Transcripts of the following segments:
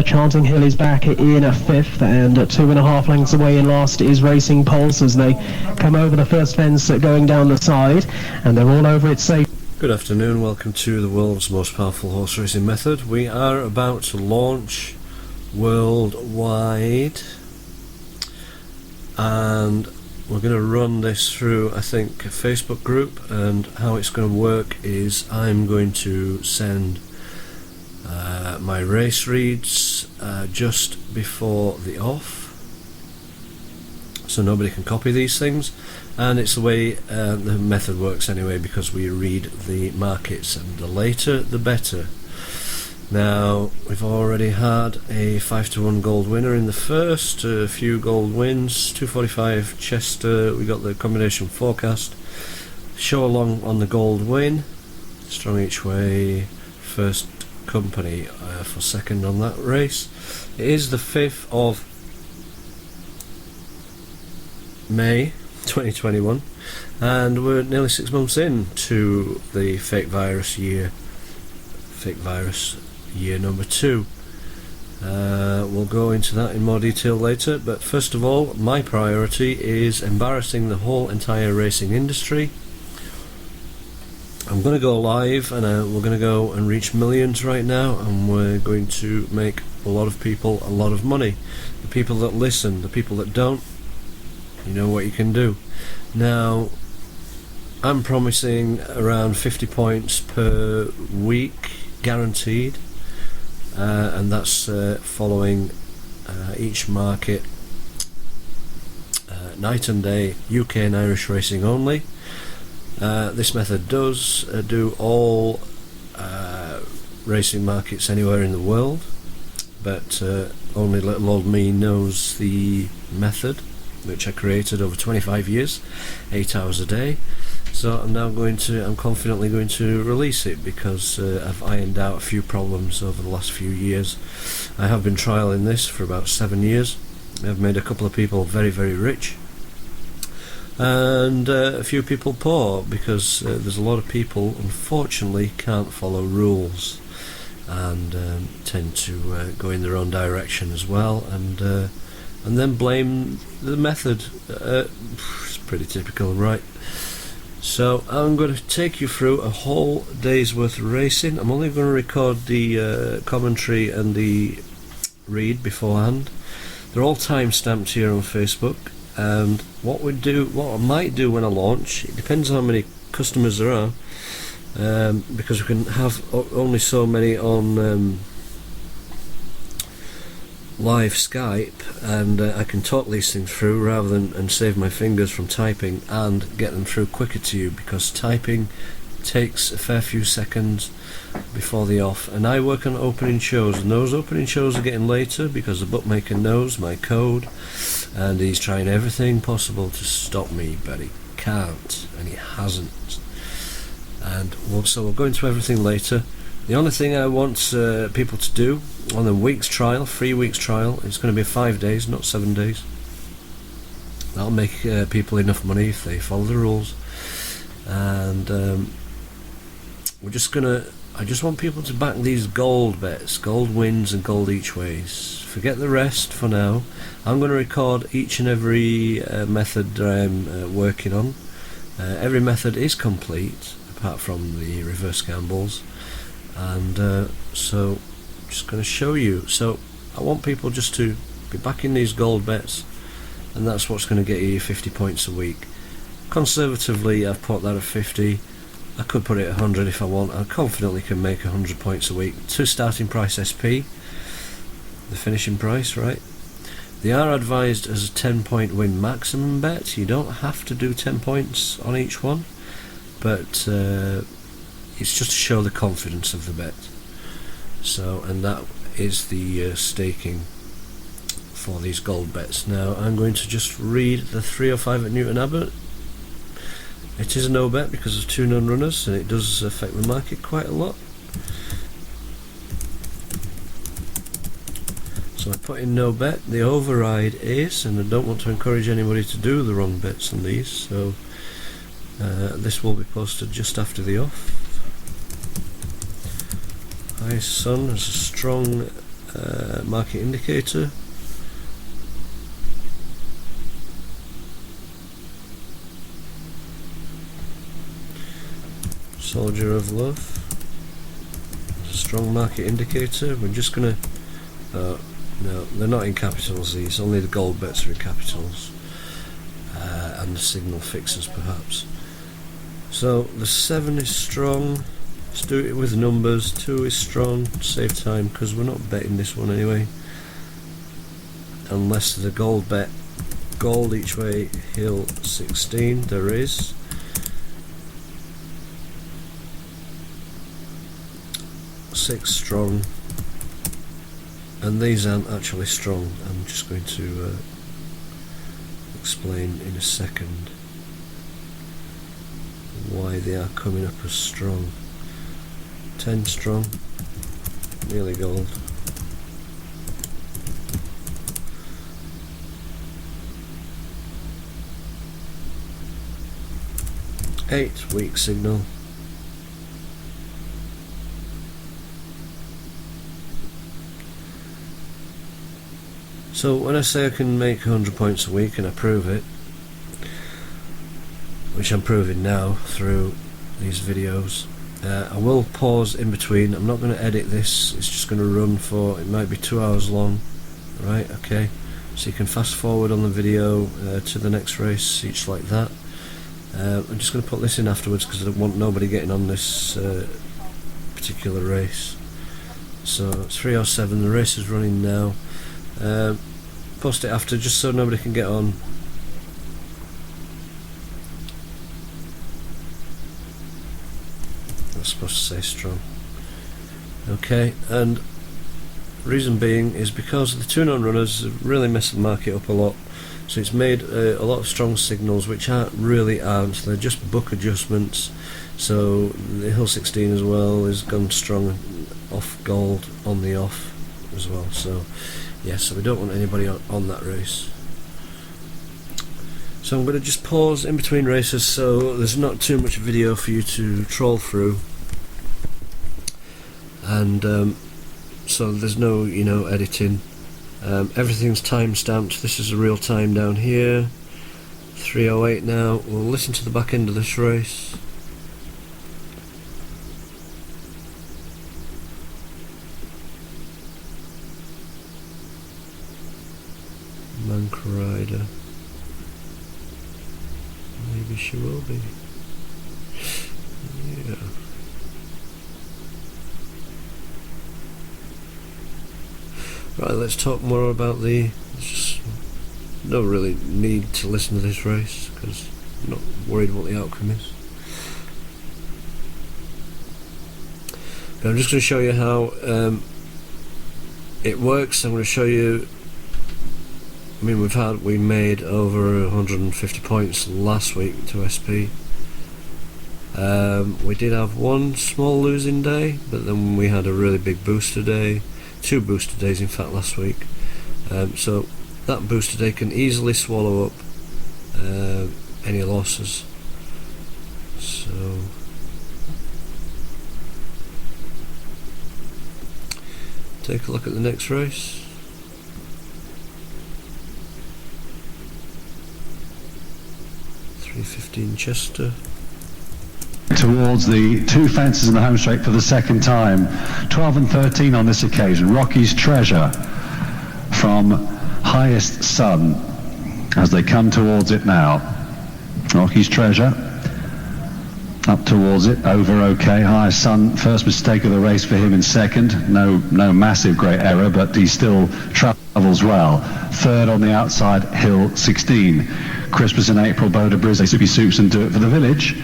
Chanting Hill is back in a fifth, and 2.5 lengths away in last is Racing Pulse as they come over the first fence going down the side, and they're all over it safe. Good afternoon, welcome to the world's most powerful horse racing method. We are about to launch worldwide, and we're going to run this through, I think, a Facebook group. And how it's going to work is I'm going to send my race reads just before the off, so nobody can copy these things, and it's the way the method works anyway, because we read the markets, and the later the better. Now, we've already had a 5-1 gold winner in the first, a few gold wins, 245 Chester, we got the combination forecast, show along on the gold win, strong each way, first company for second on that race. It is the 5th of May 2021, and we're nearly 6 months in to the fake virus year number 2. We'll go into that in more detail later, but first of all, my priority is embarrassing the whole entire racing industry. I'm going to go live, and we're going to go and reach millions right now, and we're going to make a lot of people a lot of money. The people that listen, the people that don't, you know what you can do. Now, I'm promising around 50 points per week guaranteed, and that's following each market, night and day, UK and Irish racing only. This method does do all racing markets anywhere in the world, but only little old me knows the method, which I created over 25 years, 8 hours a day. So I'm confidently going to release it, because I've ironed out a few problems over the last few years. I have been trialing this for about 7 years. I've made a couple of people very, very rich, and a few people poor, because there's a lot of people unfortunately can't follow rules, and tend to go in their own direction as well, and then blame the method. It's pretty typical, right? So I'm going to take you through a whole day's worth of racing. I'm only going to record the commentary and the read beforehand. They're all time stamped here on Facebook. And what I might do when I launch, it depends on how many customers there are, because we can have only so many on live Skype, and I can talk these things through rather than and save my fingers from typing and get them through quicker to you, because typing takes a fair few seconds before the off, and I work on opening shows, and those opening shows are getting later because the bookmaker knows my code, and he's trying everything possible to stop me, but he can't, and he hasn't. And so we'll go into everything later. The only thing I want people to do on the week's trial, 3 weeks trial, it's going to be 5 days, not 7 days. That'll make people enough money if they follow the rules. And I just want people to back these gold bets, gold wins and gold each ways. Forget the rest for now. I'm going to record each and every method that I'm working on. Every method is complete, apart from the reverse gambles. And so I'm just going to show you. So I want people just to be backing these gold bets, and that's what's going to get you 50 points a week. Conservatively, I've put that at 50. I could put it at 100 if I want. I confidently can make 100 points a week. To starting price SP, the finishing price, right? They are advised as a 10-point win maximum bet. You don't have to do 10 points on each one, but it's just to show the confidence of the bet. So, and that is the staking for these gold bets. Now I'm going to just read the 305 at Newton Abbot. It is a no bet because of 2 non-runners, and it does affect the market quite a lot. So I put in no bet. The override is, and I don't want to encourage anybody to do the wrong bets on these, so this will be posted just after the off. High Sun has a strong market indicator. Soldier of Love. There's a strong market indicator. We're just gonna no, they're not in capitals, these, only the gold bets are in capitals, and the signal fixers perhaps. So the 7 is strong. Let's do it with numbers. 2 is strong, save time because we're not betting this one anyway, unless there's a gold bet. Gold each way, hill 16, there is. Six strong, and these aren't actually strong. I'm just going to explain in a second why they are coming up as strong. 10 strong, nearly gold. Eight, weak signal. So when I say I can make 100 points a week, and I prove it, which I'm proving now through these videos, I will pause in between. I'm not going to edit this, it's just going to run for, it might be 2 hours long, right? Okay, so you can fast forward on the video to the next race, each like that. I'm just going to put this in afterwards because I don't want nobody getting on this particular race. So it's 3:07, the race is running now. Post it after just so nobody can get on. That's supposed to say strong. Okay, and reason being is because the 2 non-runners have really messed the market up a lot. So it's made a lot of strong signals which really aren't. They're just book adjustments. So the hill 16 as well has gone strong off gold on the off as well. So yeah, so we don't want anybody on that race. So I'm going to just pause in between races so there's not too much video for you to troll through, and so there's no editing. Everything's time stamped. This is a real time down here. 3:08 now. We'll listen to the back end of this race. Mank Rider. Maybe she will be. Yeah. Right, let's talk more about the. Just no really need to listen to this race because I'm not worried what the outcome is. But I'm just going to show you how it works. I'm going to show you. I mean, we made over 150 points last week to SP. We did have one small losing day, but then we had a really big booster day. 2 booster days in fact last week. So that booster day can easily swallow up any losses. So take a look at the next race. .315 Chester. Towards the 2 fences in the home straight for the second time. 12 and 13 on this occasion. Rocky's Treasure from Highest Sun as they come towards it now. Rocky's Treasure up towards it, over okay. Highest Sun, first mistake of the race for him in second. No massive great error, but he still travels well. Third on the outside, Hill 16. Christmas in April, Boda Briz, they Soupy Soups and Do It for the Village.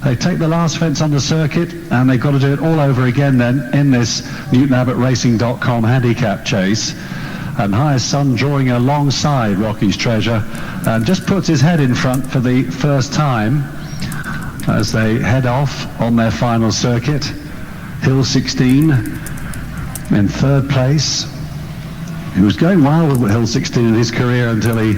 They take the last fence on the circuit and they've got to do it all over again then in this NewtonAbbottRacing.com handicap chase. And Highest Sun drawing alongside Rocky's Treasure and just puts his head in front for the first time as they head off on their final circuit. Hill 16 in third place. He was going well with Hill 16 in his career until he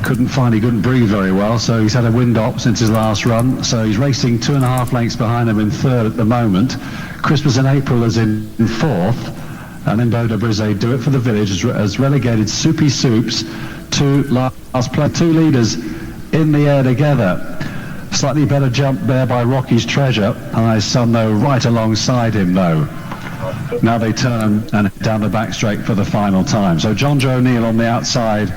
couldn't breathe very well, so he's had a wind up since his last run, so he's racing 2.5 lengths behind him in third at the moment. Christmas in April is in fourth, and then Boda Brise Do It for the Village has relegated Soupy Soups to last place. Two leaders in the air together. Slightly better jump there by Rocky's Treasure. Highest Sun, though, right alongside him, though. Now they turn and down the back straight for the final time. So John Joe O'Neill on the outside,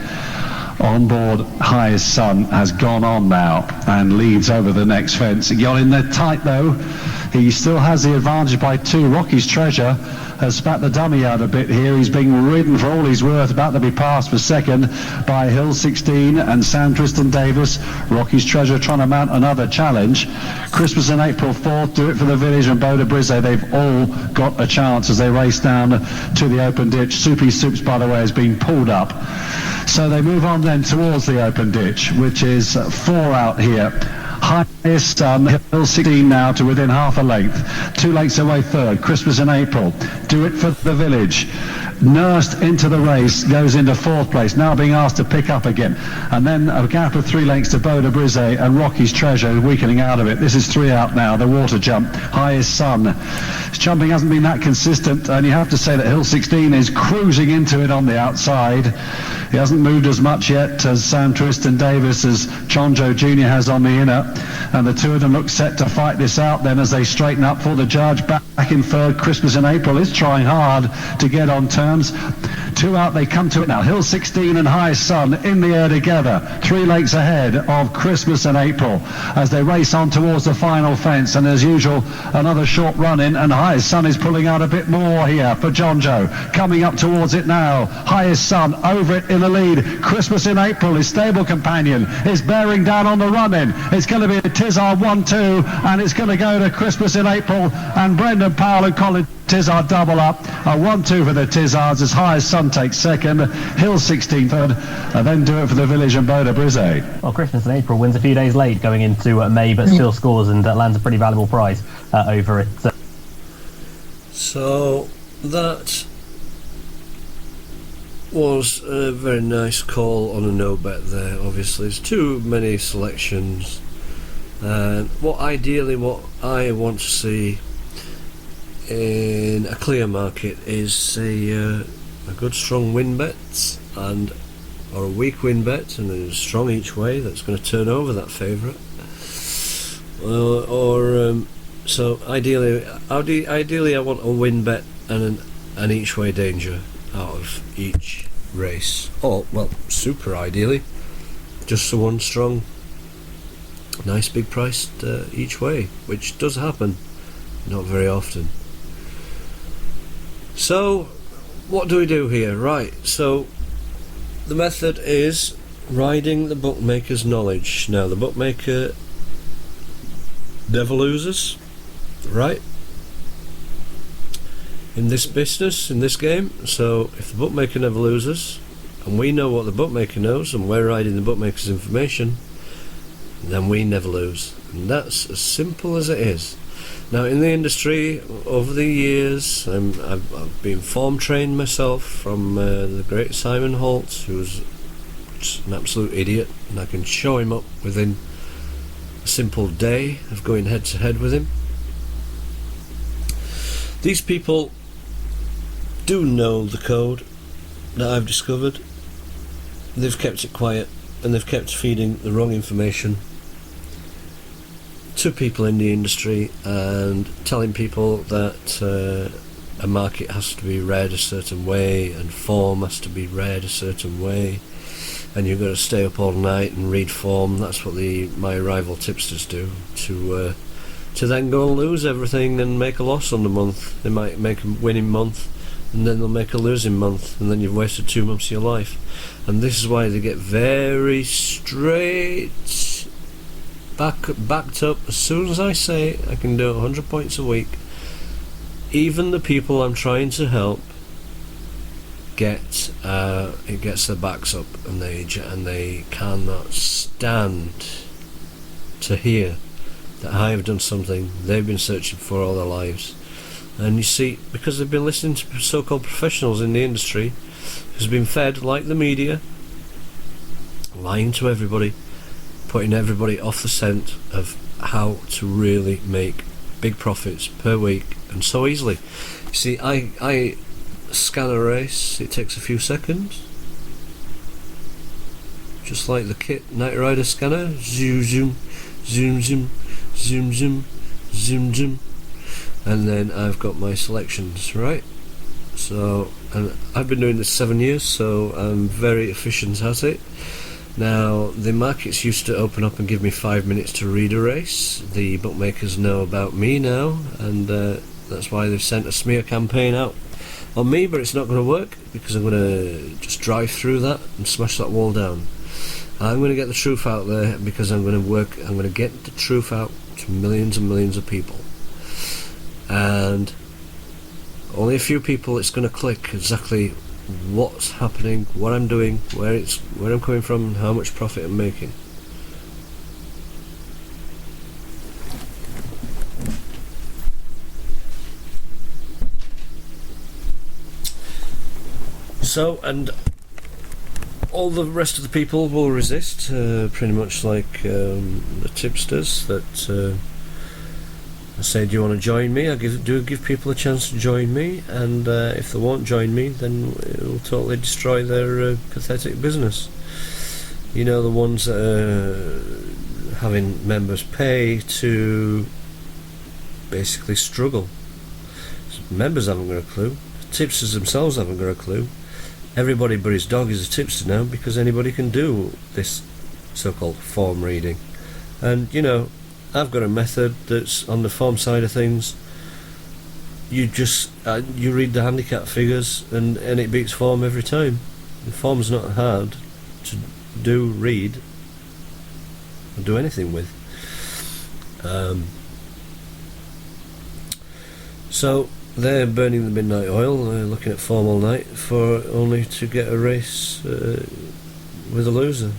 on board Highest Sun, has gone on now and leads over the next fence. He got in there tight, though. He still has the advantage by 2. Rocky's Treasure has spat the dummy out a bit here. He's being ridden for all he's worth, about to be passed for second by Hill 16 and Sam Tristan Davis. Rocky's Treasure trying to mount another challenge. Christmas in April 4th, Do It for the Village and Boda Brise, they've all got a chance as they race down to the open ditch. Soupy Soups, by the way, has been pulled up. So they move on then towards the open ditch, which is 4 out here. Highest Sun, Hill 16 now to within half a length. 2 lengths away third. Christmas in April. Do It for the Village. Nursed into the race, goes into 4th place, now being asked to pick up again. And then a gap of 3 lengths to Boda Brise and Rocky's Treasure weakening out of it. This is 3 out now, the water jump. Highest Sun. His jumping hasn't been that consistent, and you have to say that Hill 16 is cruising into it on the outside. He hasn't moved as much yet as Sam Tristan Davis, as John Joe Jr. has on the inner. And the two of them look set to fight this out then as they straighten up for the judge. Back in third, Christmas in April is trying hard to get on terms. 2 out, they come to it now. Hill 16 and Highest Sun in the air together. 3 lengths ahead of Christmas in April as they race on towards the final fence. And as usual, another short run in, and Highest Sun is pulling out a bit more here for John Joe. Coming up towards it now. Highest Sun over it in the lead. Christmas in April, his stable companion, is bearing down on the run in. It's going to be a Tizard 1-2, and it's going to go to Christmas in April, and Brendan Powell and Colin Tizard double up. A 1-2 for the Tizards as Highest Sun takes second, Hill 16 third, and then Do It for the Village and Boda Brise. Well, Christmas in April wins a few days late going into May, but still scores and lands a pretty valuable prize over it. So that was a very nice call on a no bet there. Obviously there's too many selections, and what I want to see in a clear market is a good strong win bet or a weak win bet and a strong each way that's going to turn over that favourite, so ideally I want a win bet and an each way danger out of each race, or well, super ideally just the one strong nice big priced each way, which does happen not very often. So what do we do here? Right, so the method is riding the bookmaker's knowledge. Now the bookmaker never loses, right, in this business, in this game. So if the bookmaker never loses and we know what the bookmaker knows and we're riding the bookmaker's information, then we never lose, and that's as simple as it is. Now in the industry over the years, I've been form trained myself from the great Simon Holt, who's just an absolute idiot, and I can show him up within a simple day of going head to head with him. These people do know the code that I've discovered. They've kept it quiet, and they've kept feeding the wrong information to people in the industry and telling people that a market has to be read a certain way and form has to be read a certain way, and you've got to stay up all night and read form. That's what my rival tipsters do, to then go and lose everything and make a loss on the month. They might make a winning month and then they'll make a losing month, and then you've wasted 2 months of your life. And this is why they get very straight, backed up. As soon as I say I can do 100 points a week, even the people I'm trying to help gets their backs up, and they cannot stand to hear that I have done something they've been searching for all their lives. And you see, because they've been listening to so-called professionals in the industry, who's been fed, like the media, lying to everybody, putting everybody off the scent of how to really make big profits per week, and so easily. You see, I scan a race, it takes a few seconds. Just like the Kit Knight Rider scanner. Zoom, zoom, zoom, zoom, zoom, zoom, zoom, zoom. And then I've got my selections, right? So, and I've been doing this 7 years, so I'm very efficient at it. Now, the markets used to open up and give me 5 minutes to read a race. The bookmakers know about me now, and that's why they've sent a smear campaign out on me, but it's not going to work because I'm going to just drive through that and smash that wall down. I'm going to get the truth out there because I'm going to get the truth out to millions and millions of people. And only a few people it's going to click exactly what's happening, what I'm doing, where I'm coming from, and how much profit I'm making. So, and all the rest of the people will resist, pretty much like the tipsters that I say, do you want to join me? I do give people a chance to join me, and if they won't join me, then it will totally destroy their pathetic business. You know, the ones that are having members pay to basically struggle. Members haven't got a clue. Tipsters themselves haven't got a clue. Everybody but his dog is a tipster now because anybody can do this so-called form reading. And, you know, I've got a method that's on the form side of things. You just you read the handicap figures and it beats form every time. The form's not hard to read or do anything with. So they're burning the midnight oil, looking at form all night for only to get a race with a loser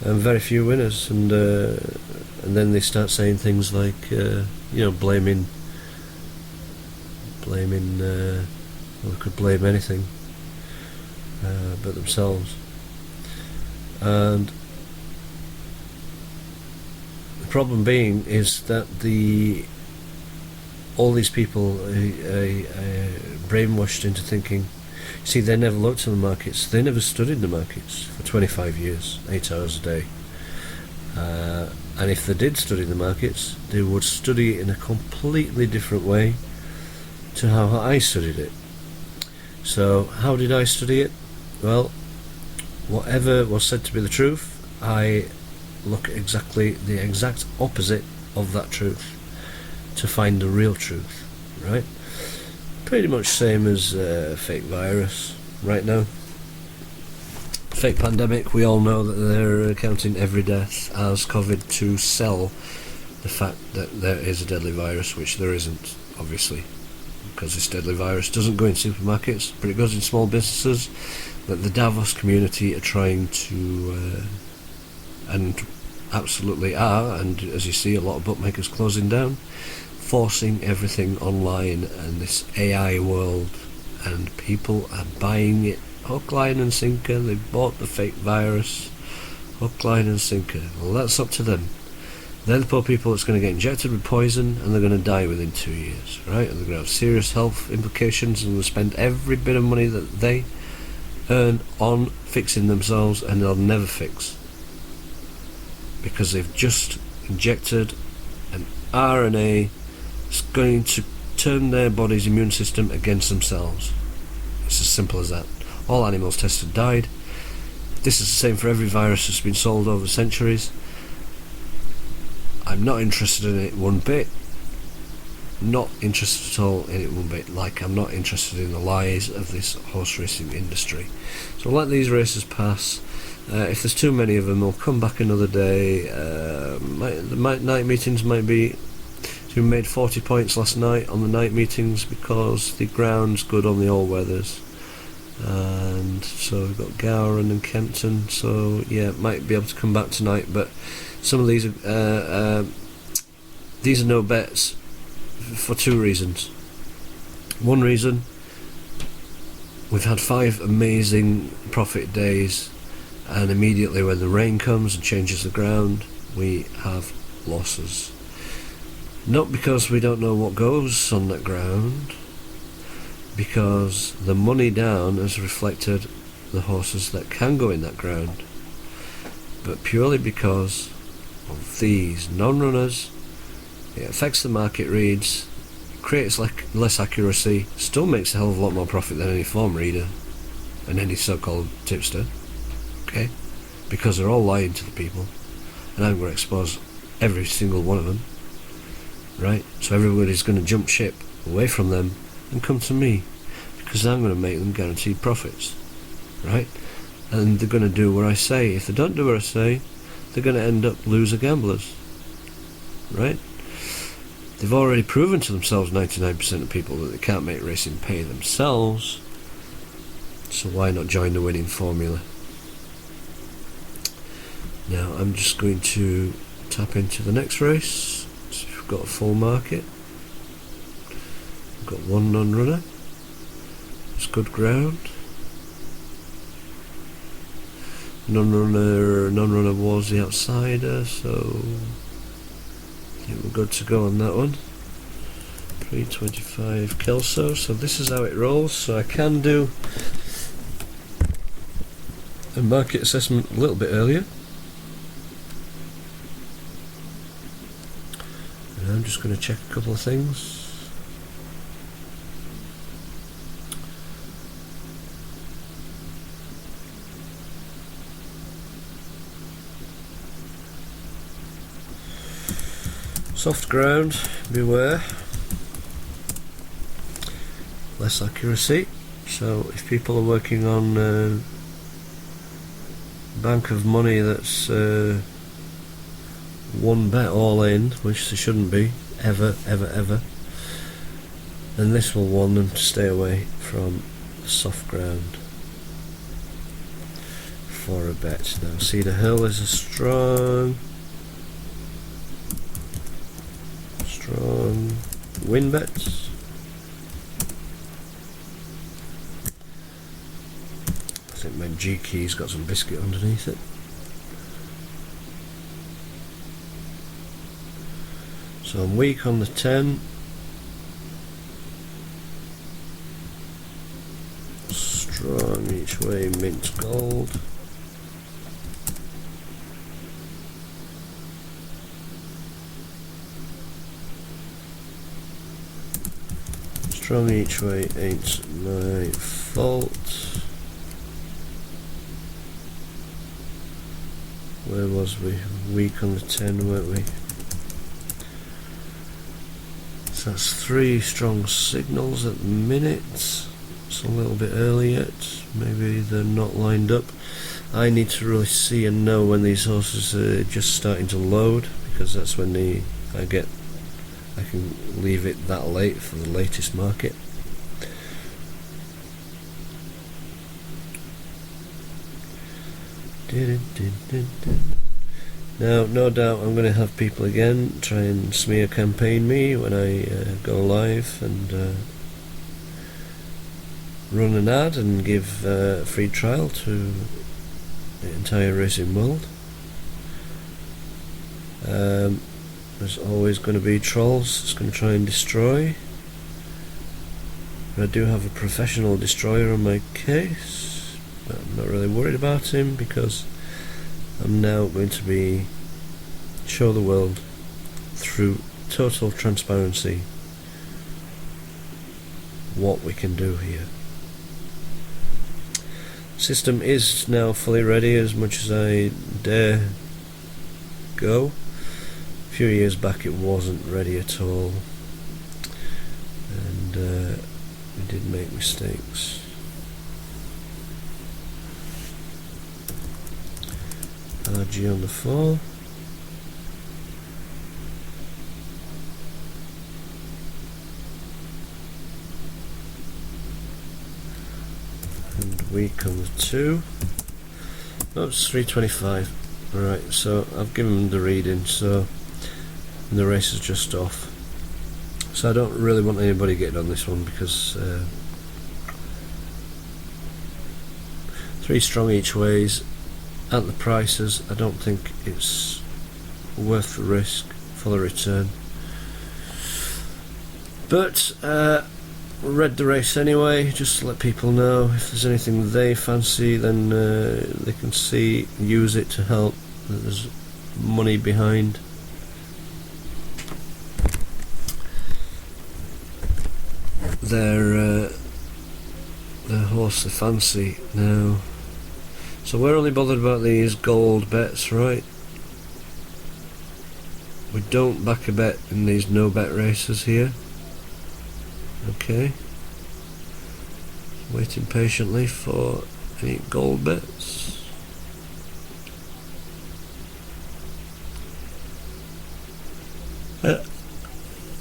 and very few winners, and then they start saying things like blaming well, they could blame anything but themselves. And the problem being is that all these people are brainwashed into thinking, see, they never looked at the markets, they never studied the markets for 25 years, 8 hours a day. And if they did study the markets, they would study it in a completely different way to how I studied it. So how did I study it? Well, whatever was said to be the truth, I look at exactly the exact opposite of that truth to find the real truth, right? Pretty much same as fake virus right now. Fake pandemic, we all know that they're counting every death as COVID to sell the fact that there is a deadly virus, which there isn't, obviously, because this deadly virus doesn't go in supermarkets, but it goes in small businesses that the Davos community are trying to, and absolutely are, and as you see, a lot of bookmakers closing down, forcing everything online and this AI world, and people are buying it hook, line and sinker. They bought the fake virus hook, line and sinker. Well, that's up to them. They're the poor people that's going to get injected with poison and they're going to die within 2 years, right? And they're going to have serious health implications, and they'll spend every bit of money that they earn on fixing themselves, and they'll never fix because they've just injected an RNA that's going to turn their body's immune system against themselves. It's as simple as that. All animals tested died. This is the same for every virus that's been sold over centuries. I'm not interested in it one bit. Not interested at all in it one bit. Like, I'm not interested in the lies of this horse racing industry. So let these races pass. If there's too many of them, they'll come back another day. The night meetings might be... We made 40 points last night on the night meetings because the ground's good on the all-weathers. And so we've got Gowran and Kempton, so yeah, might be able to come back tonight, but some of these are no bets for two reasons. One reason, we've had 5 amazing profit days, and immediately when the rain comes and changes the ground, we have losses. Not because we don't know what goes on that ground, because the money down has reflected the horses that can go in that ground, but purely because of these non-runners. It affects the market reads, creates less accuracy, still makes a hell of a lot more profit than any form reader and any so-called tipster, okay, because they're all lying to the people, and I'm going to expose every single one of them, right? So everybody's going to jump ship away from them and come to me, because I'm going to make them guaranteed profits, right? And they're going to do what I say. If they don't do what I say, they're going to end up loser gamblers, right? They've already proven to themselves, 99% of people, that they can't make racing pay themselves, so why not join the winning formula? Now I'm just going to tap into the next race. So we've got a full market. We've got one non-runner. It's good ground. Non-runner was the outsider, so I think we're good to go on that one. 325 Kelso. So this is how it rolls. So I can do a market assessment a little bit earlier. And I'm just going to check a couple of things. Soft ground, beware. Less accuracy. So if people are working on bank of money that's one bet all in, which they shouldn't be, ever, then this will warn them to stay away from the soft ground for a bet. Now Cedar Hill is a strong win bets. I think my G key's got some biscuit underneath it. So I'm weak on the 10. Strong each way, mint gold. Strong each way ain't my fault. Where was we? Weak on the 10, weren't we? So that's 3 strong signals at the minute. It's a little bit early yet. Maybe they're not lined up. I need to really see and know when these horses are just starting to load, because that's when I can leave it that late for the latest market. Now, no doubt I'm going to have people again try and smear campaign me when I go live and run an ad and give a free trial to the entire racing world. There's always going to be trolls that's going to try and destroy. But I do have a professional destroyer on my case, but I'm not really worried about him, because I'm now going to show the world through total transparency what we can do here. System is now fully ready, as much as I dare go. A few years back it wasn't ready at all, and we did make mistakes. RG on the 4. And weak on the 2. Oops, 325. Alright, so I've given them the reading, so and the race is just off. So I don't really want anybody getting on this one, because 3 strong each ways at the prices. I don't think it's worth the risk for the return. But read the race anyway, just to let people know if there's anything they fancy, then they can use it to help. There's money behind. Their horse they fancy now. So we're only bothered about these gold bets, right? We don't back a bet in these no bet races here. Okay. Waiting patiently for any gold bets.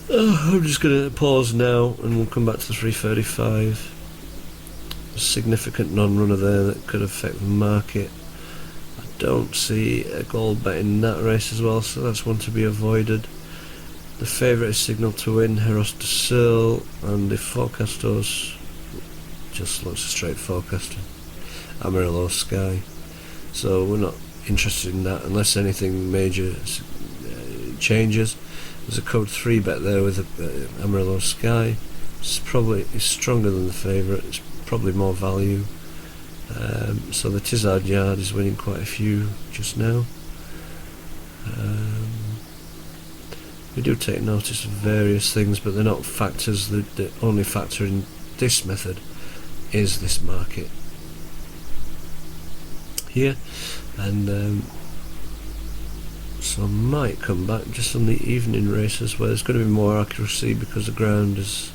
I'm just going to pause now and we'll come back to the 335. A significant non-runner there that could affect the market. I don't see a gold bet in that race as well, so that's one to be avoided. The favourite is Signal to Win, Heros de Searle, and the forecasters just looks a straight forecaster. Amarillo Sky. So we're not interested in that unless anything major changes. There's a code 3 bet there with Amarillo Sky. It's stronger than the favourite. It's probably more value. So the Tizard Yard is winning quite a few just now. We do take notice of various things, but they're not factors. The only factor in this method is this market here, and so I might come back just on the evening races where there's going to be more accuracy because the ground is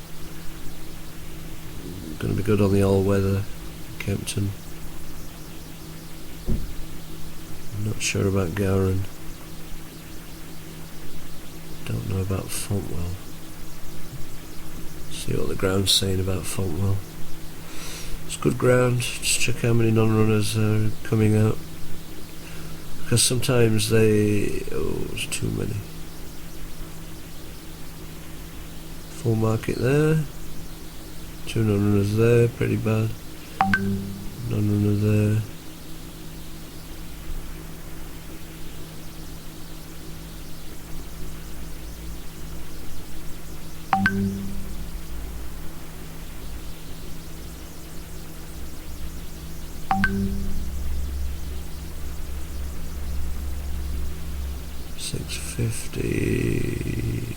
going to be good on the all-weather Kempton. I'm not sure about Gowran. Don't know about Fontwell. See what the ground's saying about Fontwell. It's good ground. Just check how many non-runners are coming out, because sometimes there's too many. Full market there. 2 non-runners there, pretty bad. Non-runner there. $6.50,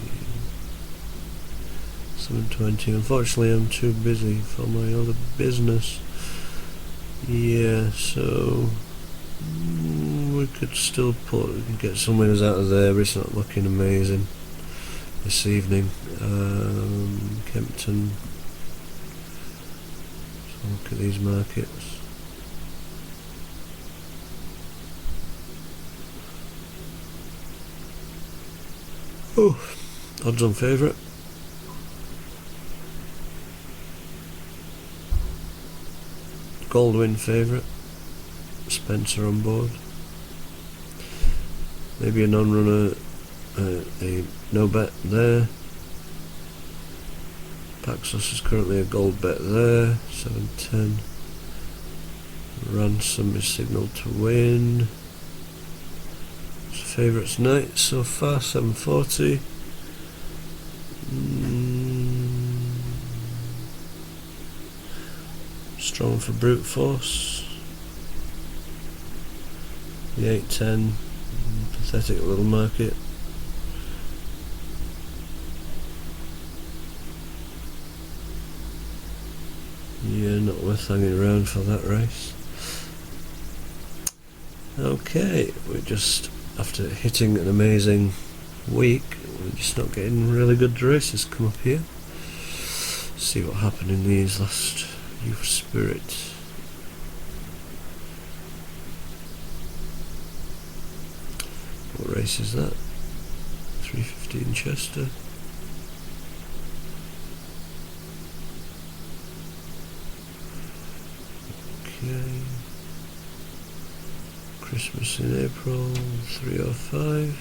$7.20. Unfortunately, I'm too busy for my other business. Yeah, so we could still get some winners out of there, but it's not looking amazing this evening. Kempton. So look at these markets. Oh, odds on favourite. Goldwyn favourite. Spencer on board. Maybe a non-runner, a no bet there. Paxos is currently a gold bet there. 7.10. Ransom is Signal to Win. Favourites night so far, 7.40. Strong for Brute Force. The 8.10, pathetic little market. Yeah, not worth hanging around for that race. Okay, we're just, after hitting an amazing week, we're just not getting really good races come up here. See what happened in these last Youth Spirit. What race is that? 3:15 Chester. Okay. Christmas in April, 3:05.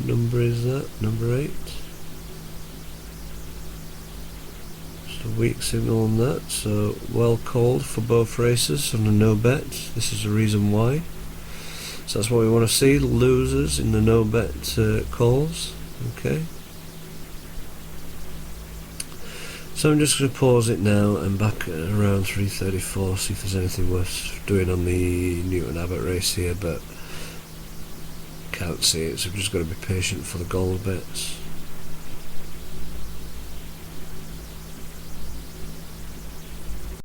Number is that? Number 8. Just a weak signal on that, so well called for both races on a no bet. This is the reason why. So that's what we want to see, losers in the no bet calls. Okay. So I'm just going to pause it now and back at around 3:34, see if there's anything worth doing on the Newton Abbott race here, but can't see it, so we've just got to be patient for the gold bits.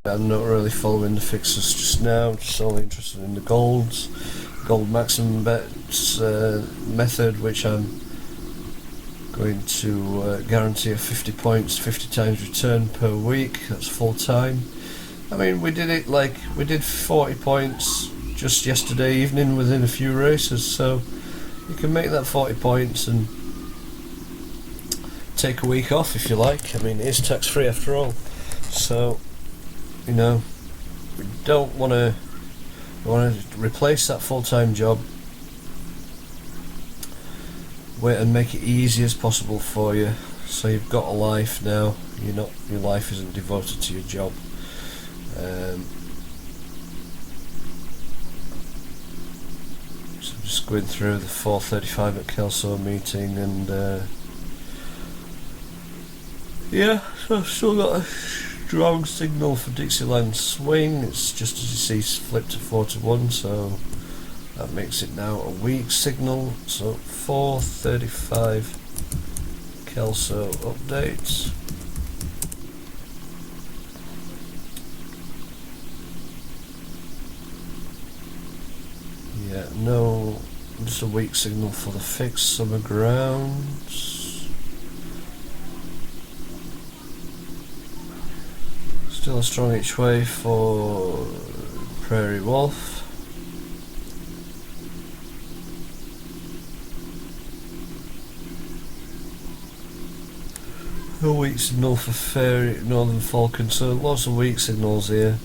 I'm not really following the fixes just now, just only interested in the golds. Gold maximum bets method, which I'm going to guarantee a 50 points, 50 times return per week. That's full time. I mean, we did 40 points just yesterday evening within a few races, so you can make that 40 points and take a week off if you like. I mean, it is tax free after all, so you know, we don't want to replace that full-time job and make it easy as possible for you, so you've got a life now. Your life isn't devoted to your job. So I'm just going through the 4:35 at Kelso meeting, and yeah, so I've still got a strong signal for Dixieland swing. It's just as you see, flipped to 4-1, so that makes it now a weak signal. So 4:35 Kelso updates. Yeah, no, just a weak signal for the fixed summer grounds. Still a strong each way for Prairie Wolf. A weak signal for Fairy Northern Falcon, so lots of weak signals here.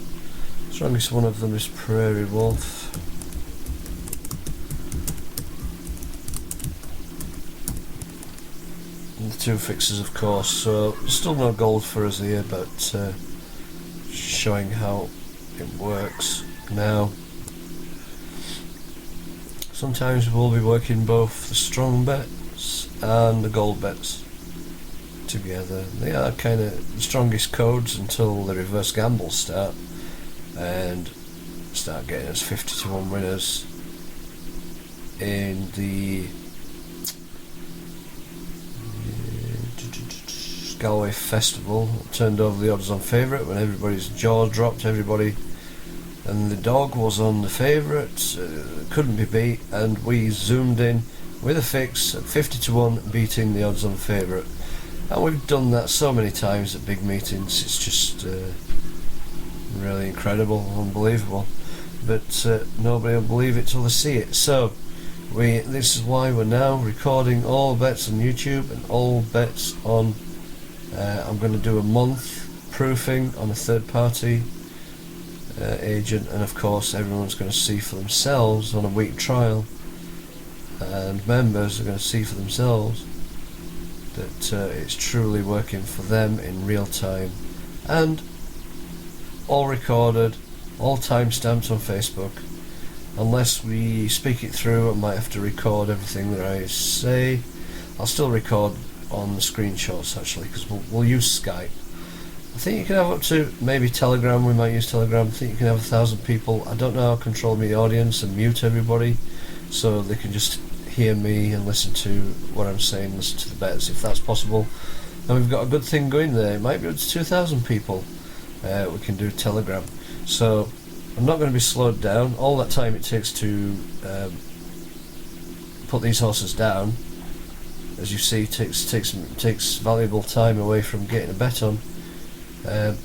Strongest one of them is Prairie Wolf. And the two fixes, of course, so still no gold for us here, but showing how it works now. Sometimes we'll be working both the strong bets and the gold bets together. They are kind of the strongest codes until the reverse gambles start and start getting us 50-1 winners in the Galway Festival. Turned over the odds on favourite when everybody's jaw dropped, and the dog was on the favourite, couldn't be beat, and we zoomed in with a fix at 50-1, beating the odds on favourite. And we've done that so many times at big meetings, it's just really incredible, unbelievable, but nobody will believe it till they see it. So this is why we're now recording all bets on YouTube and all bets on I'm going to do a month proofing on a third party agent, and of course everyone's going to see for themselves on a week trial, and members are going to see for themselves that it's truly working for them in real time, and all recorded, all timestamped on Facebook. Unless we speak it through, I might have to record everything that I say. I'll still record on the screenshots actually, because we'll use Skype. I think you can have up to, maybe Telegram, we might use Telegram. I think you can have 1,000 people. I don't know how to control my audience and mute everybody so they can just hear me and listen to what I'm saying, listen to the bets, if that's possible. And we've got a good thing going there. It might be up to 2,000 people. We can do Telegram. So I'm not going to be slowed down. All that time it takes to put these horses down, as you see, takes valuable time away from getting a bet on. The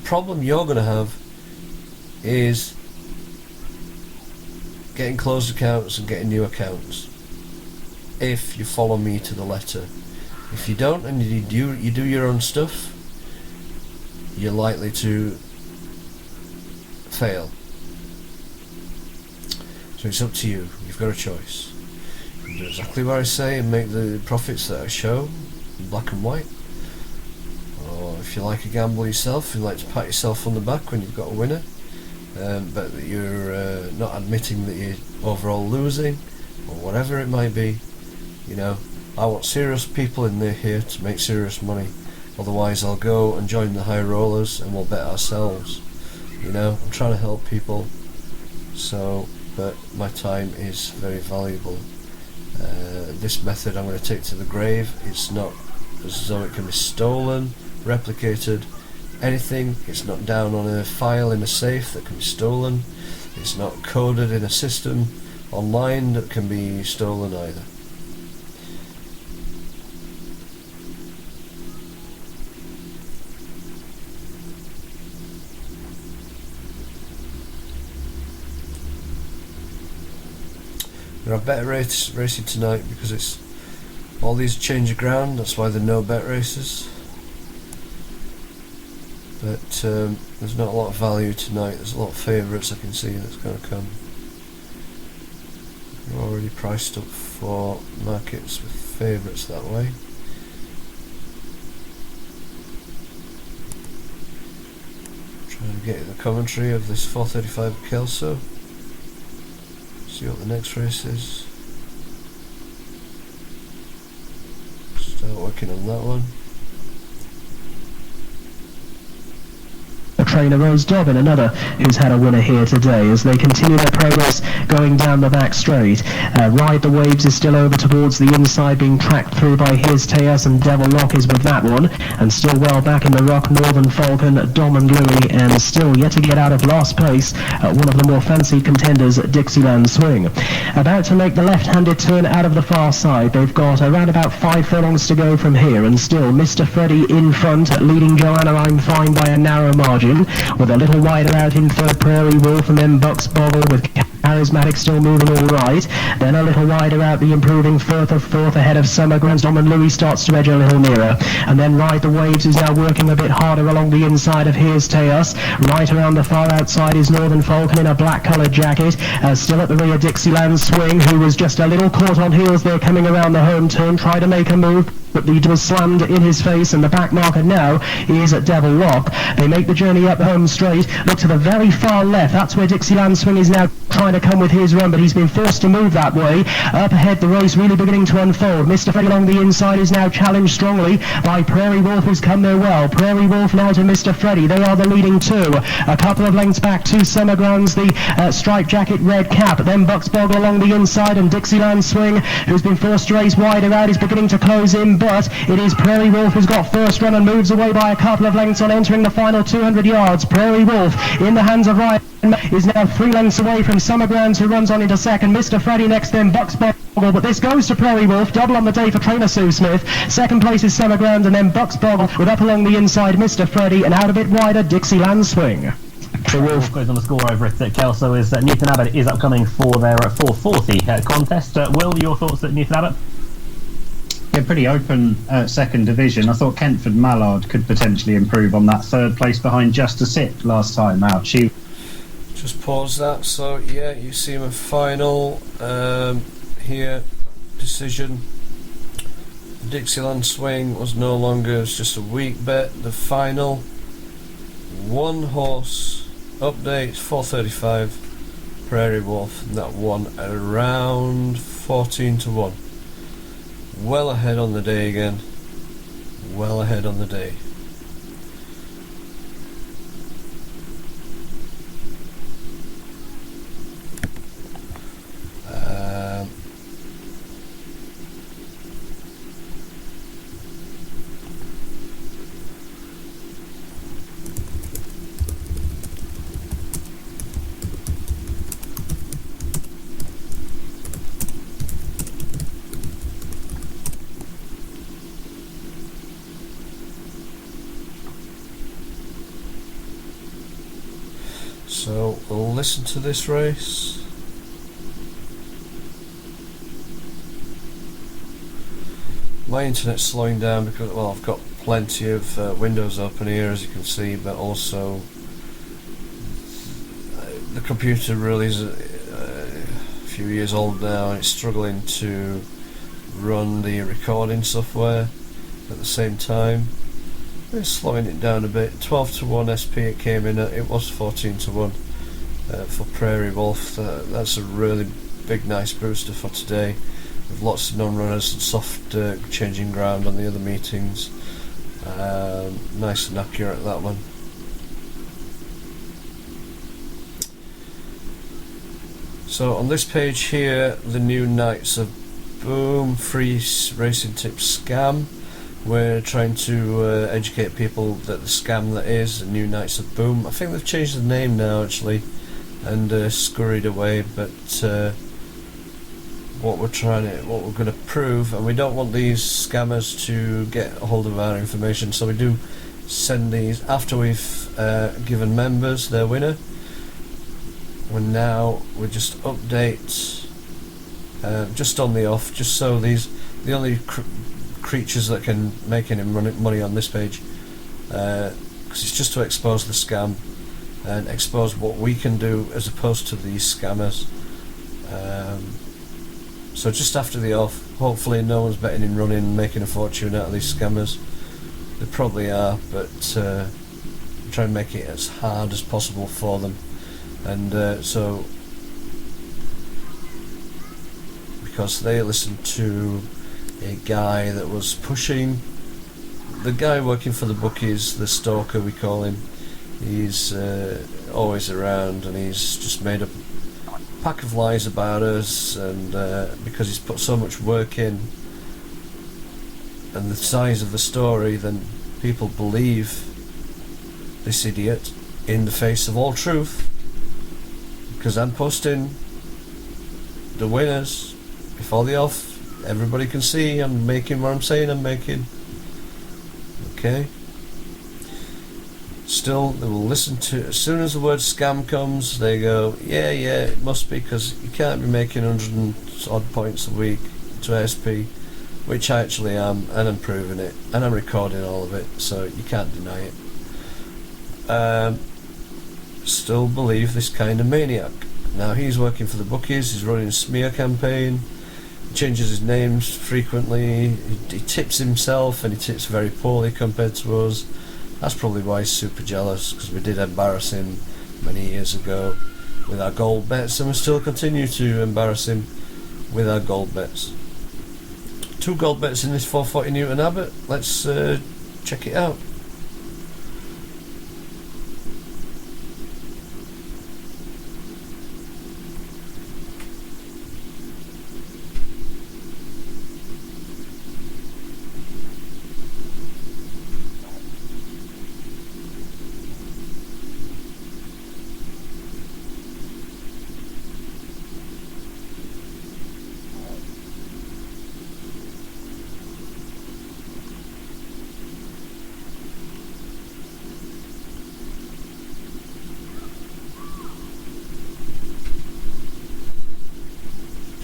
problem you're going to have is getting closed accounts and getting new accounts, if you follow me to the letter. If you don't and you do your own stuff, you're likely to fail. So it's up to you. You've got a choice. You can do exactly what I say and make the profits that I show in black and white, or if you like a gamble yourself, you like to pat yourself on the back when you've got a winner, but that you're not admitting that you're overall losing, or whatever it might be. You know, I want serious people in there here to make serious money, Otherwise I'll go and join the high rollers and we'll bet ourselves. You know, I'm trying to help people, so, but my time is very valuable. This method I'm going to take to the grave. It's not as though it can be stolen, replicated, anything. It's not down on a file in a safe that can be stolen. It's not coded in a system online that can be stolen either. There are better racing tonight because it's all these change of ground. That's why there are no bet races. But there's not a lot of value tonight. There's a lot of favourites I can see that's going to come. We're already priced up for markets with favourites that way. Trying to get the commentary of this 435 Kelso. See what the next race is. Start working on that one. Trainer Rose Dobbin, another who's had a winner here today, as they continue their progress going down the back straight. Ride the Waves is still over towards the inside, being tracked through by Here's Tejas, and Devil Lock is with that one, and still well back in the rock, Northern Falcon, Dom and Louis, and still yet to get out of last place, one of the more fancied contenders, Dixieland Swing. About to make the left-handed turn out of the far side. They've got around about 5 furlongs to go from here, and still Mr. Freddie in front, leading Joanna I'm Fine by a narrow margin, with a little wider out in third Prairie Wolf, and then Bucks Boggle with Charismatic still moving all right. Then a little wider out the improving Firth of fourth ahead of Summer Grants. Dom and Louis starts to edge a little nearer. And then Ride the Waves is now working a bit harder along the inside of Here's Tejas. Right around the far outside is Northern Falcon in a black coloured jacket. Still at the rear Dixieland Swing, who was just a little caught on heels there coming around the home turn. Tried to make a move, but the door was slammed in his face, and the back marker now is at Devil Lock. They make the journey up home straight. Look to the very far left. That's where Dixieland Swing is now trying to come with his run, but he's been forced to move that way. Up ahead, the race really beginning to unfold. Mr. Freddie along the inside is now challenged strongly by Prairie Wolf, who's come there well. Prairie Wolf now to Mr. Freddie. They are the leading two. A couple of lengths back to Summer Grounds, the striped jacket, red cap. Then Bucks Boggle along the inside, and Dixieland Swing, who's been forced to race wider out, is beginning to close in, but it is Prairie Wolf who's got first run and moves away by a couple of lengths on entering the final 200 yards. Prairie Wolf in the hands of Ryan is now 3 lengths away from Summer Grounds, who runs on into second. Mr. Freddie next, then Bucks Boggle, but this goes to Prairie Wolf. Double on the day for trainer Sue Smith. Second place is Summer Grounds, and then Bucks Boggle with up along the inside Mr. Freddie, and out a bit wider Dixieland Swing. The Wolf goes on the score over at Kelso is Newton Abbott is upcoming for their 440 contest. Will, your thoughts at Newton Abbott? Yeah, pretty open second division. I thought Kentford Mallard could potentially improve on that third place behind Just a Sip last time out. She just pause that. So yeah, you see him a final here decision. The Dixieland Swing was no longer, it's just a weak bet. The final 1 horse update 435 Prairie Wolf, and that won around 14 to 1. Well ahead on the day again. Well ahead on the day. So we'll listen to this race. My internet's slowing down because, well, I've got plenty of windows open here, as you can see, but also the computer really is a few years old now, and it's struggling to run the recording software at the same time. It's slowing it down a bit. 12 to 1 SP it came in at. It was 14 to 1 for Prairie Wolf. That's a really big, nice booster for today, with lots of non-runners and soft changing ground on the other meetings. Nice and accurate, that one. So on this page here, the new Knights of Boom free racing tips scam. We're trying to educate people that the scam that is the new Knights of Boom. I think they've changed the name now actually, and scurried away. But what we're going to prove, and we don't want these scammers to get a hold of our information, so we do send these after we've given members their winner. We just update just on the off, just so the only creatures that can make any money on this page, because it's just to expose the scam and expose what we can do as opposed to these scammers. So just after the off, hopefully no one's betting in running and making a fortune out of these scammers. They probably are, but try and make it as hard as possible for them. And so because they listened to a guy that was pushing, the guy working for the bookies, the stalker we call him. He's always around, and he's just made up a pack of lies about us, and because he's put so much work in and the size of the story, then people believe this idiot in the face of all truth, because I'm posting the winners before the off. Everybody can see I'm making what I'm saying I'm making. Okay. Still, they will listen to, as soon as the word scam comes, they go, yeah, it must be, because you can't be making 100 and odd points a week to ASP, which I actually am, and I'm proving it, and I'm recording all of it, so you can't deny it. Still believe this kind of maniac. Now he's working for the bookies, he's running a smear campaign, changes his names frequently, he tips himself, and he tips very poorly compared to us. That's probably why he's super jealous, because we did embarrass him many years ago with our gold bets, and we still continue to embarrass him with our gold bets. 2 gold bets in this 440 Newton Abbott. Let's check it out.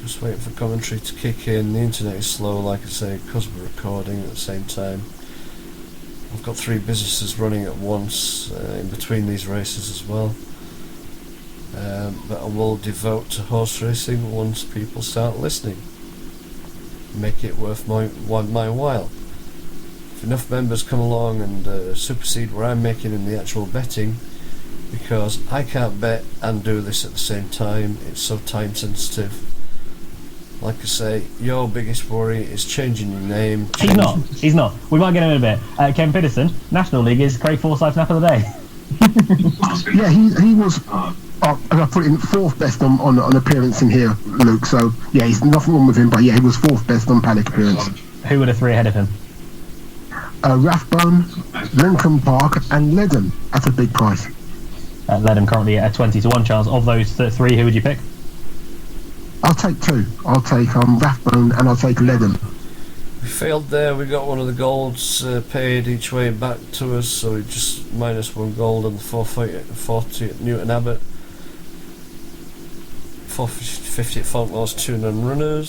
Just waiting for commentary to kick in. The internet is slow, like I say, because we're recording at the same time. I've got 3 businesses running at once in between these races as well. But I will devote to horse racing once people start listening. Make it worth my while. If enough members come along and supersede what I'm making in the actual betting, because I can't bet and do this at the same time, it's so time sensitive. Like I say, your biggest worry is changing your name. He's not. We might get him in a bit. Ken Peterson, National League is Craig Forsyth Nap of the Day. Yeah, he was. I put him 4th best on appearance in here, Luke. So yeah, he's nothing wrong with him. But yeah, he was 4th best on paddock appearance. Who were the 3 ahead of him? Rathbone, Lincoln Park, and Ledham at a big price. Ledham currently at 20-1 chance. Of those 3, who would you pick? I'll take 2. I'll take Rathbone and I'll take Ledham. We failed there. We got one of the golds paid each way back to us, so we just -1 gold on the 440 at Newton Abbott. 450 at Falklands, 2 non-runners.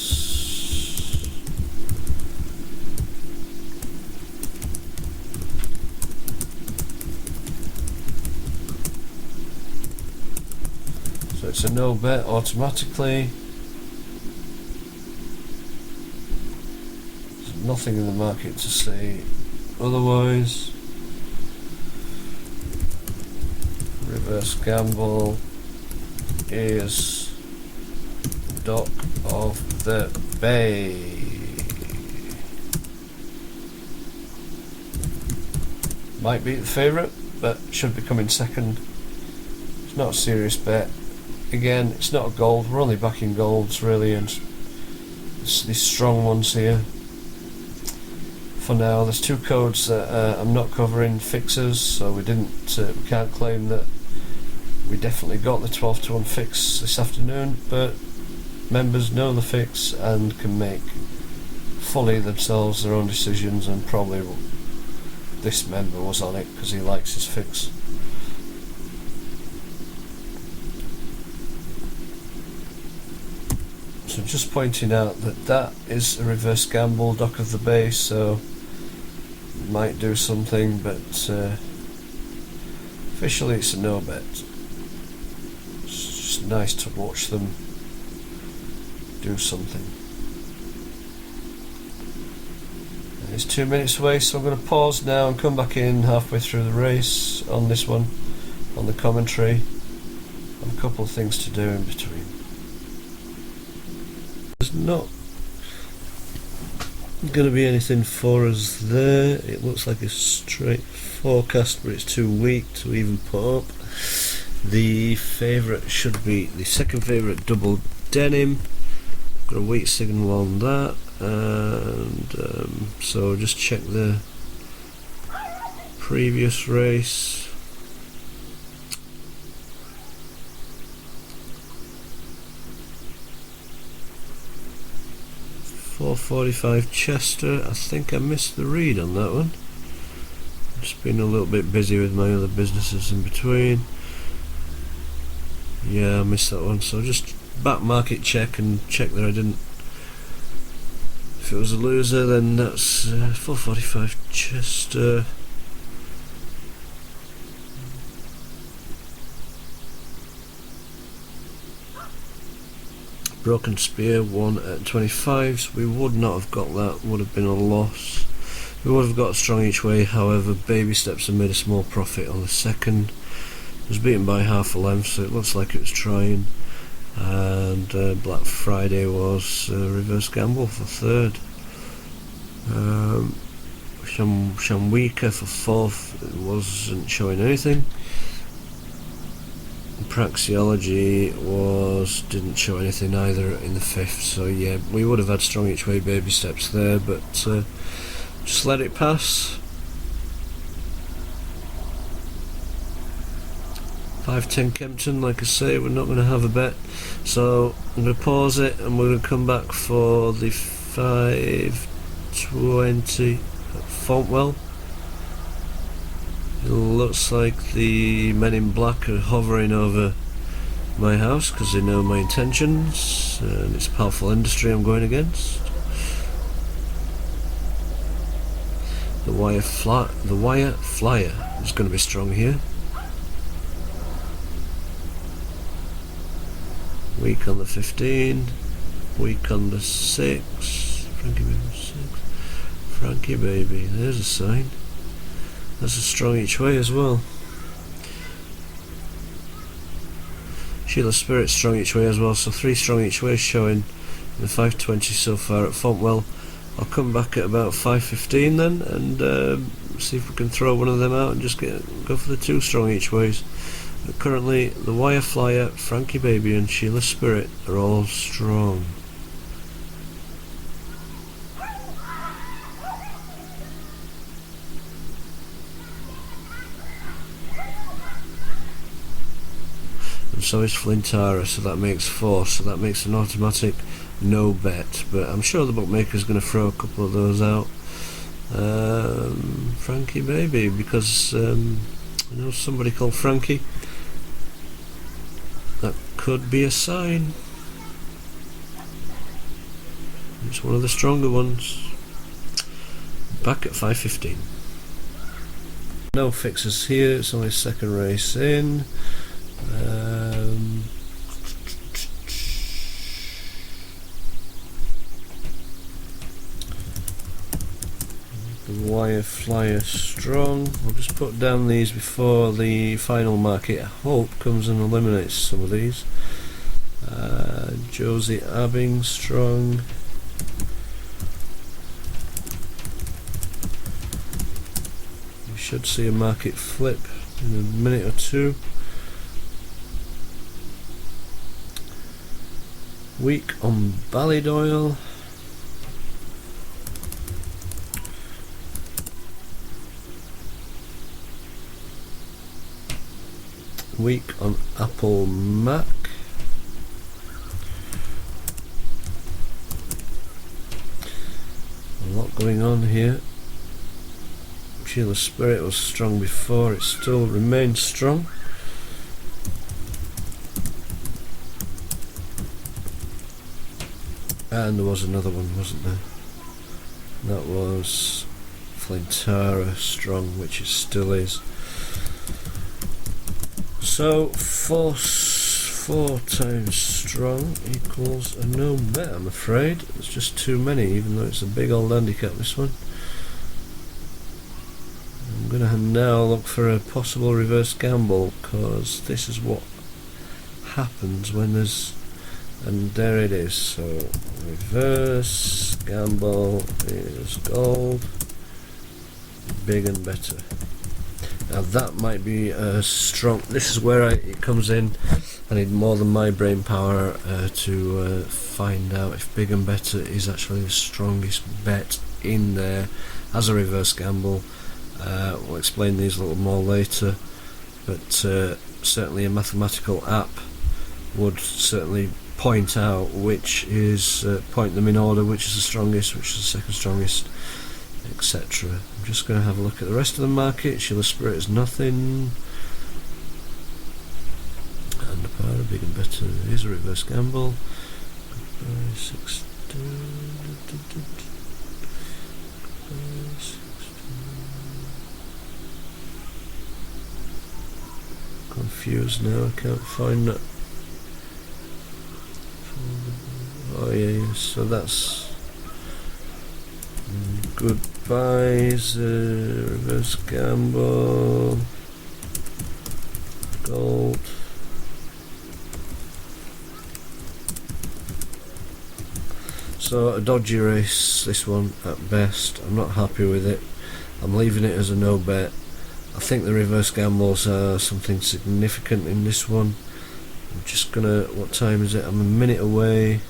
So it's a no bet automatically. Nothing in the market to say otherwise. Reverse gamble is Dock of the Bay. Might be the favourite, but should be coming second. It's not a serious bet. Again, it's not a gold. We're only backing golds really, and it's these strong ones here. For now, there's 2 codes that I'm not covering fixers, so we can't claim that we definitely got the 12-to-1 fix this afternoon. But members know the fix and can make fully themselves their own decisions, and probably this member was on it because he likes his fix. So just pointing out that is a reverse gamble, Dock of the Bay, so might do something, but officially it's a no bet. It's just nice to watch them do something. And it's 2 minutes away, so I'm going to pause now and come back in halfway through the race on this one, on the commentary. I've a couple of things to do in between. There's not going to be anything for us there. It looks like a straight forecast, but it's too weak to even put up. The favourite should be the second favourite, Double Denim. Got a weak signal on that, and so just check the previous race. .445 Chester. I think I missed the read on that one. Just been a little bit busy with my other businesses in between. Yeah, I missed that one, so just back market check and check that I didn't. If it was a loser, then that's 445 Chester. Broken Spear won at 25, so we would not have got that, would have been a loss. We would have got a strong each way, however Baby Steps have made a small profit on the second. It was beaten by half a length, so it looks like it was trying. And Black Friday was reverse gamble for third. Shamwika for fourth, it wasn't showing anything. Praxeology didn't show anything either in the fifth, so yeah, we would have had strong each way Baby Steps there, but just let it pass. 510 Kempton, like I say, we're not going to have a bet, so I'm going to pause it and we're going to come back for the 520 at Fontwell. It looks like the men in black are hovering over my house because they know my intentions, and it's Powerful Industry I'm going against. The Wire Flyer is going to be strong here. Weak on the 15, weak on the 6. Frankie Baby 6. Frankie Baby, there's a sign. That's a strong each way as well. Sheila Spirit strong each way as well, so 3 strong each way showing in the 520 so far at Fontwell. I'll come back at about 5:15 then and see if we can throw one of them out and just go for the 2 strong each ways. But currently the Wire Flyer, Frankie Baby and Sheila Spirit are all strong. So is Flintara, so that makes 4, so that makes an automatic no bet, but I'm sure the bookmaker's going to throw a couple of those out. Frankie Baby, because I know somebody called Frankie. That could be a sign. It's one of the stronger ones. Back at 5:15. No fixes here, it's only second race in. The Wire Flyer strong. We'll just put down these before the final market, I hope, comes and eliminates some of these. Josie Abbing strong. should see a market flip in a minute or two. Weak on Ballydoyle. Weak on Apple Mac. A lot going on here. Sheila Spirit was strong before, it still remains strong. And there was another one, wasn't there? That was Flintara strong, which it still is. So four times strong equals a no bet, I'm afraid. It's just too many, even though it's a big old handicap, this one. I'm going to now look for a possible reverse gamble, because this is what happens when there's... And there it is. So reverse gamble is gold, big and better. Now that might be a strong... This is where it comes in. I need more than my brain power to find out if big and better is actually the strongest bet in there as a reverse gamble. We'll explain these a little more later, but certainly a mathematical app would certainly point out which is, point them in order, which is the strongest, which is the second strongest, etc. I'm just going to have a look at the rest of the market. Sheila Spirit is nothing, and the power of big and better is a reverse gamble. Goodbye 16. Confused now, I can't find that. Oh yeah, so that's goodbyes, reverse gamble, gold. So a dodgy race, this one at best. I'm not happy with it. I'm leaving it as a no bet. I think the reverse gambles are something significant in this one. I'm just gonna, what time is it? I'm a minute away.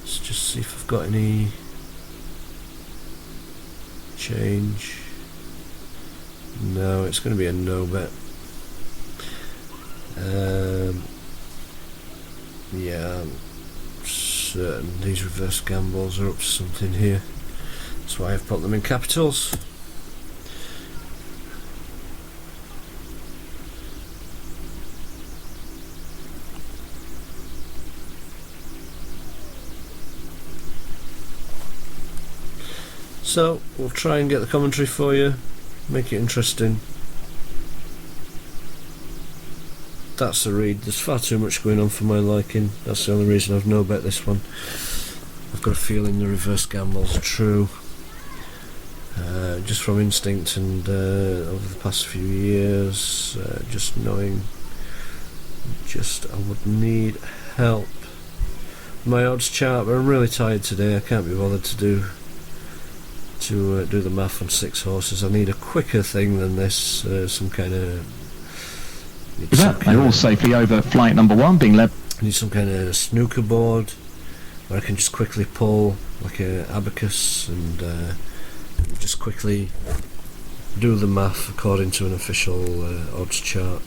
Let's just see if I've got any change. No, it's going to be a no bet. Yeah, I'm certain these reverse gambles are up to something here. That's why I've put them in capitals. So we'll try and get the commentary for you, make it interesting. That's the read. There's far too much going on for my liking. That's the only reason I've no bet this one. I've got a feeling the reverse gambles are true, just from instinct and over the past few years, just knowing. I would need help. My odds chart, but I'm really tired today. I can't be bothered to do the math on 6 horses. I need a quicker thing than this, some kind of... They're all safely over flight number 1, being led... I need some kind of snooker board where I can just quickly pull, like a abacus, and just quickly do the math according to an official odds chart.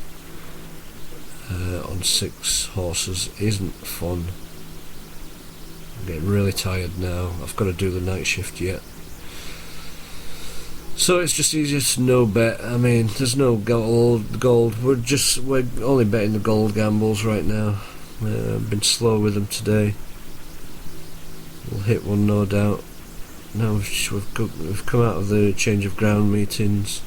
On 6 horses isn't fun. I'm getting really tired now. I've got to do the night shift yet. So it's just easier to no bet. I mean, there's no gold. We're only betting the gold gambles right now. I've been slow with them today. We'll hit one, no doubt. Now we've come out of the change of ground meetings.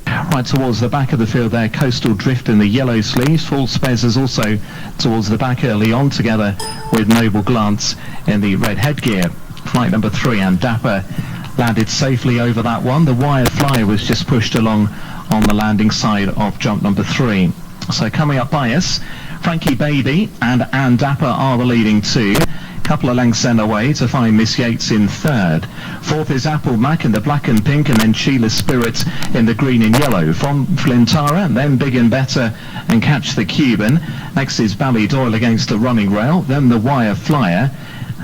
Right towards the back of the field there, Coastal Drift in the yellow sleeves. False Spez is also towards the back early on, together with Noble Glance in the red headgear. Flight number 3, and Dapper landed safely over that one. The Wire Fly was just pushed along on the landing side of jump number 3. So coming up by us, Frankie Baby and Ann Dapper are the leading 2. Couple of lengths then away to find Miss Yates in third. Fourth is Apple Mac in the black and pink, and then Sheila's Spirit in the green and yellow. From Flintara, and then Big and Better and Catch the Cuban. Next is Ballydoyle against the running rail, then the Wire Flyer.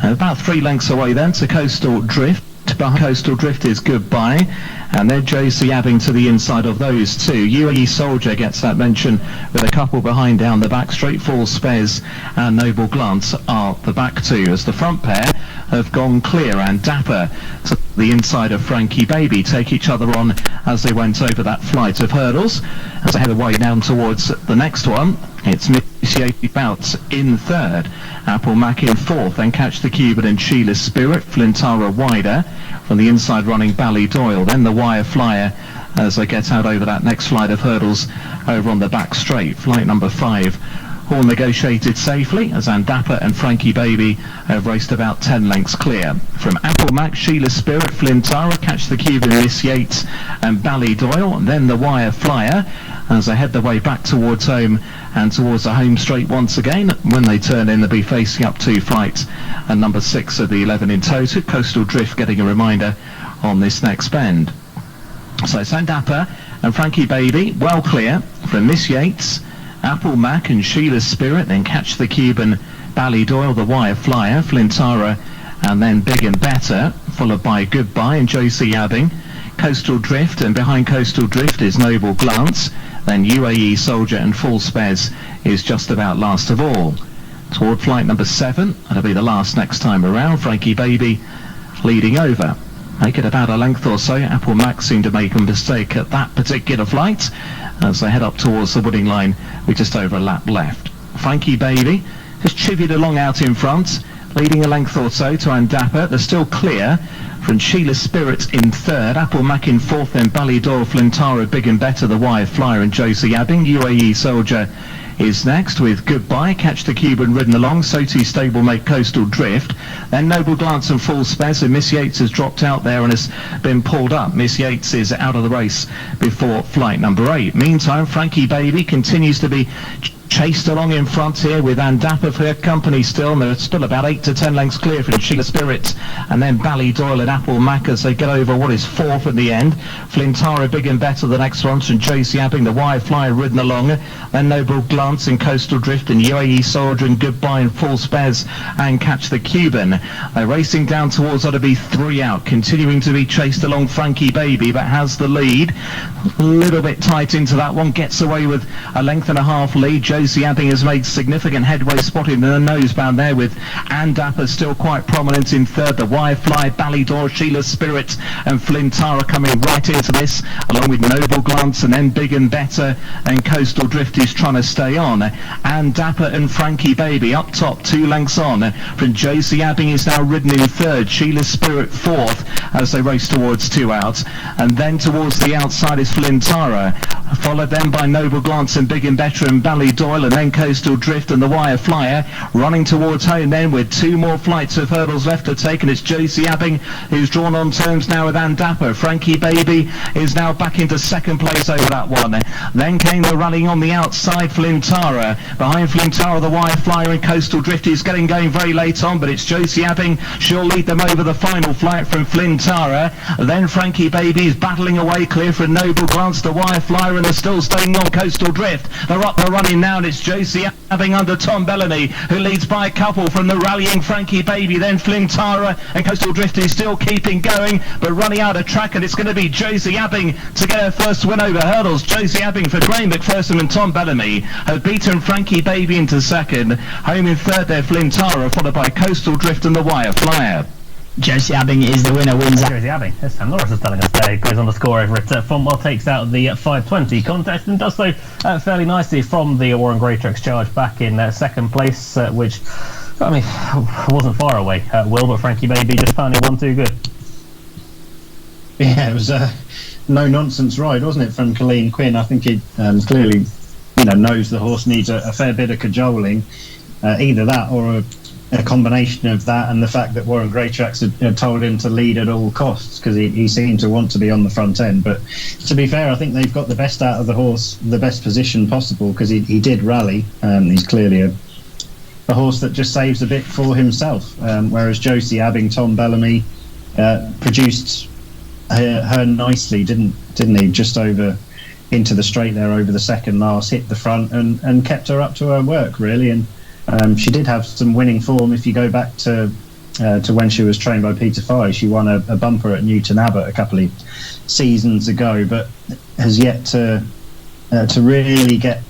About 3 lengths away then to Coastal Drift. Behind Coastal Drift is Goodbye, and then Josie Abbing to the inside of those two. UAE Soldier gets that mention with a couple behind down the back. Straight Falls Spez and Noble Glance are the back two, as the front pair have gone clear, and Dapper to the inside of Frankie Baby take each other on as they went over that flight of hurdles. As they head away down towards the next one, it's Miss Yates Bouts in third, Apple Mac in fourth, then Catch the Cuban and Sheila's Spirit. Flintara wider from the inside running Ballydoyle, then the Wire Flyer as they get out over that next flight of hurdles over on the back straight. Flight number 5 all negotiated safely as Andappa and Frankie Baby have raced about 10 lengths clear. From Apple Mac, Sheila's Spirit, Flintara, Catch the Cuban, Miss Yates and Ballydoyle, and then the Wire Flyer as they head their way back towards home and towards the home straight once again. When they turn in, they'll be facing up 2 flights and number 6 of the 11 in total. Coastal Drift getting a reminder on this next bend. So Andappa and Frankie Baby well clear from Miss Yates, Apple Mac and Sheila's Spirit, then Catch the Cuban, Ballydoyle, the Wire Flyer, Flintara, and then Big and Better, followed by Goodbye and Josie Abbing. Coastal Drift, and behind Coastal Drift is Noble Glance, then UAE Soldier and Full Spez is just about last of all. Toward flight number 7, that'll be the last next time around, Frankie Baby leading over. Make it about a length or so. Apple Mac seemed to make a mistake at that particular flight as they head up towards the wooding line with just over a lap left. Frankie Baby has chivied along out in front, leading a length or so to Andappa. They're still clear from Sheila's Spirit in third, Apple Mac in fourth, then Ballydoyle, Flintara, Big and Better, the Wire Flyer and Josie Abbing. UAE Soldier is next with Goodbye, Catch the Cuban ridden along, so too Stablemate, Coastal Drift, then Noble Glance and Full Spez, and Miss Yates has dropped out there and has been pulled up. Miss Yates is out of the race before flight number 8. Meantime, Frankie Baby continues to be chased along in front here with Andappa for her company still, and they're still about 8 to 10 lengths clear from Sheila's Spirit and then Ballydoyle and Apple Mac as they get over what is 4th in the end. Flintara, Big and Better the next one, and Josie Abbing, the Wire Flyer ridden along, then Noble Glance and Coastal Drift and UAE Soldier and Goodbye and Full Spez and Catch the Cuban. They're racing down towards what to be 3 out, continuing to be chased along Frankie Baby, but has the lead. A little bit tight into that one, gets away with a length and a half lead. Josie Abbing has made significant headway, spotted in the nosebound there with Andappa still quite prominent in third. The Wire Fly, Ballydoyle, Sheila's Spirit and Flintara coming right into this, along with Noble Glance and then Big and Better, and Coastal Drift is trying to stay on. Andappa and Frankie Baby up top, 2 lengths on from Josie Abbing is now ridden in third, Sheila's Spirit fourth as they race towards 2 out, and then towards the outside is Flintara, followed then by Noble Glance and Big and Better and Ballydoyle, and then Coastal Drift and the Wire Flyer running towards home then with 2 more flights of hurdles left to take, and it's Josie Abbing who's drawn on terms now with Andappa. Frankie Baby is now back into second place over that one. Then came the rallying on the outside, Flintara. Behind Flintara, the Wire Flyer and Coastal Drift is getting going very late on, but it's Josie Abbing. She'll lead them over the final flight from Flintara. Then Frankie Baby is battling away clear for Noble Glance, the Wire Flyer, and they're still staying on Coastal Drift. They're up, they're running now, and it's Josie Abbing under Tom Bellamy, who leads by a couple from the rallying Frankie Baby. Then Flintara and Coastal Drift is still keeping going, but running out of track, and it's going to be Josie Abbing to get her first win over hurdles. Josie Abbing for Graham McPherson and Tom Bellamy have beaten Frankie Baby into second. Home in third there, Flintara, followed by Coastal Drift and the Wire Flyer. Josie Abbing is the winner, wins out. Josie Abbing, as Sam Norris is telling us there, goes on the score over at Fontwell, takes out the 5:20 contest and does so fairly nicely from the Warren Greytruck's charge back in second place, which, I mean, wasn't far away, Will, but Frankie Baby just found it 1 too good. Yeah, it was a no-nonsense ride, wasn't it, from Colleen Quinn? I think he clearly, knows the horse needs a fair bit of cajoling, either that or a combination of that and the fact that Warren Greytracks had told him to lead at all costs, because he seemed to want to be on the front end. But to be fair, I think they've got the best out of the horse, the best position possible, because he did rally. He's clearly a horse that just saves a bit for himself. Whereas Josie Abbing, Tom Bellamy produced her nicely, didn't he? Just over into the straight there over the second last, hit the front and kept her up to her work really. And she did have some winning form. If you go back to when she was trained by Peter Fye, she won a bumper at Newton Abbot a couple of seasons ago, but has yet to really get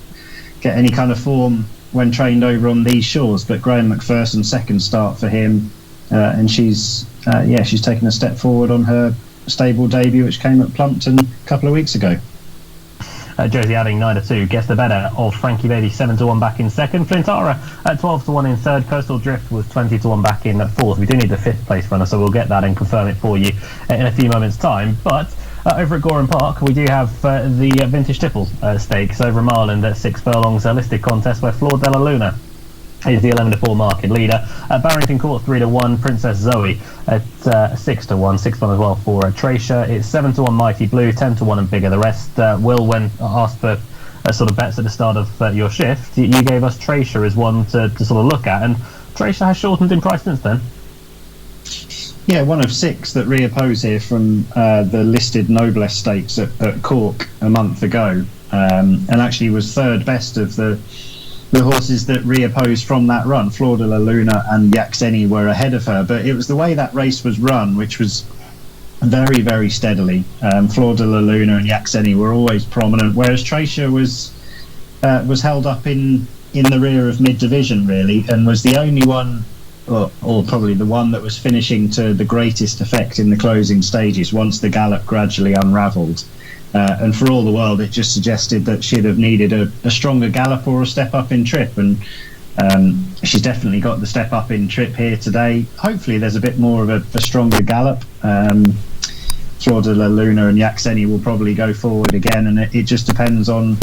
any kind of form when trained over on these shores. But Graham McPherson, second start for him, and she's taken a step forward on her stable debut, which came at Plumpton a couple of weeks ago. Josie Abbing 9-2 gets the better of Frankie Baby 7-1 back in second. Flintara at 12-1 in third. Coastal Drift was 20-1 back in fourth. We do need the fifth place runner, so we'll get that and confirm it for you in a few moments' time. But over at Gorham Park, we do have the Vintage Tipple Stakes over a mile and 6 furlongs listed contest where Flor Della Luna is the 11-4 market leader. Barrington Court 3-1, Princess Zoe at 6-1, 6-1 as well for Tracia. It's 7-1 Mighty Blue, 10-1 and Bigger the Rest. Will, when asked for sort of bets at the start of your shift, you gave us Tracia as one to sort of look at, and Tracia has shortened in price since then. Yeah, one of 6 that reoppose here from the listed Noblesse Stakes at Cork a month ago, and actually was third best of the horses that reopposed from that run. Flor de la Luna and Yaxeni were ahead of her, but it was the way that race was run, which was very, very steadily. Flor de la Luna and Yaxeni were always prominent, whereas Tracia was held up in the rear of mid-division, really, and was the only one, or probably the one that was finishing to the greatest effect in the closing stages once the gallop gradually unravelled. And for all the world, it just suggested that she'd have needed a stronger gallop or a step up in trip, and she's definitely got the step up in trip here today. Hopefully there's a bit more of a stronger gallop. Flor de la Luna and Yaxeni will probably go forward again, and it just depends on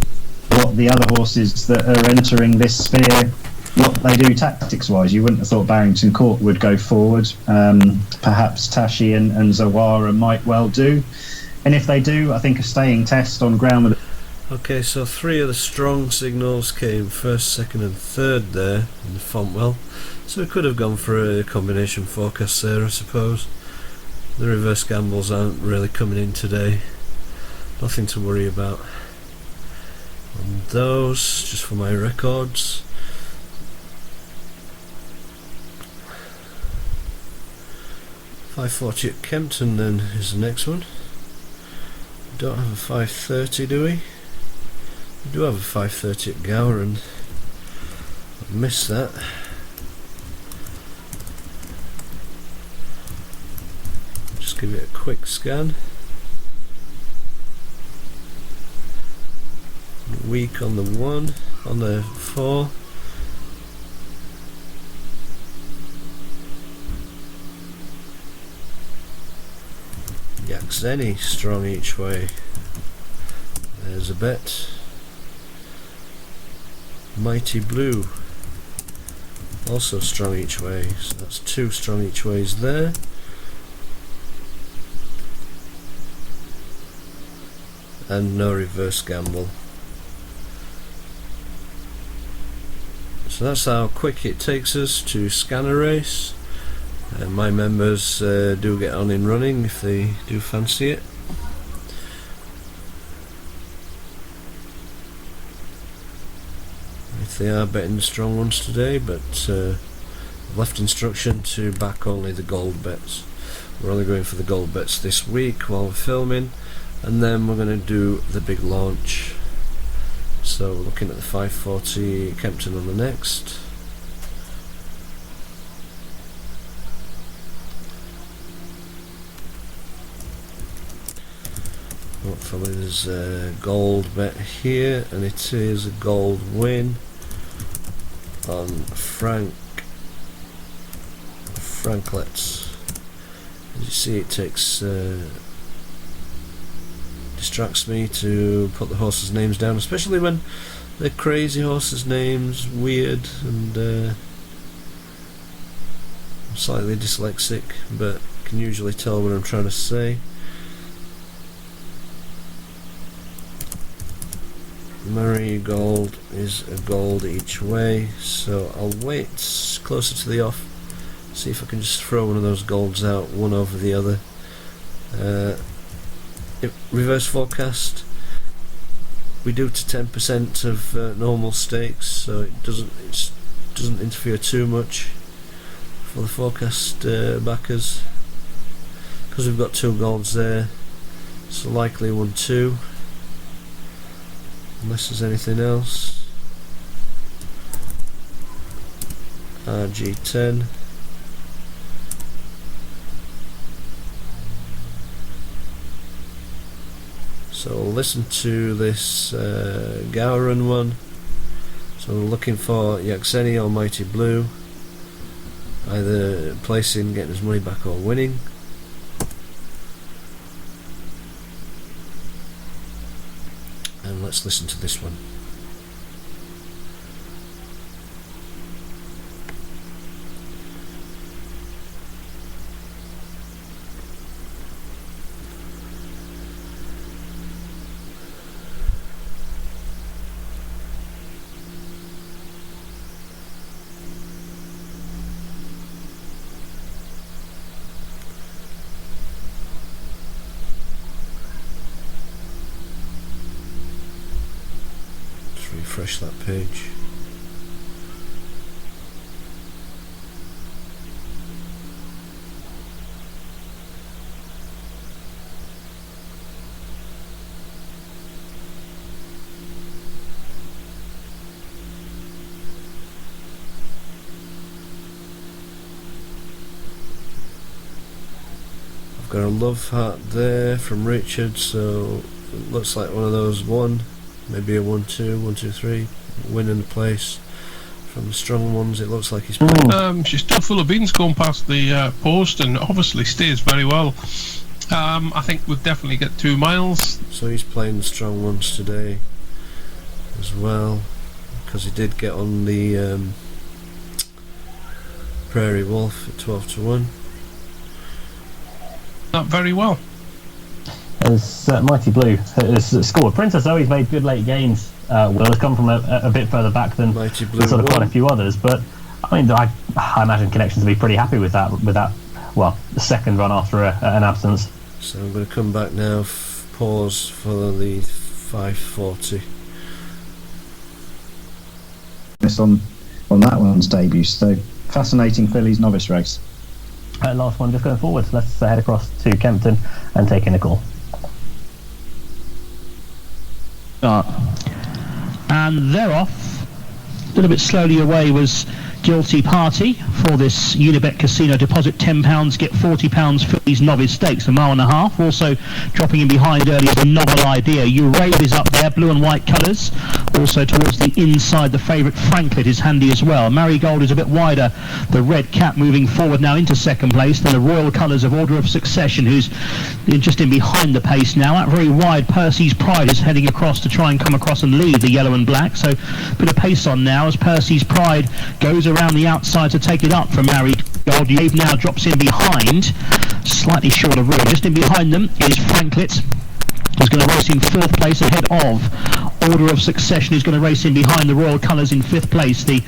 what the other horses that are entering this sphere, what they do tactics wise. You wouldn't have thought Barrington Court would go forward. Perhaps Tashi and Zawara might well do. And if they do, I think a staying test on ground with... Okay, so 3 of the strong signals came first, second and third there in the Fontwell. So we could have gone for a combination forecast there, I suppose. The reverse gambles aren't really coming in today. Nothing to worry about on those, just for my records. $5.40 at Kempton then is the next one. Don't have a 5.30, do we? We do have a 5.30 at Gowran. I missed that. Just give it a quick scan. Weak on the 1, on the 4. Yaxeni strong each way. There's a bet. Mighty Blue also strong each way, so that's 2 strong each ways there. And no reverse gamble. So that's how quick it takes us to scan a race. My members do get on in running if they do fancy it. If they are betting the strong ones today, but I've left instruction to back only the gold bets. We're only going for the gold bets this week while we're filming, and then we're going to do the big launch. So we're looking at the 5.40 Kempton on the next. Hopefully there's a gold bet here, and it is a gold win on Franklets. As you see, it takes distracts me to put the horses' names down, especially when they're crazy horses' names, weird, and I'm slightly dyslexic, but can usually tell what I'm trying to say. Marigold is a gold each way, so I'll wait closer to the off, see if I can just throw one of those golds out, one over the other. Reverse forecast, we do to 10% of normal stakes, so it doesn't interfere too much for the forecast backers, because we've got 2 golds there, so likely 1-2, unless there's anything else. RG10. So we'll listen to this Gowron one. So we're looking for Yaxeni or Mighty Blue, either placing, getting his money back, or winning. And let's listen to this one. Refresh that page. I've got a love heart there from Richard, so it looks like one of those maybe a 1-2, 1-2-3, winning the place. From the strong ones, it looks like he's playing. She's still full of beans going past the post, and obviously stays very well. I think we'll definitely get 2 miles. So he's playing the strong ones today as well, because he did get on the Prairie Wolf at 12-1. Not very well. As Mighty Blue has scored. Princess Zoe's made good late games. Will has come from a bit further back than sort of quite a few others, but I mean, I imagine Connections will be pretty happy with that. Well, the second run after an absence. So I'm going to come back now. Pause for the 540. It's on that one's debut. So fascinating fillies novice race. Last one just going forward. Let's head across to Kempton and take in a call. And they're off. A little bit slowly away was Guilty Party for this Unibet Casino deposit £10, get £40 for these novice stakes, a mile and a half. Also dropping in behind early is a Novel Idea. Urave is up there, blue and white colours. Also towards the inside, the favourite Franklet is handy as well. Marigold is a bit wider. The red cap moving forward now into second place. Then the royal colours of Order of Succession, who's just in behind the pace now. Out very wide, Percy's Pride is heading across to try and come across and lead the yellow and black. So a bit of pace on now as Percy's Pride goes around the outside to take it up from Marigold. Urave now drops in behind, slightly short of room. Just in behind them is Franklet, who's going to race in 4th place ahead of Order of Succession, who's going to race in behind the royal colours in 5th place, the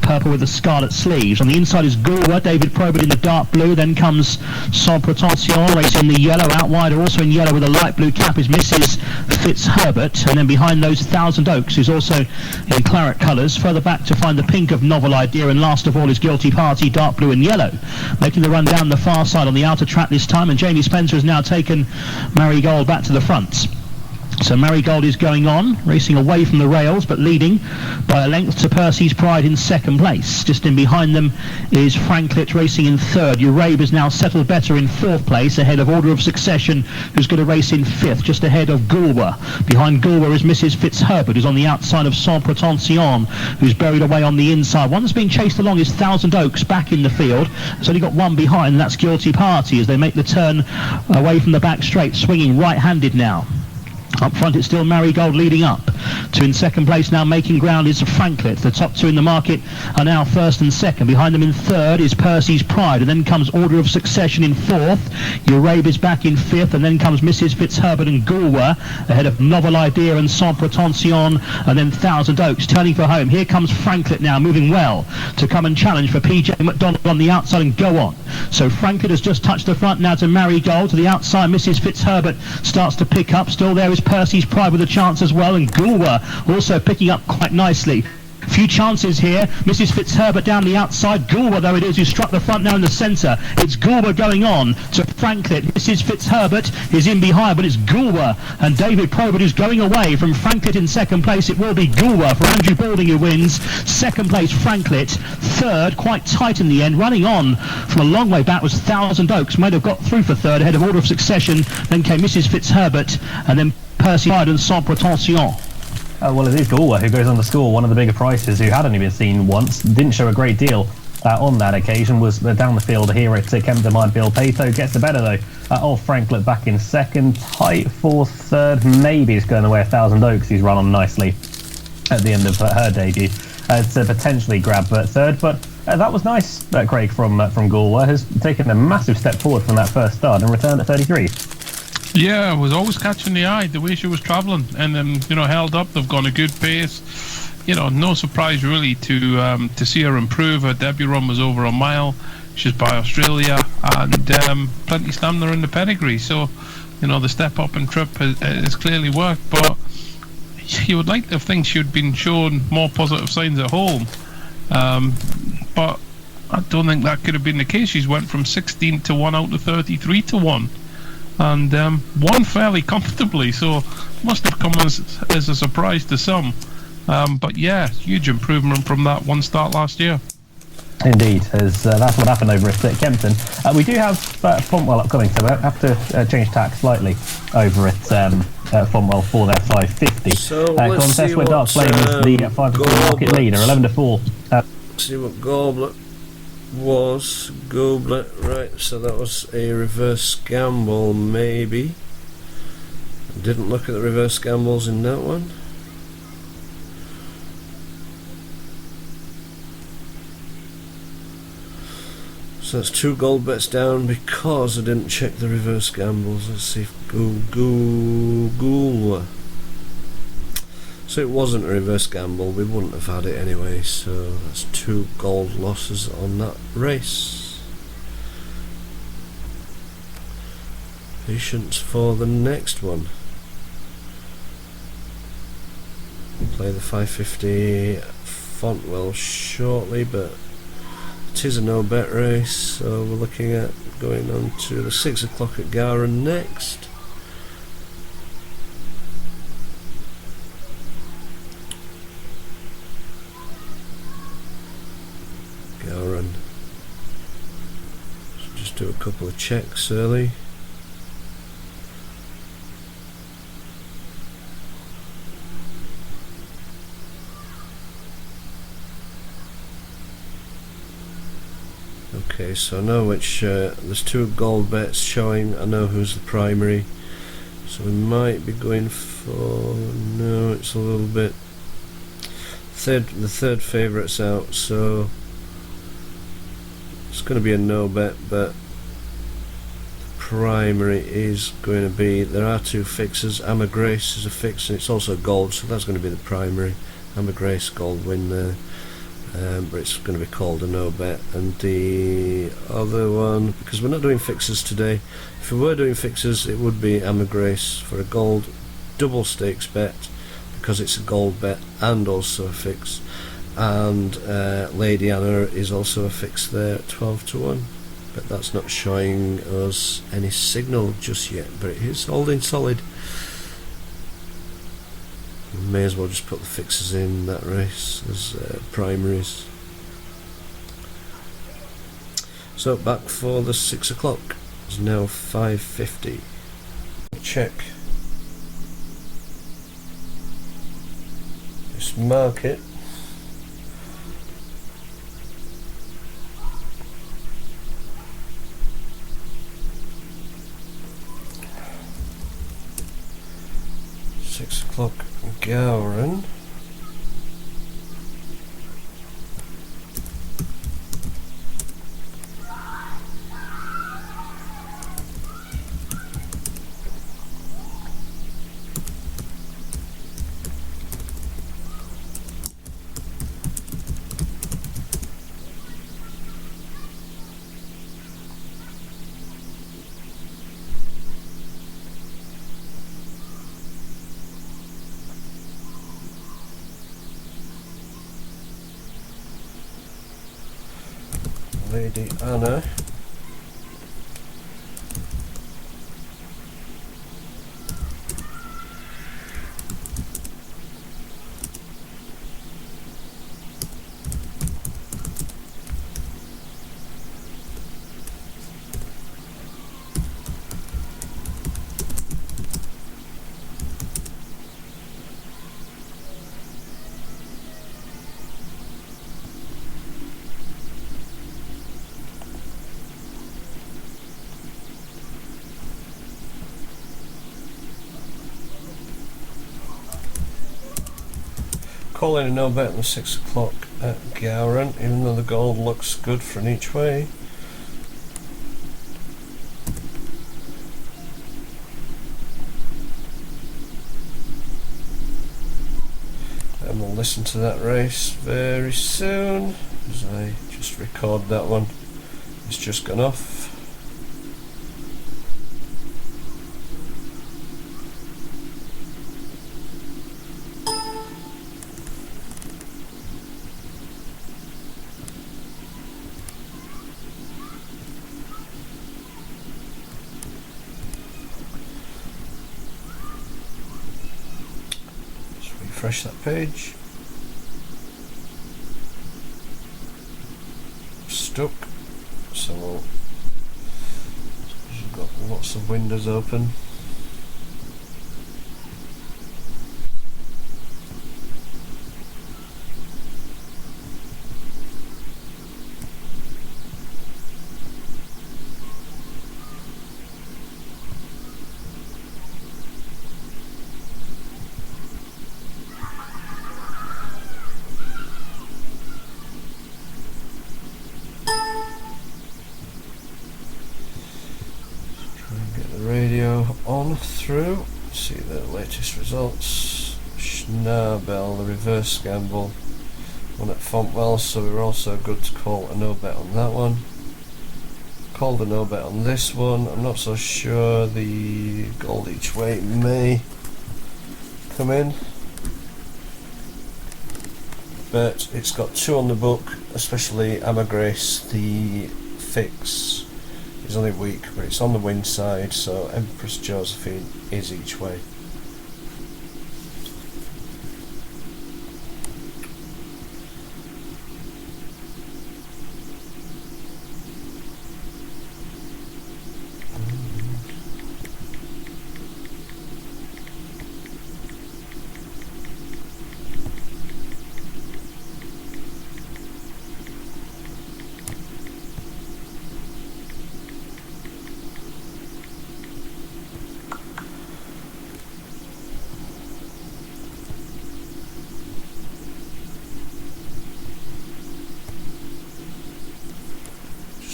purple with the scarlet sleeves. On the inside is Goulwa, David Probert in the dark blue. Then comes Sans Pretension racing the yellow. Out wider, also in yellow with a light blue cap, is Mrs. Fitzherbert. And then behind those, Thousand Oaks, who's also in claret colours. Further back to find the pink of Novel Idea. And last of all is Guilty Party, dark blue and yellow. Making the run down the far side on the outer track this time. And Jamie Spencer has now taken Marigold back to the front. So Marigold is going on, racing away from the rails, but leading by a length to Percy's Pride in 2nd place. Just in behind them is Franklet racing in 3rd. Urave is now settled better in 4th place, ahead of Order of Succession, who's going to race in 5th, just ahead of Goulwa. Behind Goulwa is Mrs. Fitzherbert, who's on the outside of Sans Pretension, who's buried away on the inside. One that's being chased along is Thousand Oaks, back in the field. It's only got one behind, and that's Guilty Party, as they make the turn away from the back straight, swinging right-handed now. Up front it's still Marigold leading up. Two in second place now, making ground is Franklet. The top two in the market are now first and second. Behind them in third is Percy's Pride, and then comes Order of Succession in fourth. Urabe is back in fifth, and then comes Mrs. Fitzherbert and Goulwa ahead of Novel Idea and Sans Pretension, and then Thousand Oaks turning for home. Here comes Franklet now, moving well to come and challenge for PJ McDonald on the outside and go on. So Franklet has just touched the front now to Marigold. To the outside, Mrs. Fitzherbert starts to pick up. Still there is Percy's Pride with a chance as well, and Goulwa also picking up quite nicely. Few chances here. Mrs. Fitzherbert down the outside. Goulwa, though it is, who struck the front now in the centre. It's Goulwa going on to Franklet. Mrs. Fitzherbert is in behind, but it's Goulwa and David Probert who's going away from Franklet in second place. It will be Goulwa for Andrew Balding who wins. Second place, Franklet. Third, quite tight in the end. Running on from a long way back was Thousand Oaks. Might have got through for third ahead of Order of Succession. Then came Mrs. Fitzherbert and then Percy Hyde and Sans Pretension. Well, it is Goulwa who goes on to score one of the bigger prices, who had only been seen once, didn't show a great deal on that occasion, was down the field here at Kempton Minefield. Pato gets the better though of Franklet back in second, tight for third, maybe it's going the way of Thousand Oaks, who's run on nicely at the end of her debut to potentially grab third, but that was nice, Craig, from Goulwa, has taken a massive step forward from that first start and returned at 33. Yeah, it was always catching the eye, the way she was travelling, and held up. They've gone a good pace. No surprise really to see her improve. Her debut run was over a mile. She's by Australia, and plenty stamina in the pedigree. So, the step up and trip has clearly worked. But you would like to think she had been shown more positive signs at home. But I don't think that could have been the case. She's went from 16 to 1 out to 33 to 1. And won fairly comfortably, so must have come as a surprise to some. But yeah, huge improvement from that one start last year. Indeed, as that's what happened over at Kempton. We do have Fontwell upcoming, so we'll have to change tack slightly over at Fontwell for their 550 contest, where Dark Flame is the 5 market leader, 11 to 4. See what Goblet was. Goblet, right, so that was a reverse gamble, maybe. Didn't look at the reverse gambles in that one. So that's 2 gold bets down because I didn't check the reverse gambles. Let's see if Goulwa. So it wasn't a reverse gamble, we wouldn't have had it anyway, so that's 2 gold losses on that race. Patience for the next one. We'll play the 550 Fontwell shortly, but it is a no bet race, so we're looking at going on to the 6 o'clock at Garan next. Garan. So just do a couple of checks early. Okay, so I know which, there's 2 gold bets showing, I know who's the primary, so we might be going for, no, it's a little bit, the third favourite's out, so it's going to be a no bet, but the primary is going to be, there are 2 fixes. Amma Grace is a fix and it's also gold, so that's going to be the primary. Amma Grace gold win there. But it's going to be called a no bet, and the other one, because we're not doing fixes today, if we were doing fixes it would be Amma Grace for a gold double stakes bet because it's a gold bet and also a fix, and Lady Anna is also a fix there at 12 to 1, but that's not showing us any signal just yet, but it is holding solid. May as well just put the fixes in that race as primaries. So back for the 6 o'clock. It's now 5:50. Check this market. Gowran. Lady Anna. Calling a no bet on the 6 o'clock at Gowran, even though the gold looks good for an each way. And we'll listen to that race very soon, as I just record that one. It's just gone off. Refresh that page. Stuck. So we've got lots of windows open. Radio on through, see the latest results. Schnabel, the reverse gamble, one at Fontwell, so we're also good to call a no bet on that one. Called a no bet on this one. I'm not so sure, the gold each way may come in, but it's got 2 on the book, especially Amagrace. The fix is only weak, but it's on the win side, so Empress Josephine is each way.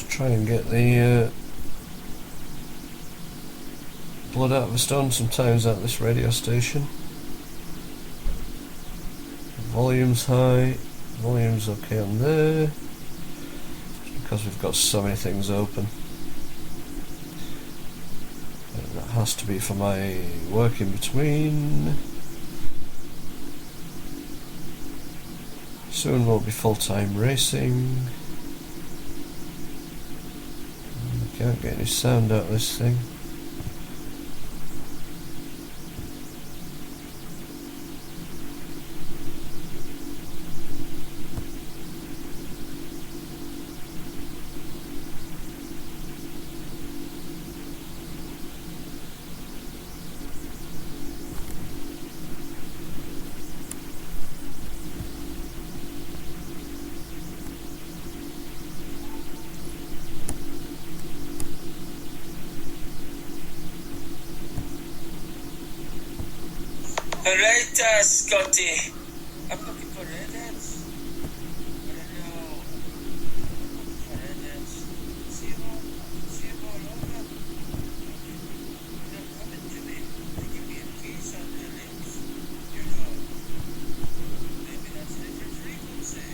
Try and get the blood out of a stone sometimes at this radio station. Volume's high, volume's okay on there, just because we've got so many things open. And that has to be for my work in between. Soon we'll be full-time racing. Can't get any sound out of this thing. Alright, Scotty. I'm looking for redheads. I don't know. I'm looking for redheads. See them all over. They're coming to me. They give me a kiss on their lips. You know. Maybe that's Richard frequency.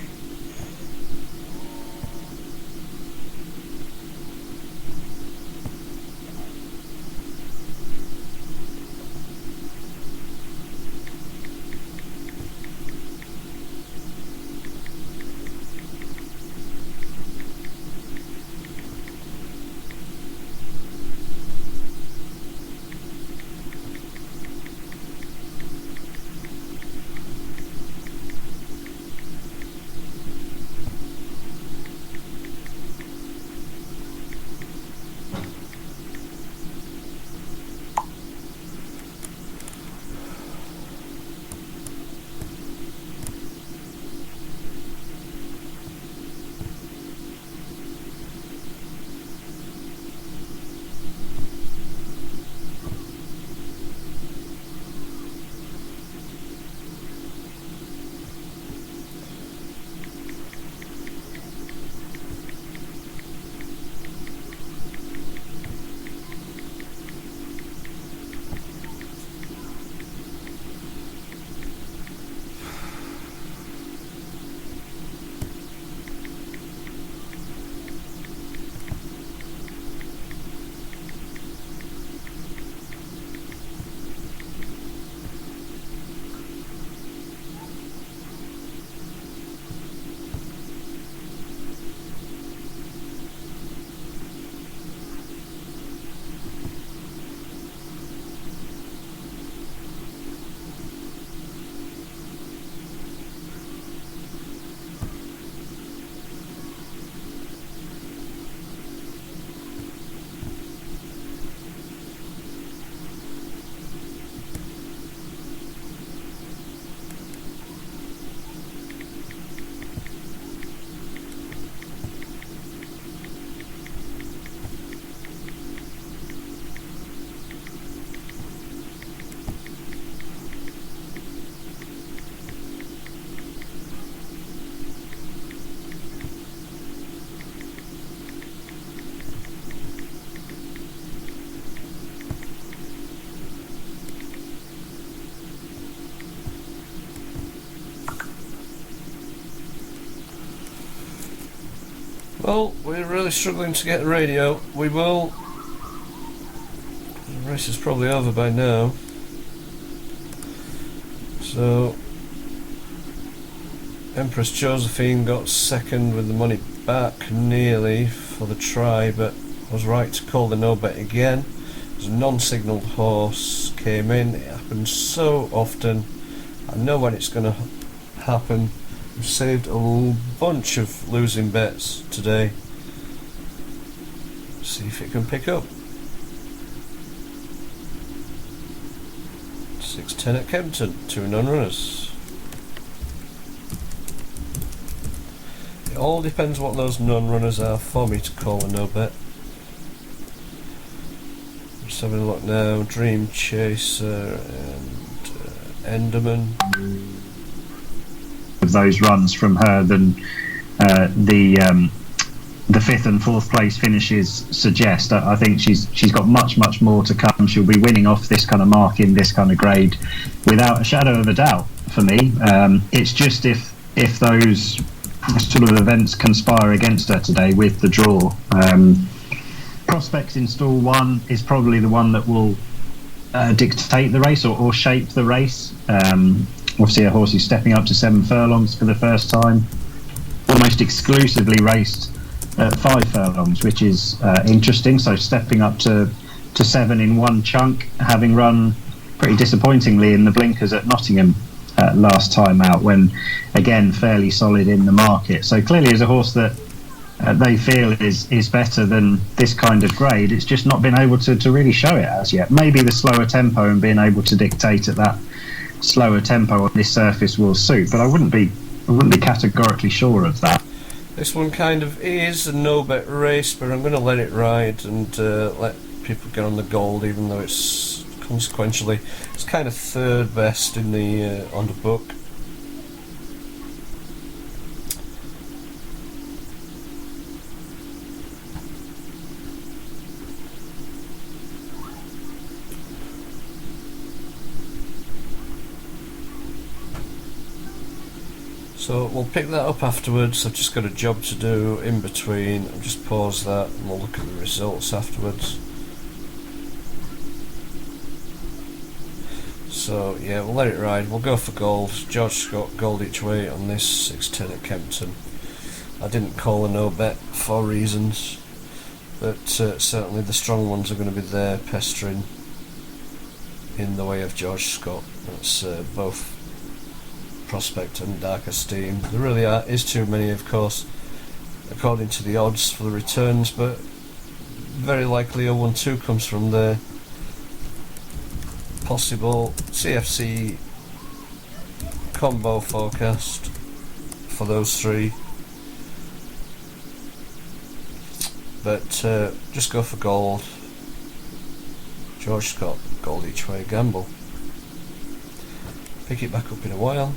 Well, we're really struggling to get the radio. We will. The race is probably over by now. So, Empress Josephine got second with the money back nearly for the try, but was right to call the no bet again. There's a non-signalled horse came in. It happens so often. I know when it's going to happen. We've saved a bunch of losing bets today. See if it can pick up. 6-10 at Kempton, 2 non-runners. It all depends what those non-runners are for me to call a no bet. Just having a look now. Dream Chaser and Enderman. Of those runs from her than the 5th and 4th place finishes suggest. I think she's got much more to come. She'll be winning off this kind of mark in this kind of grade without a shadow of a doubt for me. It's just if those sort of events conspire against her today with the draw. Prospects in stall 1 is probably the one that will dictate the race or shape the race. Obviously a horse who's stepping up to 7 furlongs for the first time, almost exclusively raced at 5 furlongs, which is interesting. So stepping up to 7 in one chunk, having run pretty disappointingly in the blinkers at Nottingham last time out, when again fairly solid in the market. So clearly is a horse that they feel is better than this kind of grade. It's just not been able to really show it as yet. Maybe the slower tempo and being able to dictate at that slower tempo on this surface will suit, but I wouldn't be categorically sure of that. This one kind of is a no bet race, but I'm going to let it ride and let people get on the gold, even though it's consequentially, it's kind of third best in the on the book. So we'll pick that up afterwards. I've just got a job to do in between. I'll just pause that and we'll look at the results afterwards. So yeah, we'll let it ride. We'll go for gold. George Scott gold each way on this 6-10 at Kempton. I didn't call a no bet for reasons, but certainly the strong ones are going to be there pestering in the way of George Scott. That's both Prospect and Darker Steam. There really is too many, of course, according to the odds for the returns, but very likely a 1-2 comes from there. Possible CFC combo forecast for those three, but just go for gold. George Scott gold each way gamble. Pick it back up in a while.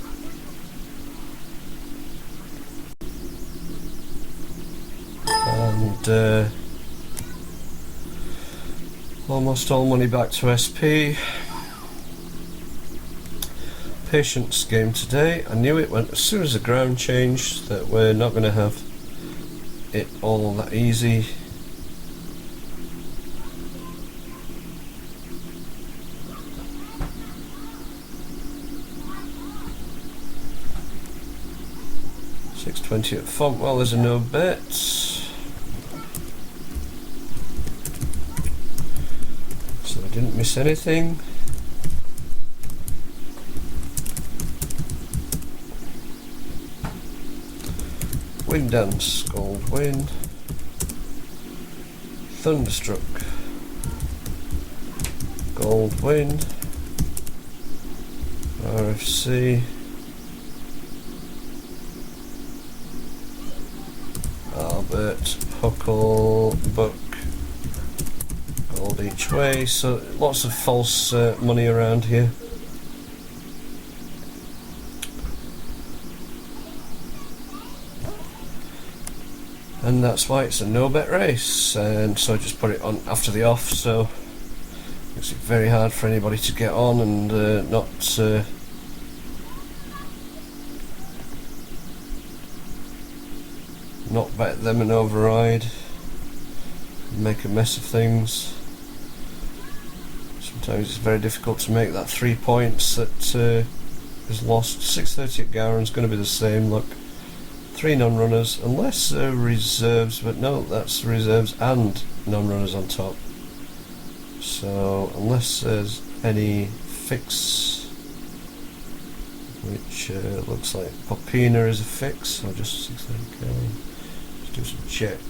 And almost all money back to SP. Patience game today. I knew it went as soon as the ground changed that we're not going to have it all that easy. $6.20 at Fontwell, there's a no bet. So I didn't miss anything. Wind Dance, Gold Wind. Thunderstruck, Gold Wind. RFC. Albert, Huckle, Buck, gold each way. So lots of false money around here. And that's why it's a no bet race, and so I just put it on after the off, so makes it very hard for anybody to get on and not bet them and override and make a mess of things. Sometimes it's very difficult to make that 3 points that is lost. 6.30 at Gowran's going to be the same. Look, 3 non-runners, unless reserves, but no, that's reserves and non-runners on top. So unless there's any fix, which looks like Popina is a fix, I'll just 6.30 go. Do some checks.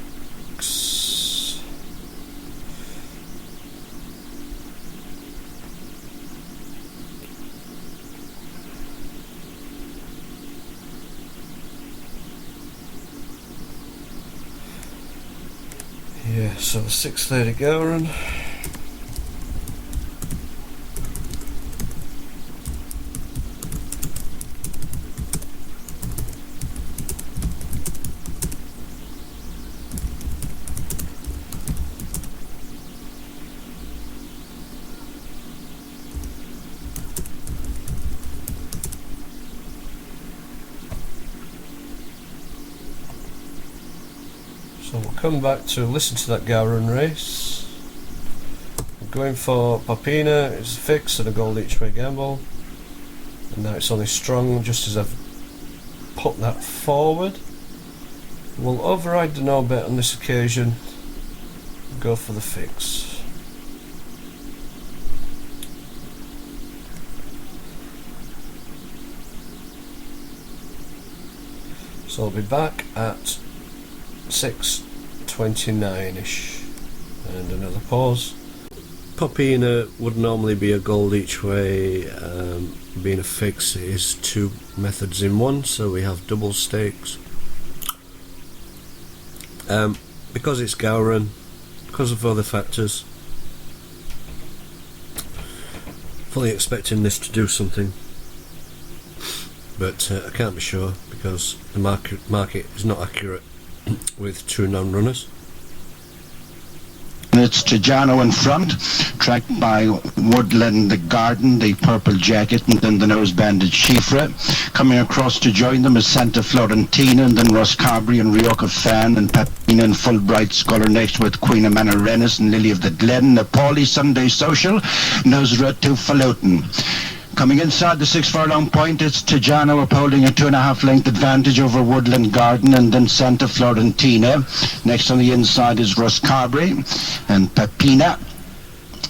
Yeah, so 6.30 Gowran. So we'll come back to listen to that Gowran race. We're going for Popina, it's a fix and a gold each way gamble. And now it's only strong just as I've put that forward. We'll override the no bet on this occasion and go for the fix. So I'll be back at 6.29ish and another pause. Popina would normally be a gold each way. Being a fix, it is 2 methods in one, so we have double stakes. Because it's Gowran, because of other factors, Fully expecting this to do something, but I can't be sure because the market is not accurate with true non-runners. It's Tajano in front, tracked by Woodland Garden, the Purple Jacket, and then the Nose Banded Chifre. Coming across to join them is Santa Florentina, and then Ross Carberry and Rioja Fan, and Papina and Fulbright Scholar next with Queen of Manarenis and Lily of the Glen, Nepali Sunday Social, Nusra to Falutin. Coming inside the 6 furlong point, it's Tajano upholding a 2.5 length advantage over Woodland Garden, and then Santa Florentina. Next on the inside is Ross Carberry and Papina.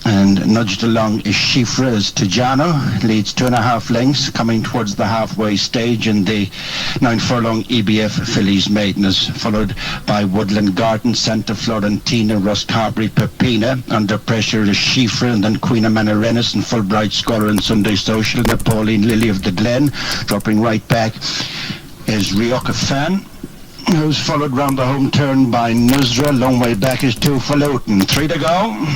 And nudged along is Chifre as Tajano leads 2.5 lengths, coming towards the halfway stage, and the 9 furlong EBF Fillies Maiden is followed by Woodland Garden, Santa Florentina, Ross Carberry, Papina. Under pressure is Chifre, and then Queen of Manarenis and Fulbright Scholar and Sunday Social, Napoleon Lily of the Glen. Dropping right back is Rioja Fan, who's followed round the home turn by Nusra. Long way back is Two Falutin. 3 to go.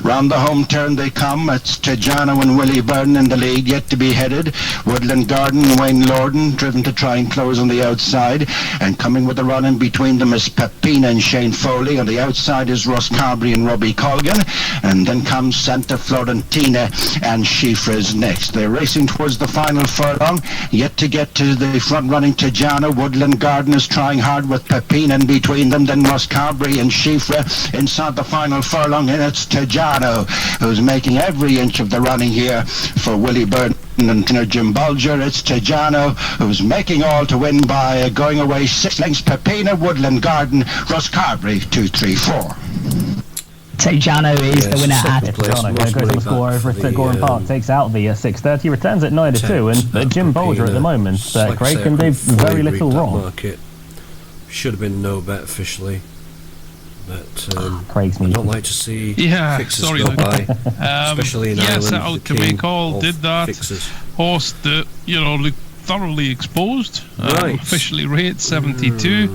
Round the home turn they come. It's Tajano and Willie Byrne in the lead, yet to be headed. Woodland Garden, Wayne Lorden, driven to try and close on the outside. And coming with a run in between them is Papina and Shane Foley. On the outside is Ross Carberry and Robbie Colgan. And then comes Santa Florentina and Chifre's next. They're racing towards the final furlong, yet to get to the front running Tajano. Woodland Garden is trying hard with Papina in between them, then Ross Carberry and Chifre inside the final furlong, and it's Tajano who's making every inch of the running here for Willie Burton and Jim Bulger. It's Tajano who's making all to win by going away 6 lengths. Papina, Woodland Garden, Ross Carberry 2, 3, 4. Tajano is the winner at Tajano goes on the score over at Gorham Park, takes out the 6:30, returns at 9 to 2, and Jim Bulger at the moment, Craig, can do very little wrong. Market should have been no bet officially, but Craig's I don't like to see fixes go by, especially in Ireland. Set out to make all, did that fixes. Horse that looked thoroughly exposed, officially rated 72.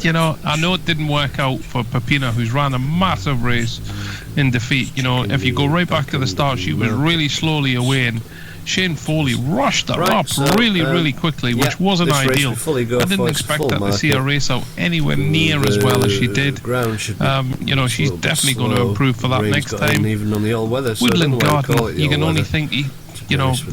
I know it didn't work out for Papina, who's ran a massive race in defeat. If you go right back to the start, she was really slowly away, and Shane Foley rushed her up really quickly, which wasn't ideal. I didn't expect that to see her race out anywhere near as well as she did. She's definitely going to improve for that next time. Even on the all weather, Woodland Garden, you can only think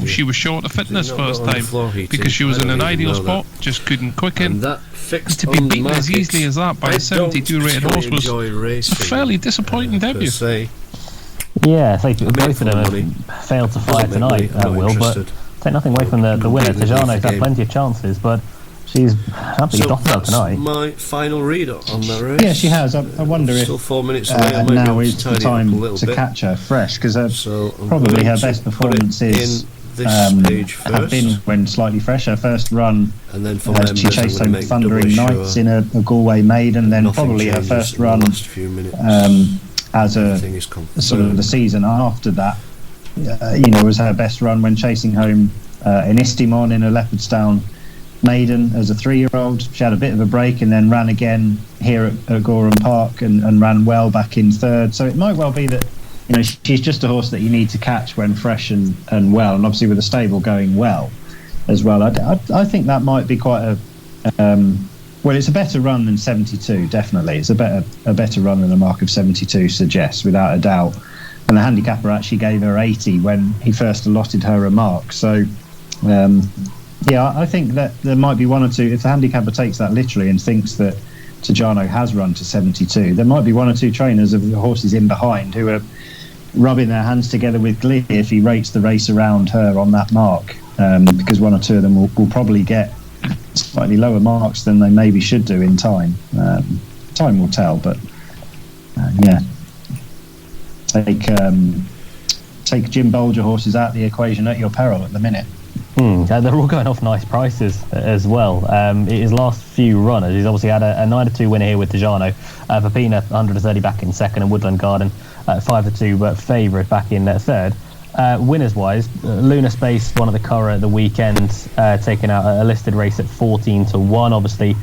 she was short of fitness first time because she was in an ideal spot, just couldn't quicken. To be beaten as easily as that by a 72 rated horse was a fairly disappointing debut. Yeah, both of them have failed to fire tonight, Will, but take nothing away from the winner. Tajano's had plenty of chances, but she's absolutely dotted up tonight. My final read on that race. Yeah, she has. I wonder if still 4 minutes away, now is the time to catch her fresh, because probably her best performances have been when slightly fresh. Her first run, and then she chased home Thundering Knights in a Galway Maiden, then probably her first run as a sort of the season after that, was her best run when chasing home in Istimon in a Leopardstown Maiden as a 3-year-old. She had a bit of a break and then ran again here at Gorham Park and ran well back in 3rd. So it might well be that she's just a horse that you need to catch when fresh and well, and obviously with the stable going well as well. I think that might be quite a well, it's a better run than 72, definitely. It's a better run than a mark of 72 suggests, without a doubt. And the handicapper actually gave her 80 when he first allotted her a mark. So, I think that there might be one or two. If the handicapper takes that literally and thinks that Tajano has run to 72, there might be one or two trainers of the horses in behind who are rubbing their hands together with glee if he rates the race around her on that mark, because one or two of them will probably get slightly lower marks than they maybe should do in time. Time will tell, but take Jim Bulger horses out of the equation at your peril at the minute. They're all going off nice prices as well. His last few runners, he's obviously had a 9 to 2 winner here with Tajano, Papina 130 back in 2nd, and Woodland Garden 5 to 2 favourite back in 3rd. Winners wise, Luna Space, one of the Curragh at the weekend, taking out a listed race at 14 to 1. Obviously,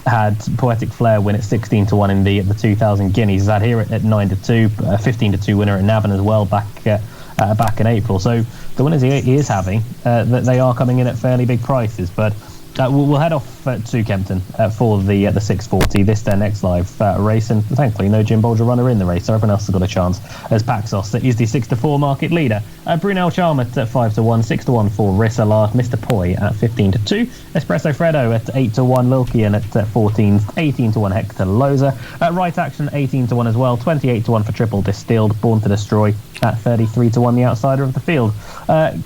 had Poetic Flare win at 16-1 in the 2000 Guineas. He's had here at 9-2, 15-2 winner at Navan as well back in April. So the winners he is having, they are coming in at fairly big prices. But we'll head off to Kempton for the 640, this their next live race, and thankfully no Jim Bolger runner in the race, so everyone else has got a chance, as Paxos is the 6-4 market leader. Brunel Charm at 5-1, 6-1 for Rissalard, Mr. Poi at 15-2, Espresso Fredo at 8-1, Lilkian at 18-1, Hector Loza, Right Action 18-1 as well, 28-1 for Triple Distilled, Born to Destroy at 33-1, the outsider of the field.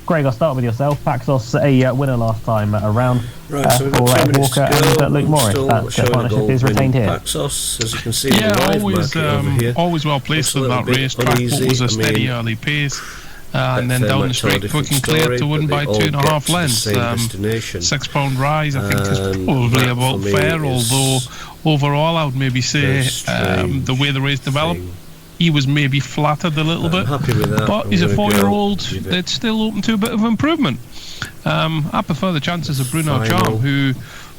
Greg, I'll start with yourself. Paxos a winner last time around. Right, so we've got 2 minutes Walker to go. and Luke Morris. That partnership is retained here. Paxos, as you can see, always well placed in that race. Track was a steady early pace. And then down the straight, quick and clear to win by 2.5 lengths. £6 rise, I think, is probably about fair, although overall I would maybe say the way the race developed, he was maybe flattered a little bit. Happy with that. But he's a 4-year-old that's still open to a bit of improvement. I prefer the chances of Bruno Charm, who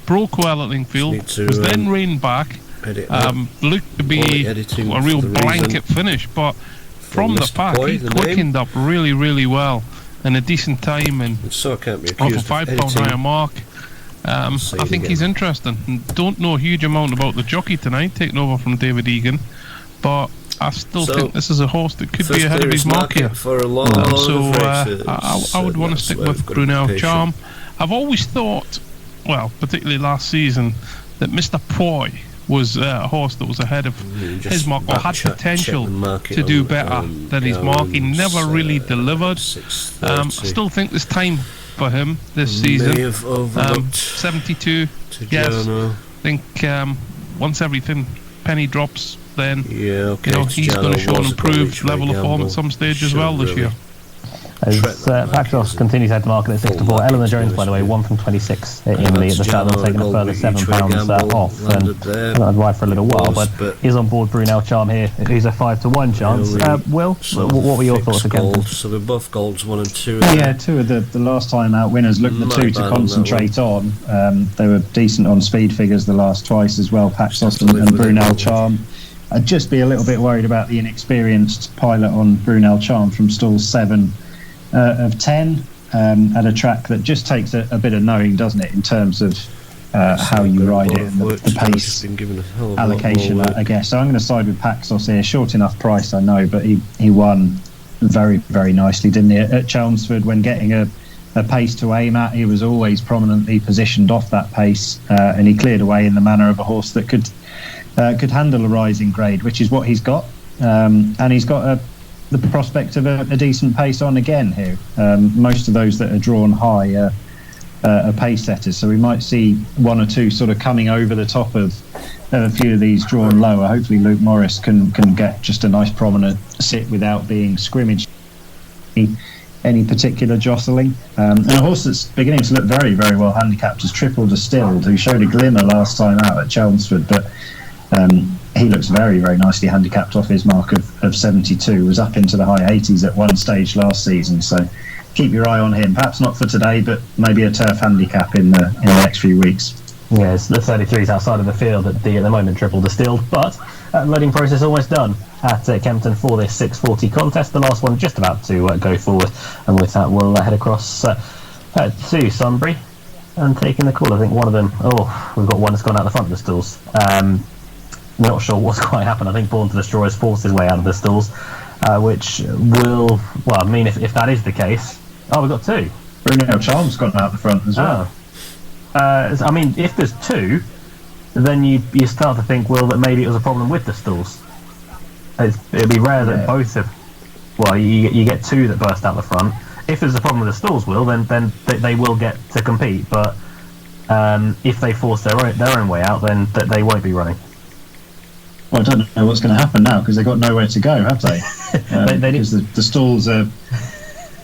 broke well at Lingfield, was then reined back, looked to be a real blanket finish, but from the pack he quickened up really, really well in a decent time, and off a £5 higher mark. I think he's interesting. Don't know a huge amount about the jockey tonight, taking over from David Egan, but I still think this is a horse that could be ahead of his mark here. For a lot I would want to stick with Brunel Charm. I've always thought, well, particularly last season, that Mr. Poi was a horse that was ahead of his mark, or had potential to do better than his mark. He never really delivered. I still think there's time for him this season. 72, yes. I think once everything penny drops, then he's going to show an improved level of form at some stage as well this year. As Paxos continues to head to market at 6-4, Eleanor Jones, by the way, 1 from 26 in the saddle, taking a further £7 off, and I'd ride for a little while, but he's on board Brunel Charm here, who's a 5-1 chance. Will, what were your thoughts again? So they're both golds, 1 and 2. Yeah, 2 of the last time out winners looked the 2 to concentrate on. They were decent on speed figures the last twice as well, Paxos and Brunel Charm. I'd just be a little bit worried about the inexperienced pilot on Brunel Charm from stall 7 of 10 at a track that just takes a bit of knowing, doesn't it, in terms of how you ride it and the pace allocation, I guess. So I'm going to side with Paxos here. Short enough price, I know, but he won very, very nicely, didn't he, at Chelmsford when getting a pace to aim at. He was always prominently positioned off that pace, and he cleared away in the manner of a horse that could handle a rising grade, which is what he's got, and he's got the prospect of a decent pace on again here. Most of those that are drawn high are pace setters, so we might see 1 or 2 sort of coming over the top of a few of these drawn lower. Hopefully Luke Morris can get just a nice prominent sit without being scrimmaged any particular jostling. And a horse that's beginning to look very, very well handicapped is Triple Distilled, who showed a glimmer last time out at Chelmsford, but he looks very, very nicely handicapped off his mark of 72. Was up into the high 80s at one stage last season, so keep your eye on him. Perhaps not for today, but maybe a turf handicap in the next few weeks. Yes, the 33's outside of the field at the moment, Triple Distilled, but loading process almost done at Kempton for this 640 contest. The last one just about to go forward, and with that we'll head across to Sunbury and taking the call. I think one of them, we've got one that's gone out the front of the stalls. Not sure what's quite happened. I think Born to Destroy has forced his way out of the stalls, which will, well, I mean, if that is the case, we've got 2. Brunel Charm's gone out the front as well. I mean, if there's 2, then you start to think, well, that maybe it was a problem with the stalls. It'd be rare that both of, well, you get 2 that burst out the front. If there's a problem with the stalls, Will, then they will get to compete. But if they force their own way out, then they won't be running. Well, I don't know what's going to happen now because they've got nowhere to go, have they? Because the stalls are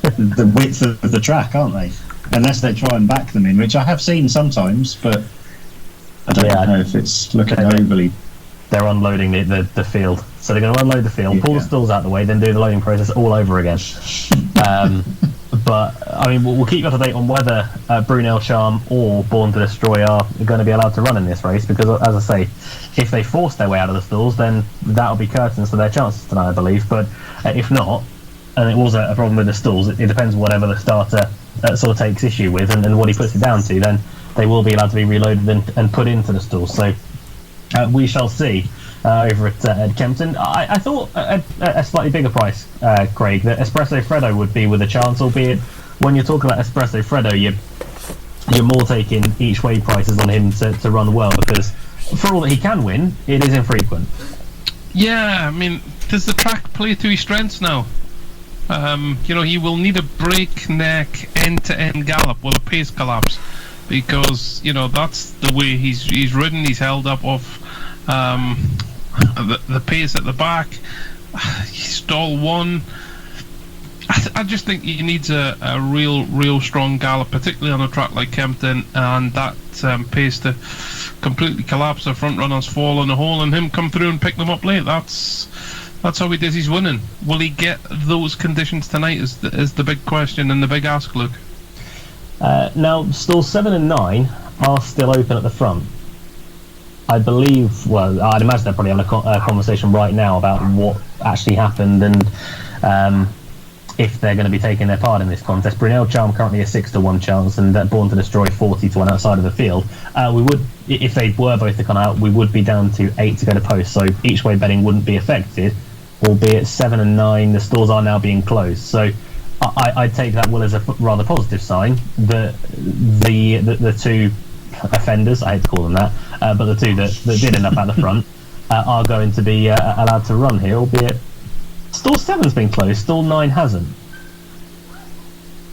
the width of the track, aren't they? Unless they try and back them in, which I have seen sometimes, but I don't know if it's looking overly. They're unloading the field, so they're going to unload the field, pull the stalls out of the way, then do the loading process all over again. But But I mean, we'll keep you up to date on whether Brunel Charm or Born to Destroy are going to be allowed to run in this race, because as I say, if they force their way out of the stalls, then that'll be curtains to their chances tonight, I believe. But if not, and it was a problem with the stalls, it depends whatever the starter sort of takes issue with and what he puts it down to, then they will be allowed to be reloaded and put into the stalls. So we shall see. Over at Kempton, I thought a slightly bigger price, Craig, that Espresso Freddo would be with a chance, albeit when you're talking about Espresso Freddo, you're more taking each way prices on him to run well, because for all that he can win, it is infrequent. Yeah, I mean, does the track play to his strengths now? He will need a breakneck end-to-end gallop with a pace collapse, because that's the way he's ridden. He's held up off the pace at the back. Stall one. I just think he needs a real strong gallop, particularly on a track like Kempton, and that pace to completely collapse. The front runners fall in a hole and him come through and pick them up late. That's how he does his winning. Will he get those conditions tonight is the big question and the big ask, Luke. Now, stalls 7 and 9 are still open at the front. I believe, well, I'd imagine they're probably having a conversation right now about what actually happened and if they're going to be taking their part in this contest. Brunel Charm currently a 6-1 chance, and Born to Destroy 40-1 outside of the field. We would, if they were both to come out, we would be down to 8 to go to post, so each way betting wouldn't be affected, albeit 7 and 9, the stalls are now being closed. So I'd take that, Will, as a rather positive sign that the two offenders, I hate to call them that, but the two that did end up at the front are going to be allowed to run here, albeit stall 7's been closed, stall 9 hasn't.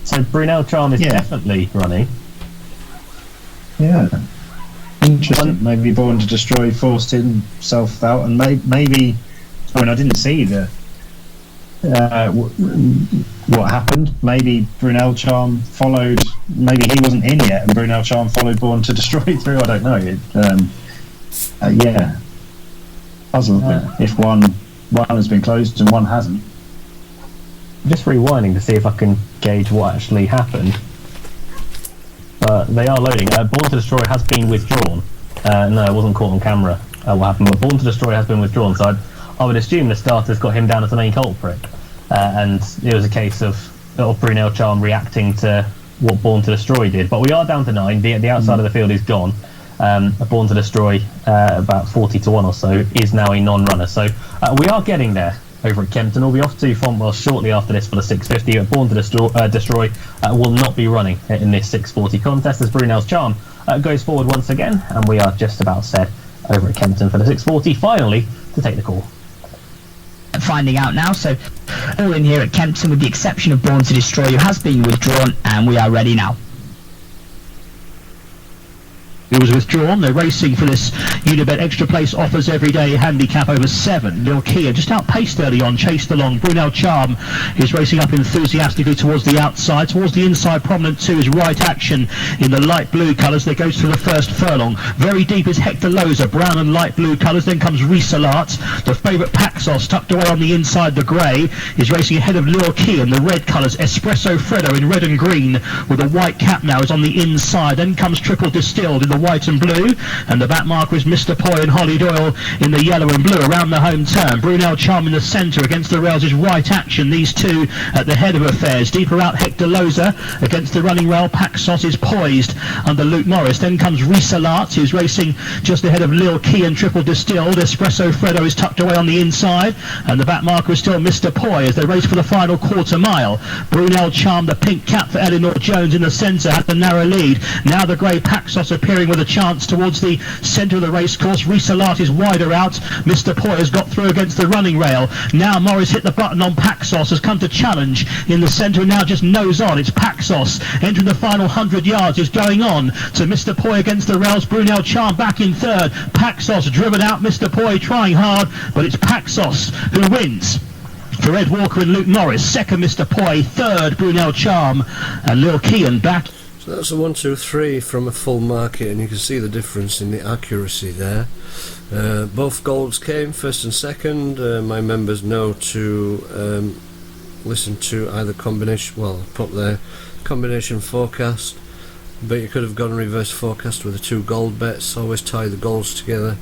So Brunel Charm is definitely running. Yeah. Interesting. Maybe Born to Destroy forced himself out, and maybe I mean, I didn't see what happened. Maybe Brunel Charm followed. Maybe he wasn't in yet, and Brunel Charm followed Born to Destroy through. I don't know. Puzzled if one has been closed and one hasn't. Just rewinding to see if I can gauge what actually happened. They are loading. Born to Destroy has been withdrawn. No, it wasn't caught on camera what happened, but Born to Destroy has been withdrawn, so I would assume the starter's got him down as the main culprit. And it was a case of Brunel Charm reacting to what Born to Destroy did. But we are down to 9. The outside of the field is gone. Born to Destroy, about 40-1 or so, is now a non-runner. So we are getting there over at Kempton. We'll be off to Fontwell shortly after this for the 650. Born to Destroy will not be running in this 640 contest as Brunel's Charm goes forward once again, and we are just about set over at Kempton for the 640, finally to take the call. Finding out now, so all in here at Kempton with the exception of Born to Destroy, who has been withdrawn, and we are ready now. It was withdrawn. They're racing for this Unibet Extra Place offers everyday handicap over 7. Lil Kia just outpaced early on, chased along. Brunel Charm is racing up enthusiastically towards the outside. Towards the inside, prominent 2 is Right Action in the light blue colours. They goes through the first furlong. Very deep is Hector Loza, brown and light blue colours. Then comes Risalat. The favourite Paxos, tucked away on the inside, the grey, is racing ahead of Lil Kia in the red colours. Espresso Freddo in red and green with a white cap now is on the inside. Then comes Triple Distilled in the white and blue, and the back marker is Mr. Poi and Holly Doyle in the yellow and blue around the home turn. Brunel Charm in the centre against the rails is Right Action. These two at the head of affairs. Deeper out Hector Loza against the running rail. Paxos is poised under Luke Morris. Then comes Risalat, who's racing just ahead of Lil Key and Triple Distilled. Espresso Freddo is tucked away on the inside, and the back marker is still Mr. Poi as they race for the final quarter mile. Brunel Charm, the pink cap for Eleanor Jones in the centre, had the narrow lead. Now the grey Paxos appearing with a chance towards the centre of the racecourse. Risalat is wider out. Mr. Poi has got through against the running rail. Now Morris hit the button on Paxos, has come to challenge in the centre and now just nose on. It's Paxos entering the final 100 yards, is going on to Mr. Poi against the rails. Brunel Charm back in third. Paxos driven out. Mr. Poi trying hard, but it's Paxos who wins. For Ed Walker and Luke Morris, second Mr. Poi, third Brunel Charm, and Lil Kean back. So that's a 1, 2, 3 from a full market, and you can see the difference in the accuracy there. Both golds came first and second. My members know to listen to either combination, well, put their combination forecast, but you could have gone reverse forecast with the 2 gold bets. Always tie the golds together.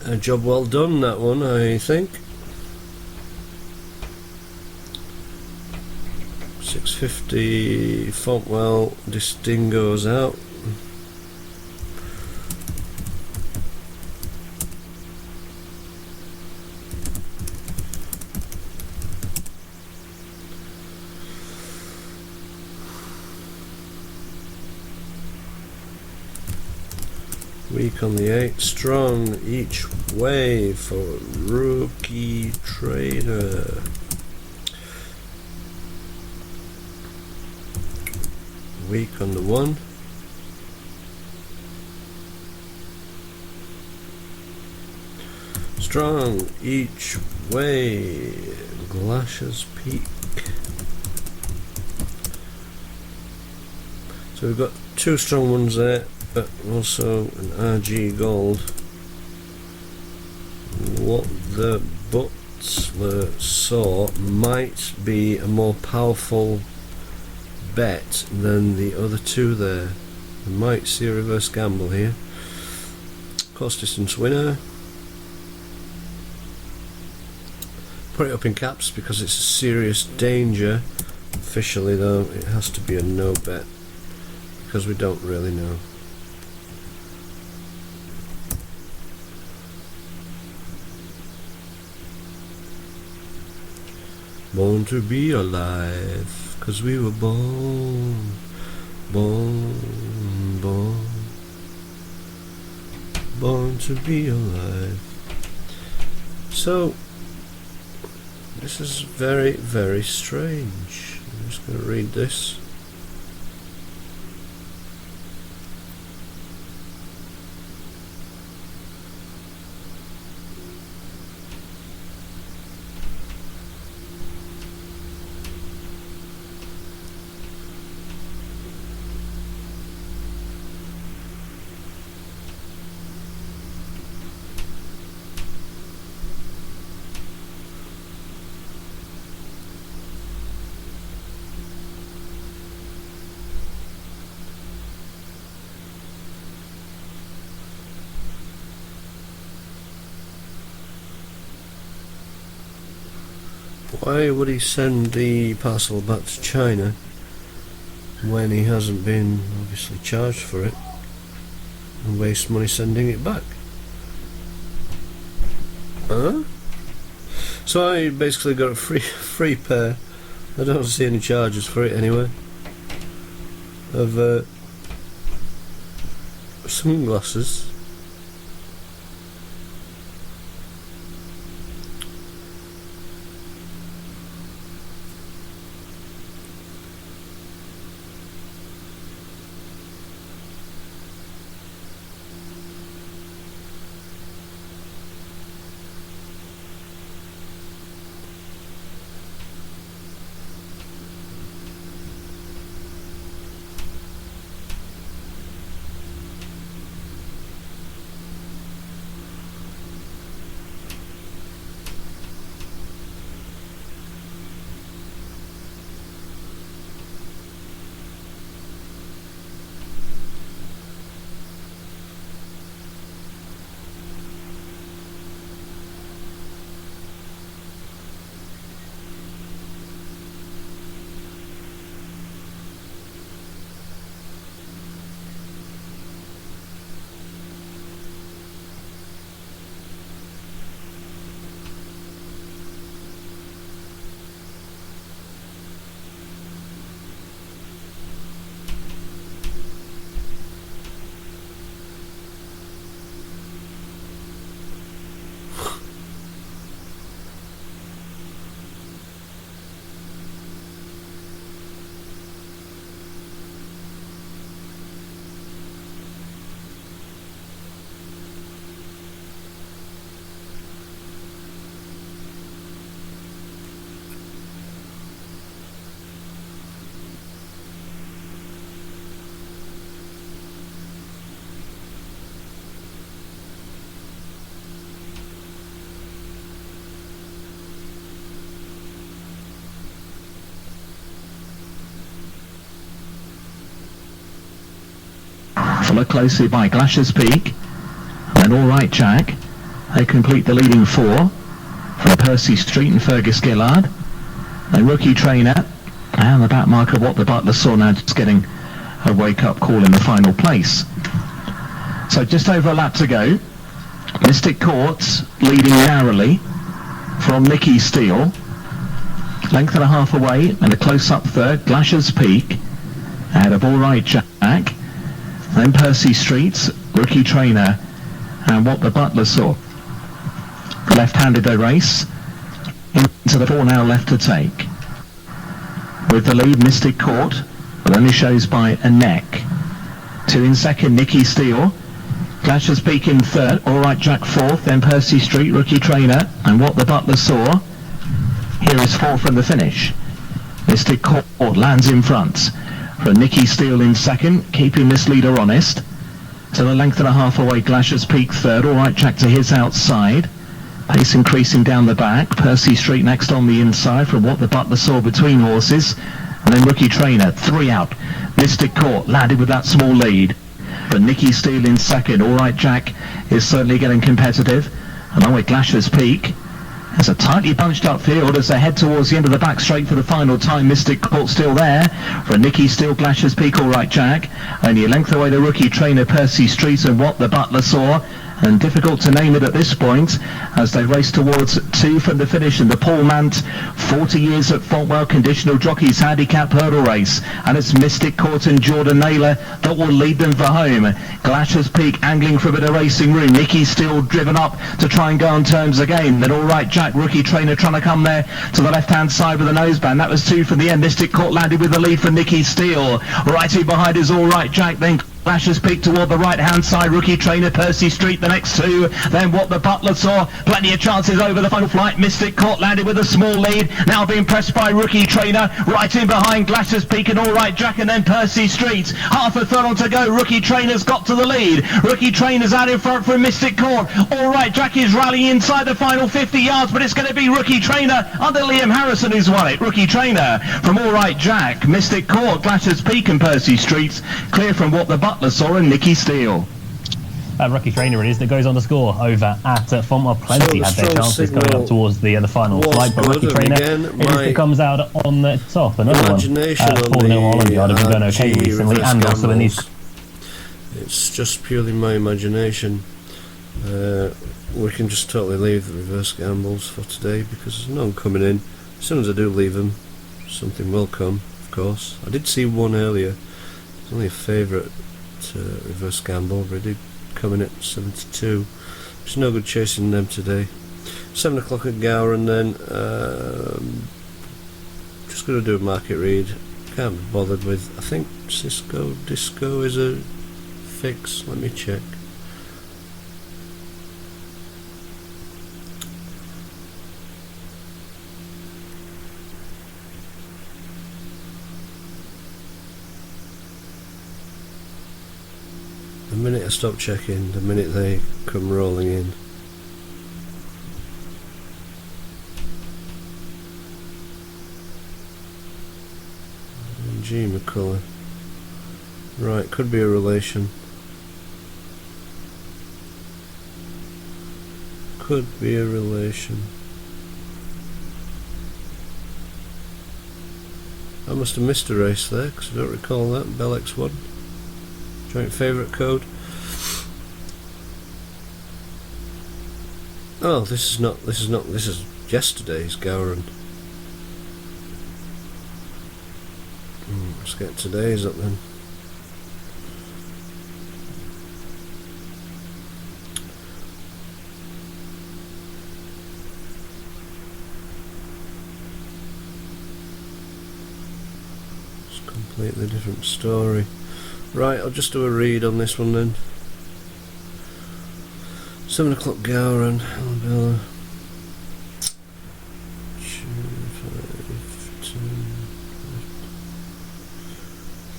A job well done, that one, I think. 650 Fontwell Distingo's out. Weak on the 8, strong each way for Rookie Trader. Weak on the 1. Strong each way, Glaciers Peak. So we've got 2 strong ones there, but also an RG Gold. What the Butler saw might be a more powerful bet than the other 2 there. We might see a reverse gamble here. Course distance winner. Put it up in caps because it's a serious danger. Officially though, it has to be a no bet because we don't really know. Born to be alive, 'cause we were born to be alive. So, this is very, very strange. I'm just going to read this. Why would he send the parcel back to China when he hasn't been obviously charged for it and waste money sending it back? Huh? So I basically got a free pair. I don't see any charges for it anyway. Of sunglasses. followed closely by Glash's Peak, and All Right Jack. They complete the leading four from Percy Street and Fergus Gillard. Then Rookie Trainer and the back marker What the Butler saw now just getting a wake-up call in the final place. So just over a lap to go. Mystic Courts leading narrowly from Nicky Steele. Length and a half away and a close-up third. Glash's Peak out of All Right Jack. Then Percy Street, Rookie Trainer and What the Butler saw. Left-handed they race into the four now left to take. With the lead Mystic Court, but only shows by a neck. Two in second, Nicky Steele. Glash's Peak in third, All Right Jack fourth, then Percy Street, Rookie Trainer and What the Butler saw. Here is four from the finish. Mystic Court lands in front. For Nicky Steele in second, keeping this leader honest. To the length and a half away, Glash's Peak third, All Right Jack to his outside. Pace increasing down the back. Percy Street next on the inside from What the Butler saw between horses. And then Rookie Trainer, three out. Mystic Court landed with that small lead. But Nicky Steele in second. All Right Jack is certainly getting competitive. Along with Glash's Peak. There's a tightly bunched up field as they head towards the end of the back straight for the final time. Mystic Court still there. For Nicky Steele, Glash's Peak, All Right Jack. Only a length away the Rookie Trainer, Percy Street and What the Butler saw. And difficult to name it at this point as they race towards two from the finish in the Paul Mant 40 years at Fontwell Conditional Jockeys Handicap Hurdle Race. And it's Mystic Court and Jordan Naylor that will lead them for home. Glash's Peak angling for a bit of racing room. Nicky Steele driven up to try and go on terms again. Then All Right Jack, Rookie Trainer trying to come there to the left-hand side with a noseband. That was two from the end. Mystic Court landed with the lead for Nicky Steele. Right in behind is All Right Jack. Then Glash's Peak toward the right-hand side. Rookie Trainer, Percy Street, the next two. Then What the Butler saw. Plenty of chances over the final flight. Mystic Court landed with a small lead. Now being pressed by Rookie Trainer. Right in behind Glash's Peak and All Right Jack and then Percy Street. Half a furlong to go. Rookie Trainer's got to the lead. Rookie Trainer's out in front from Mystic Court. All Right Jack is rallying inside the final 50 yards, but it's going to be Rookie Trainer under Liam Harrison who's won it. Rookie Trainer from All Right Jack, Mystic Court, Glash's Peak and Percy Street. Clear from What the Butler saw and Nicky Steele. Rookie Trainer it is that goes on to score over at Fontwell. Plenty had their chances going up towards the final flight, but Rookie Trainer it is that comes out on top. Another one. 4-0 Holland Yard have been going okay recently, and also in these. It's just purely my imagination. We can just totally leave the reverse gambles for today because there's none coming in. As soon as I do leave them, something will come, of course. I did see one earlier. It's only a favourite reverse gamble, but it did come in at 72. There's no good chasing them today. 7 o'clock at Gowran then. Just going to do a market read. Can't be bothered with. I think Cisco Disco is a fix. Let me check. The minute I stop checking, the minute they come rolling in. G McCullough. Right, could be a relation. Could be a relation. I must have missed a race there because I don't recall that. Bellex 1. Joint favourite code. Oh, this is yesterday's Gowran. Let's get today's up then. It's a completely different story. Right, I'll just do a read on this one then. 7 o'clock Gowran, Alabella. 2, 5, 2,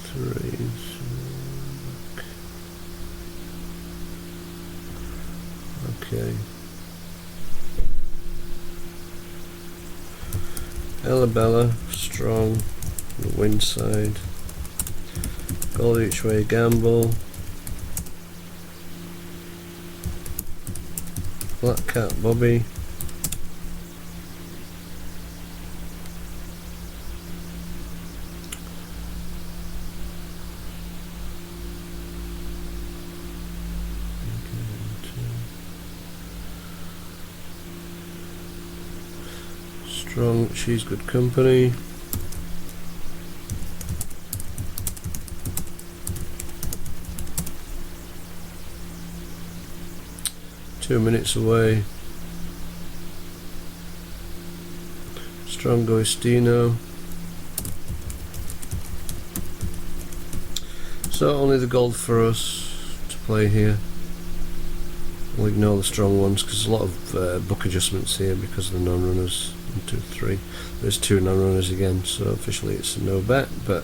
3, okay. Alabella, strong, the wind side. Gold each way gamble. Black Cat Bobby. Strong, she's good company. Two minutes away. Strong Goistino. So only the gold for us to play here. We'll ignore the strong ones because there's a lot of book adjustments here because of the non-runners. 1, 2, 3. There's 2 non-runners again, so officially it's a no bet, but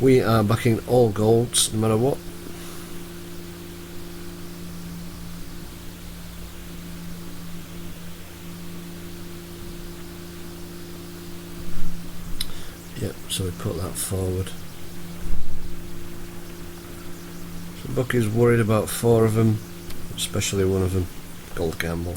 we are backing all golds no matter what. Yep, so we put that forward. So Bucky's worried about 4 of them, especially one of them, Gold Gamble.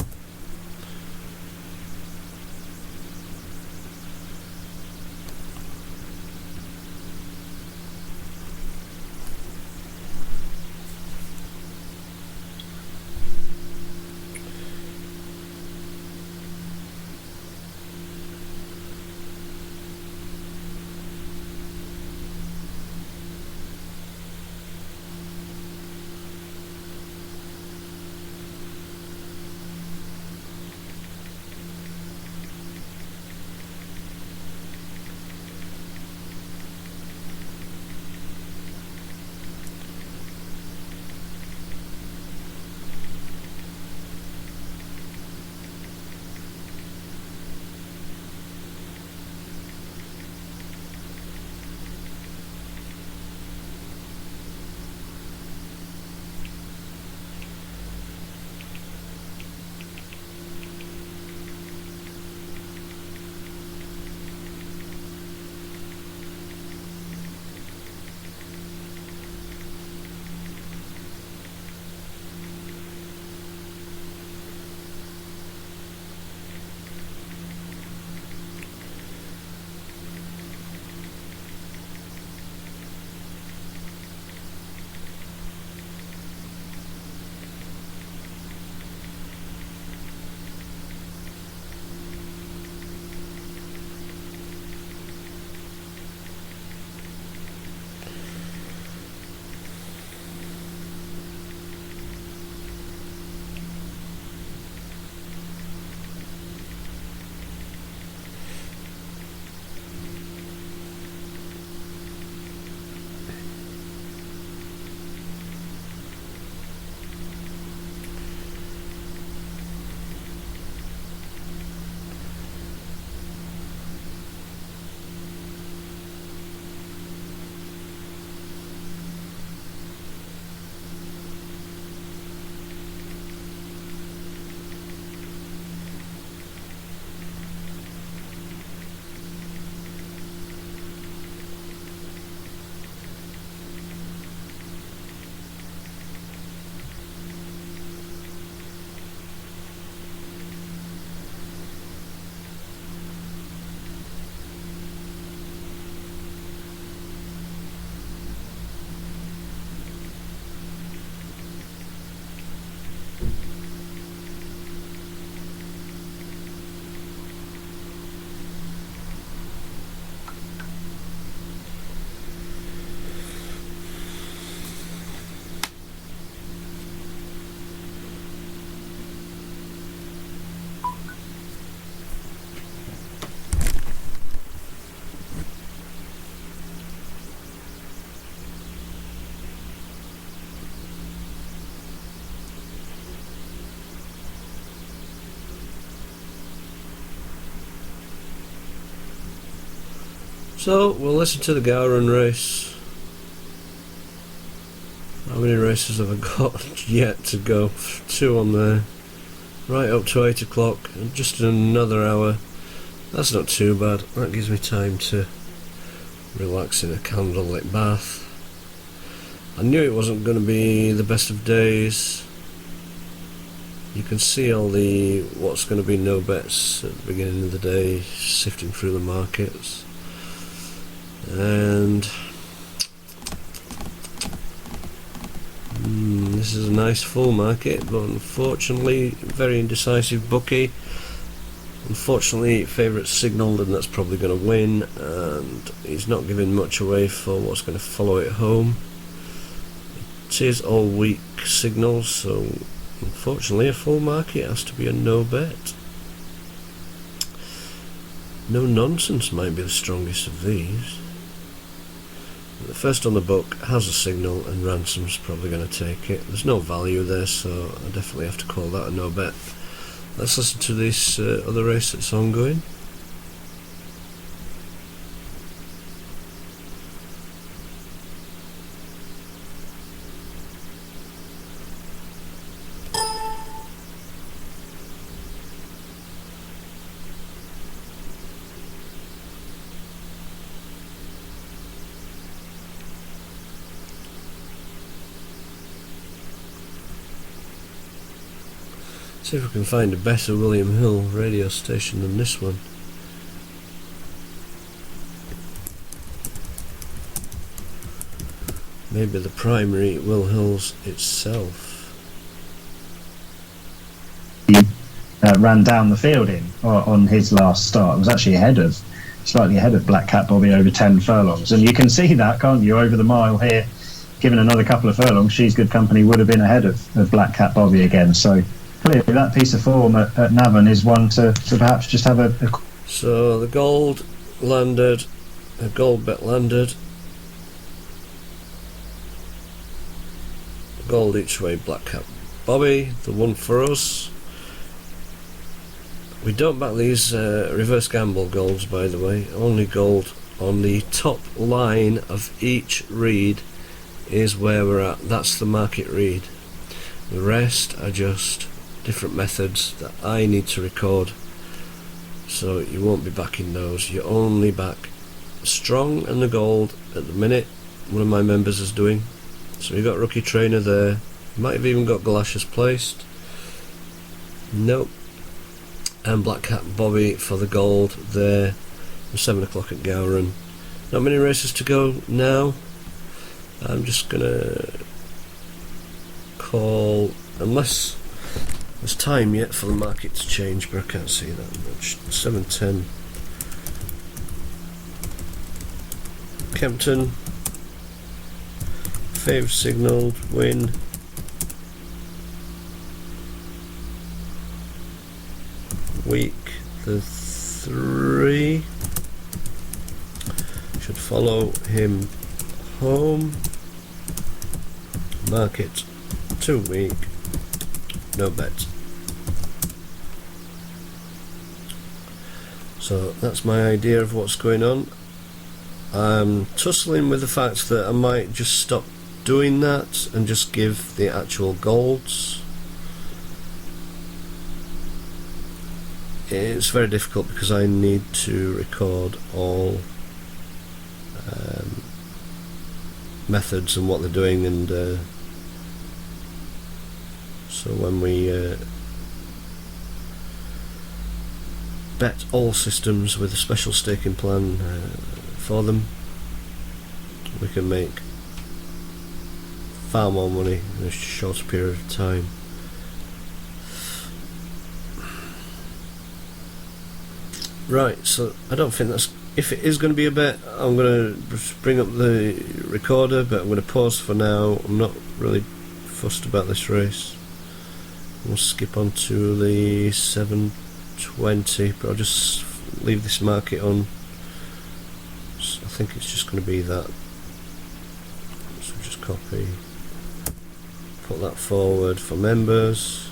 So we'll listen to the Gowran race. How many races have I got yet to go? 2 on there. Right up to 8 o'clock, and just another hour. That's not too bad. That gives me time to relax in a candlelit bath. I knew it wasn't going to be the best of days. You can see all the what's going to be no bets at the beginning of the day, sifting through the markets, and this is a nice full market, but unfortunately very indecisive bookie. Unfortunately favourite signalled, and that's probably going to win, and he's not giving much away for what's going to follow it home. It is all weak signals, so unfortunately a full market has to be a no bet. No nonsense might be the strongest of these. The first on the book has a signal, and Ransom's probably going to take it. There's no value there, so I definitely have to call that a no bet. Let's listen to this other race that's ongoing. See if we can find a better William Hill radio station than this one. Maybe the primary Will Hills itself. Ran down the field on his last start. It was actually slightly ahead of Black Cat Bobby over 10 furlongs, and you can see that, can't you, over the mile here. Given another couple of furlongs, She's Good Company would have been ahead of Black Cat Bobby again. So clearly that piece of form at Navan is one to perhaps just have a... So the gold landed, a gold bet landed. Gold each way, Black Cat Bobby, the one for us. We don't back these reverse gamble golds, by the way. Only gold on the top line of each read is where we're at. That's the market read. The rest are just different methods that I need to record, so you won't be backing those. You only back strong and the gold at the minute. One of my members is doing. So we've got Rookie Trainer there. Might have even got Galoshes placed. Nope. And Black Cat Bobby for the gold there. 7 o'clock at Gowran. Not many races to go now. I'm just gonna call, unless there's time yet for the market to change, but I can't see that much. 7:10. Kempton. Fave signalled, win. Week the 3 should follow him home. Market 2 week, no bet. So that's my idea of what's going on. I'm tussling with the fact that I might just stop doing that and just give the actual golds. It's very difficult because I need to record all methods and what they're doing, and so when we bet all systems with a special staking plan for them, we can make far more money in a shorter period of time. Right, so I don't think that's... If it is going to be a bet, I'm going to bring up the recorder, but I'm going to pause for now. I'm not really fussed about this race. We'll skip on to the 7:20, but I'll just leave this market on. So I think it's just going to be that. So just copy, put that forward for members.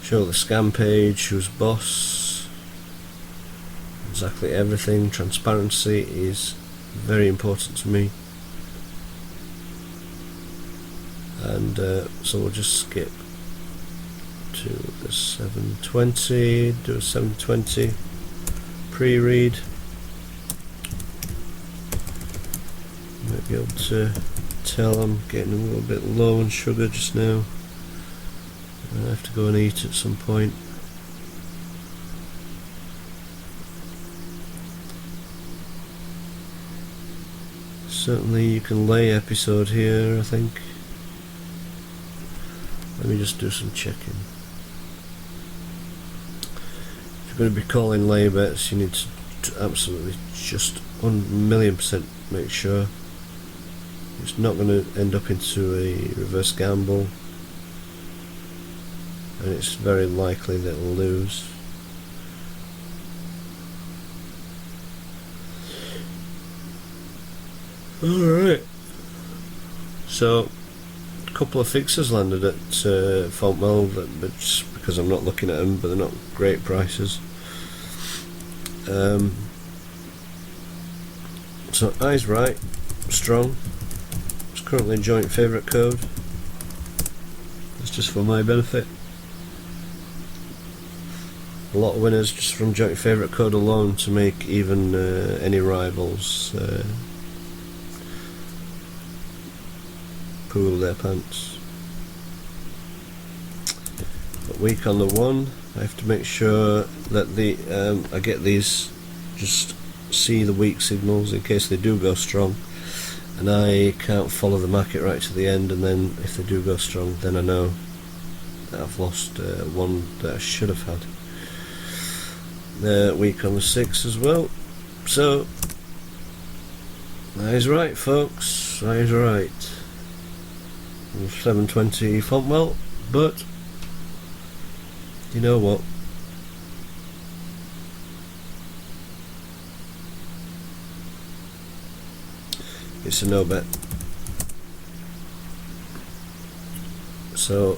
Show the scam page, who's boss, exactly everything. Transparency is very important to me, and so we'll just skip to the 7:20, do a 7:20, pre-read. Might be able to tell I'm getting a little bit low on sugar just now. I have to go and eat at some point. Certainly you can lay episode here, I think. Let me just do some checking. If you're going to be calling lay bets, you need to absolutely just 1,000,000% make sure it's not going to end up into a reverse gamble, and it's very likely that it'll lose. Alright, so a couple of fixes landed at Fontwell, but just because I'm not looking at them, but they're not great prices. So Eyes Right, strong. It's currently joint favourite code. It's just for my benefit. A lot of winners just from joint favourite code alone to make even any rivals pool their pants. But weak on the one, I have to make sure that the I get these, just see the weak signals in case they do go strong, and I can't follow the market right to the end, and then if they do go strong, then I know that I've lost one that I should have had. Weak on the 6 as well. So Eyes Right, folks, Eyes Right. 720 Fontwell, but you know what? It's a no bet. So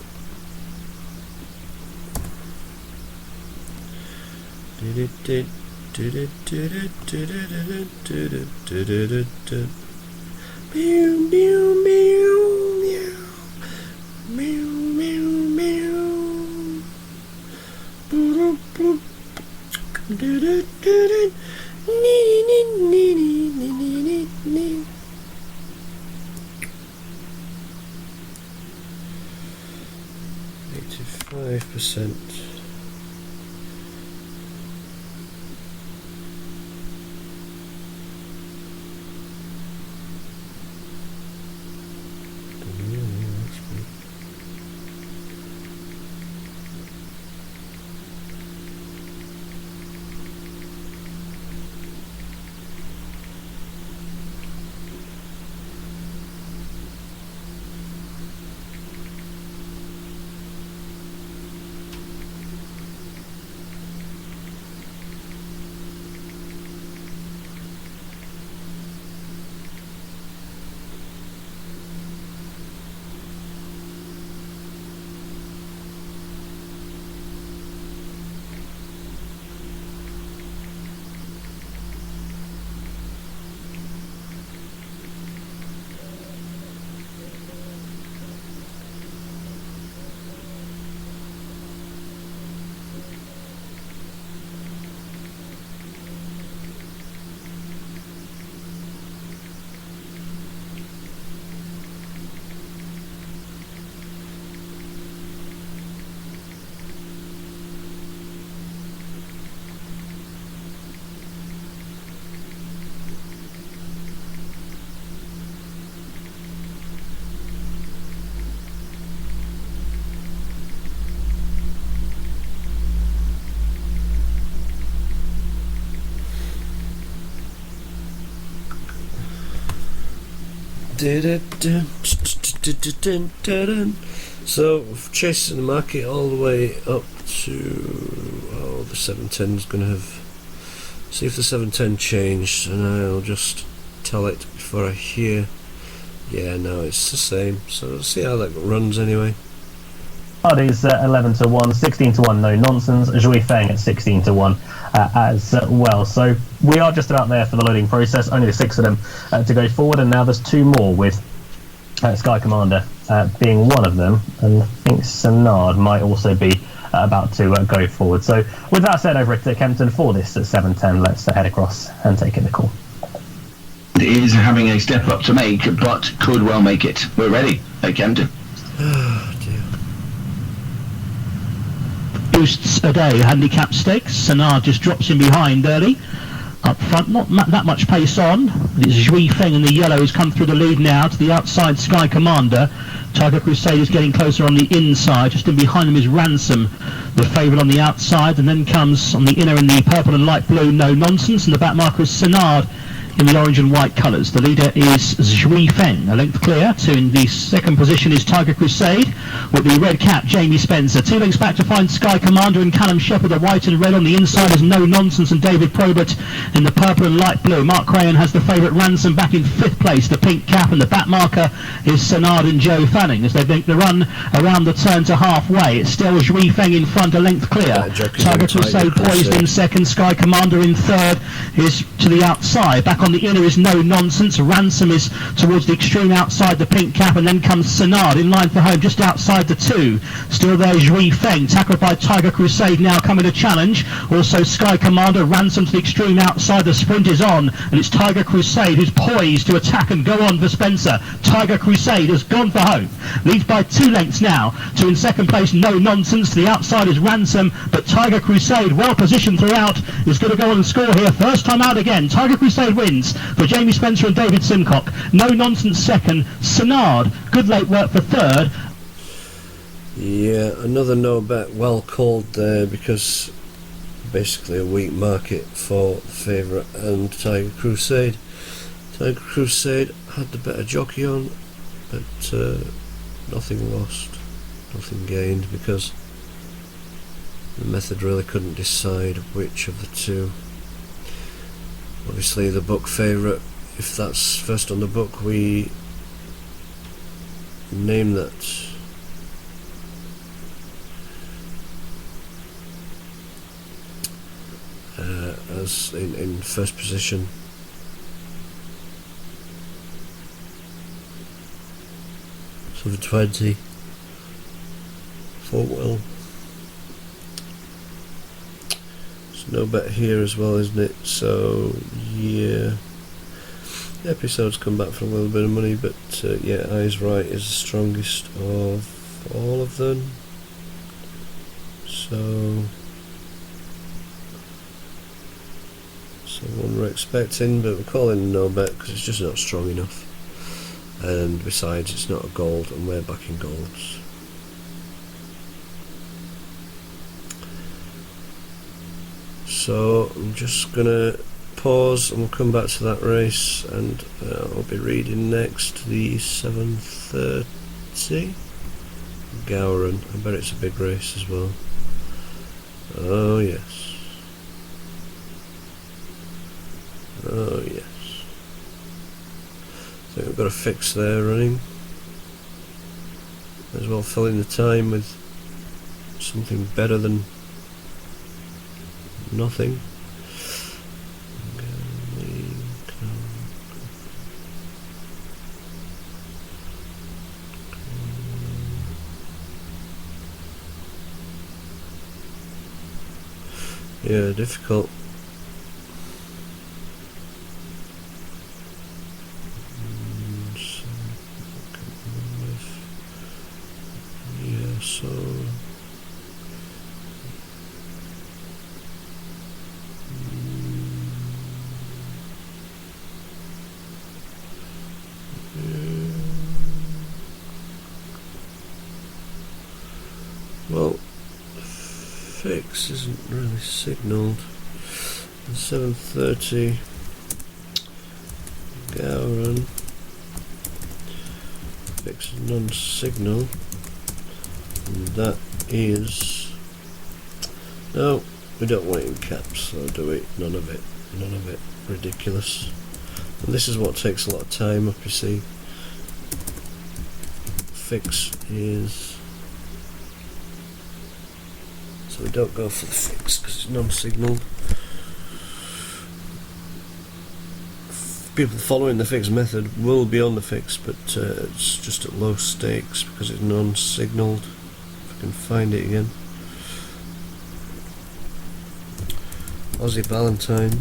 %. So chasing the market all the way up to the 710 is going to have, see if the 710 changed, and I'll just tell it before I hear. Yeah, no, it's the same, so let's see how that runs anyway. Hardy's 11-1, 16-1, no nonsense. Zhui Feng at 16-1 as well. So we are just about there for the loading process. Only the 6 of them to go forward, and now there's 2 more with Sky Commander being one of them, and I think Senard might also be about to go forward. So with that said, over at Kempton for this at 7:10, let's head across and take in the call. Is having a step up to make, but could well make it. We're ready at Kempton. Boosts a day, handicap stakes. Senard just drops in behind early. Up front, not that much pace on. It's Zhui Feng in the yellow who's come through the lead now to the outside. Sky Commander. Tiger Crusade is getting closer on the inside. Just in behind them is Ransom, the favourite on the outside. And then comes on the inner in the purple and light blue, No Nonsense. And the back marker is Senard in the orange and white colours. The leader is Zhui Feng, a length clear. Two in the second position is Tiger Crusade with the red cap, Jamie Spencer. 2 lengths back to find Sky Commander and Callum Shepherd. The white and red on the inside is No Nonsense and David Probert in the purple and light blue. Mark Crayon has the favourite Ransom back in 5th place. The pink cap and the back marker is Senard and Joe Fanning as they make the run around the turn to halfway. It's still Zhui Feng in front, a length clear. Tiger Crusade poised in second. Sky Commander in third is to the outside. Back on the inner is No Nonsense. Ransom is towards the extreme outside, the pink cap, and then comes Senard in line for home just outside the 2. Still there Zhui Feng, tackled by Tiger Crusade now coming to challenge. Also Sky Commander, Ransom to the extreme outside. The sprint is on, and it's Tiger Crusade who's poised to attack and go on for Spencer. Tiger Crusade has gone for home. Leads by 2 lengths now to in second place No Nonsense. To the outside is Ransom, but Tiger Crusade well positioned throughout is going to go on and score here. First time out again. Tiger Crusade wins for Jamie Spencer and David Simcock. No Nonsense second. Senard, good late work for third. Yeah, another no bet, well called there, because basically a weak market for favourite and Tiger Crusade. Tiger Crusade had the better jockey on, but nothing lost, nothing gained, because the method really couldn't decide which of the two. Obviously the book favourite, if that's first on the book, we name that. As in first position. So for 20, Folkwell. There's no bet here as well, isn't it? So yeah, the episodes come back for a little bit of money, but yeah, Eyes Right is the strongest of all of them. So one we're expecting, but we're calling no bet because it's just not strong enough, and besides it's not a gold and we're backing golds. So I'm just gonna pause and we'll come back to that race, and I'll be reading next the 7:30 Gowran. I bet it's a big race as well. Oh yes. Oh yes. I think we've got a fix there running. Might as well fill in the time with something better than nothing. Yeah, difficult. So well, fix isn't really signalled. 7:30 Gowran, fix is non-signal. And that is, no, we don't want it in caps, so do we? None of it, ridiculous. And this is what takes a lot of time up, you see. Fix is, so we don't go for the fix because it's non-signalled. people following the fixed method will be on the fix, but it's just at low stakes because it's non-signalled. If I can find it again. Aussie Valentine.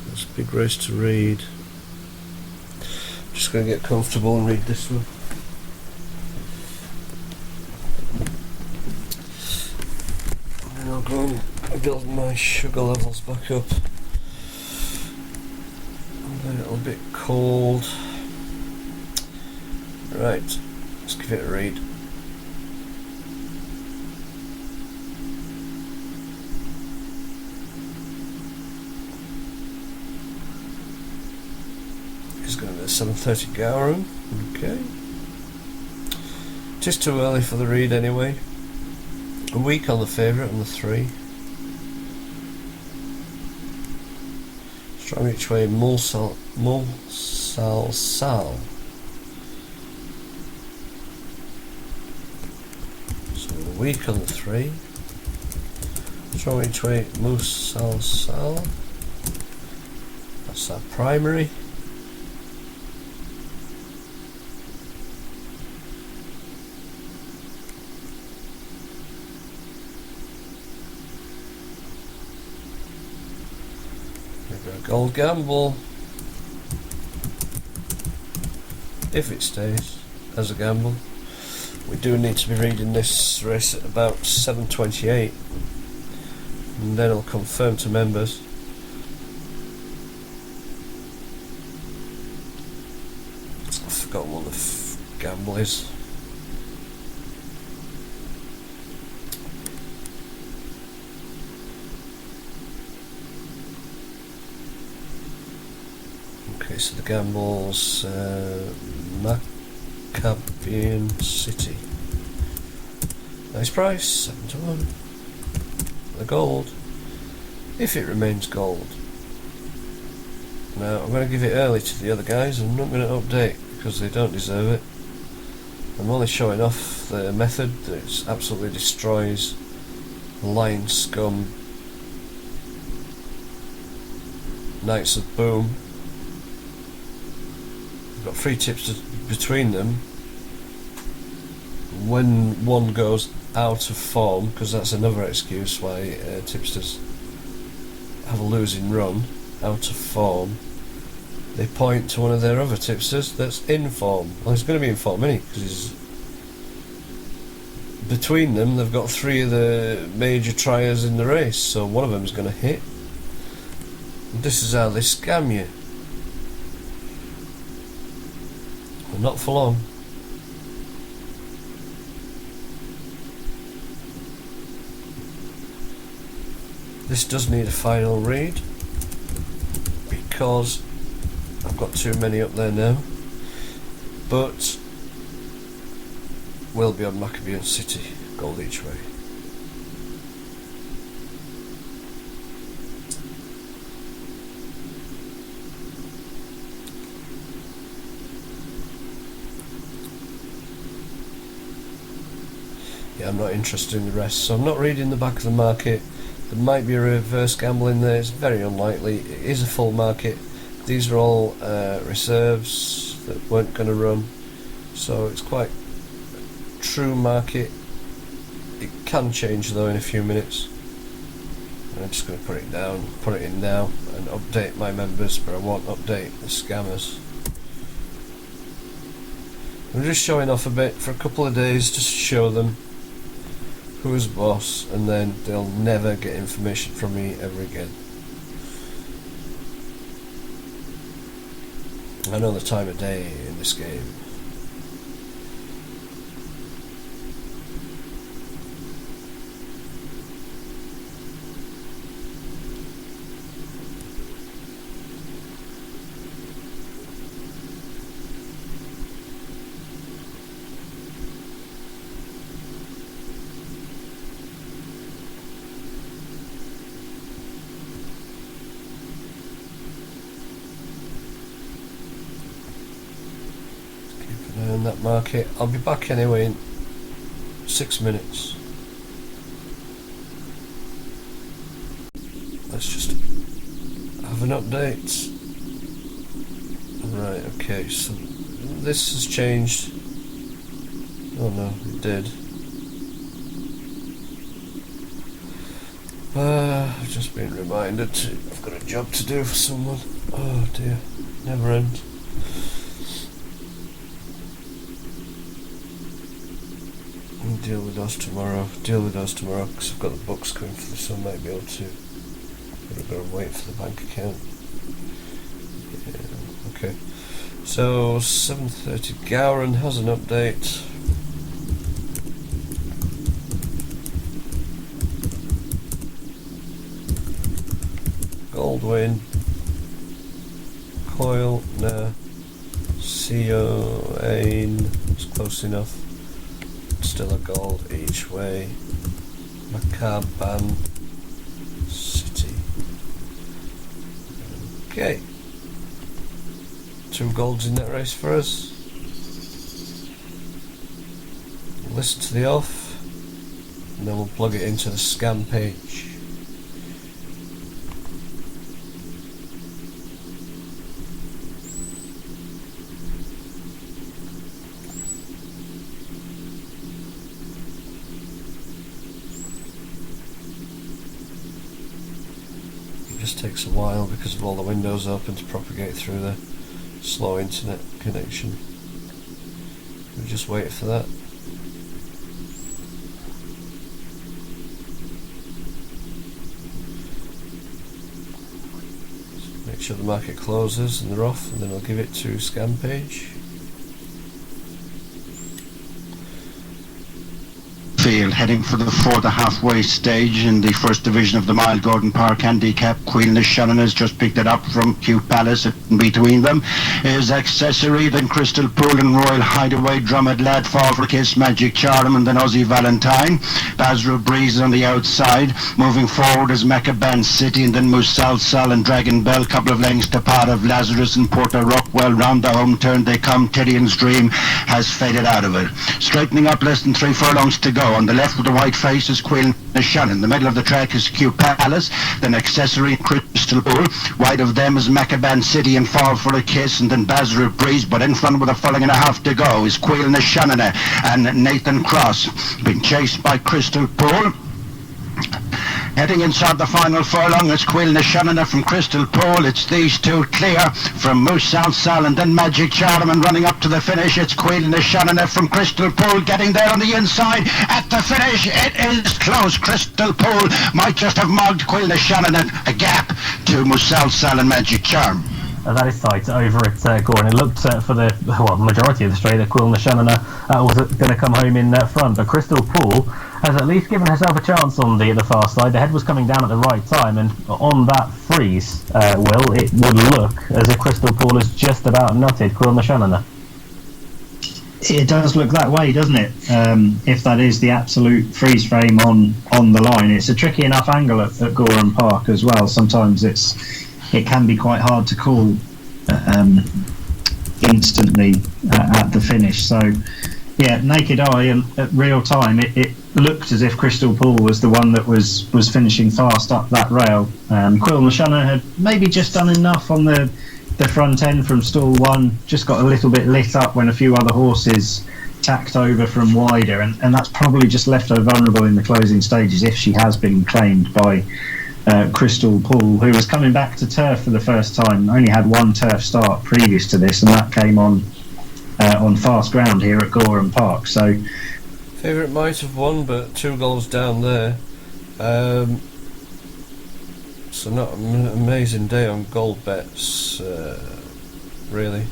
That's a big race to read. I'm just going to get comfortable and read this one. And then I'll go and build my sugar levels back up. I'm a little bit cold. Right, let's give it a read. It's going to be a 7:30 Garum. Okay. Just too early for the read anyway. A week on the favourite on the 3. Let's try which way Mulsal. So a week on the 3. Let's try which way Mulsal. That's our primary. Gold gamble, if it stays as a gamble. We do need to be reading this race at about 7:28, and then it'll confirm to members. I've forgotten what the gamble is. Okay, so the gamble's Maccabian City. Nice price, 7-1. The gold, if it remains gold. Now I'm going to give it early to the other guys. I'm not going to update because they don't deserve it. I'm only showing off the method that absolutely destroys Lion Scum, Knights of Boom. Got 3 tips between them. When one goes out of form, because that's another excuse why tipsters have a losing run, out of form, they point to one of their other tipsters that's in form. Well, he's going to be in form, isn't he? Because he's between them. They've got 3 of the major triers in the race, so one of them is going to hit. And this is how they scam you. Not for long. This does need a final read because I've got too many up there now, but will be on Maccabian City, gold each way. Yeah, I'm not interested in the rest, so I'm not reading the back of the market. There might be a reverse gamble in there, it's very unlikely. It is a full market. These are all reserves that weren't going to run, so it's quite a true market. It can change though in a few minutes. I'm just going to put it in now and update my members, but I won't update the scammers. I'm just showing off a bit for a couple of days just to show them who's boss, and then they'll never get information from me ever again. I know the time of day in this game. In that market. I'll be back anyway in 6 minutes. an update. Right, okay, so this has changed. Oh no, it did. I've just been reminded I've got a job to do for someone. Oh dear, never end. I'll deal with those tomorrow, because I've got the books coming for this, so I might be able to. But I've got to wait for the bank account. Yeah, okay. So 7:30, Gowran has an update. Goldwyn, Coil, nah. CO, Ain, it's close enough. Still a gold each way. Macaban, City. Okay. 2 golds in that race for us. Listen to the off, and then we'll plug it into the scan page. Takes a while because of all the windows open to propagate through the slow internet connection. We just wait for that. Just make sure the market closes and they're off, and then I'll give it to scan page. Heading for the 4th halfway stage in the first division of the Mile Gordon Park handicap. Queen Shannon has just picked it up from Q Palace. In between them is Accessory, then Crystal Pool and Royal Hideaway, Drummond Lad, Fall for Kiss, Magic Charm, and then Aussie Valentine. Basra Breeze on the outside. Moving forward is Macaban City, and then Musal Sal and Dragon Bell. Couple of lengths to part of Lazarus and Porter Rockwell. Round the home turn they come. Teddy's Dream has faded out of it. Straightening up, less than 3 furlongs to go. On the left with the white face is Queen Shannon. The middle of the track is Q Palace, then Accessory and Crystal Pool. Wide of them is Macaban City and Fall for a Kiss, and then Basra Breeze. But in front with a furlong and a half to go is Queen Shannon and Nathan Cross, being chased by Crystal Pool. Heading inside the final furlong, it's Queen Shannon from Crystal Pool. It's these two clear from Moose South Sal and then Magic Charm, and running up to the finish, it's Queen Shannon from Crystal Pool getting there on the inside. At the finish, it is close. Crystal Pool might just have mugged Queen Shannon a gap to Moose South Sal and Magic Charm. That is tight over at Gordon. It looked for the majority of the straight that Queen Shannon was going to come home in front, but Crystal Pool has at least given herself a chance on the far side. The head was coming down at the right time, and on that freeze, it would look as if Crystal Pool has just about nutted Queen Shannon. It does look that way, doesn't it? If that is the absolute freeze frame on the line. It's a tricky enough angle at Gowran Park as well. Sometimes it can be quite hard to call instantly at the finish. So, yeah, naked eye and at real time, it looked as if Crystal Pool was the one that was finishing fast up that rail. Queen Shannon had maybe just done enough on the front end from stall 1, just got a little bit lit up when a few other horses tacked over from wider, and that's probably just left her vulnerable in the closing stages if she has been claimed by Crystal Pool, who was coming back to turf for the first time. Only had one turf start previous to this, and that came on fast ground here at Gowran Park. So, favourite might have won, but 2 goals down there. So not an amazing day on gold bets, really.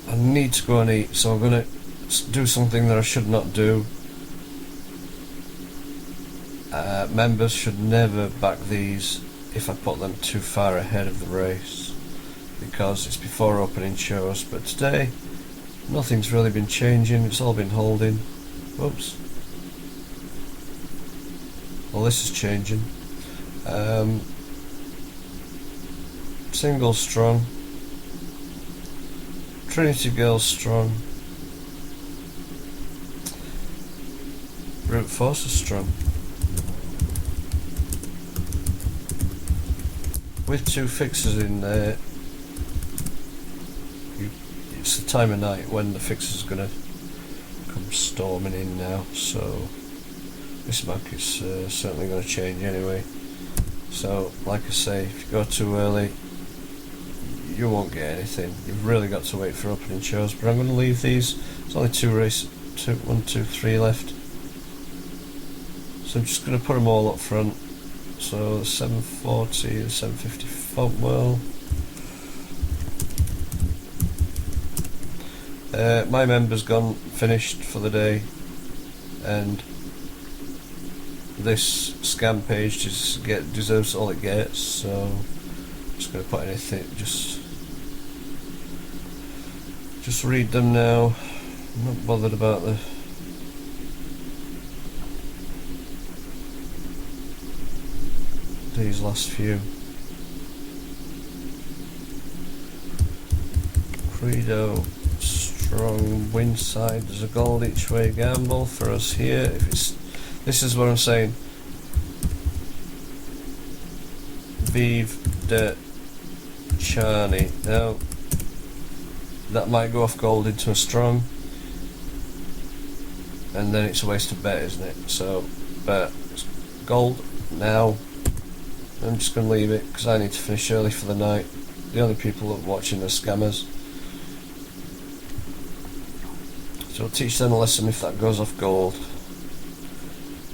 I need to go and eat, so I'm going to do something that I should not do. Members should never back these if I put them too far ahead of the race, because it's before opening shows. But today nothing's really been changing, it's all been holding. Whoops. Well, this is changing. Single strong, Trinity Girls strong, Brute Force is strong. with 2 fixers in there, it's the time of night when the fixers are going to come storming in now, so this market's certainly going to change anyway. So like I say, if you go too early you won't get anything. You've really got to wait for opening shows, but I'm going to leave these. There's only 1, 2, 3 left, so I'm just going to put them all up front. So the 740, the 750 Fontwell. My member's gone, finished for the day, and this scam page deserves all it gets. So I'm just going to put anything, just read them now. I'm not bothered about these last few. Credo, strong, win side. There's a gold each way gamble for us here. This is what I'm saying. Vive de Charney. Now that might go off gold into a strong, and then it's a waste of bet, isn't it? So, but gold now. I'm just going to leave it because I need to finish early for the night. The only people that are watching are scammers. So I'll teach them a lesson if that goes off gold.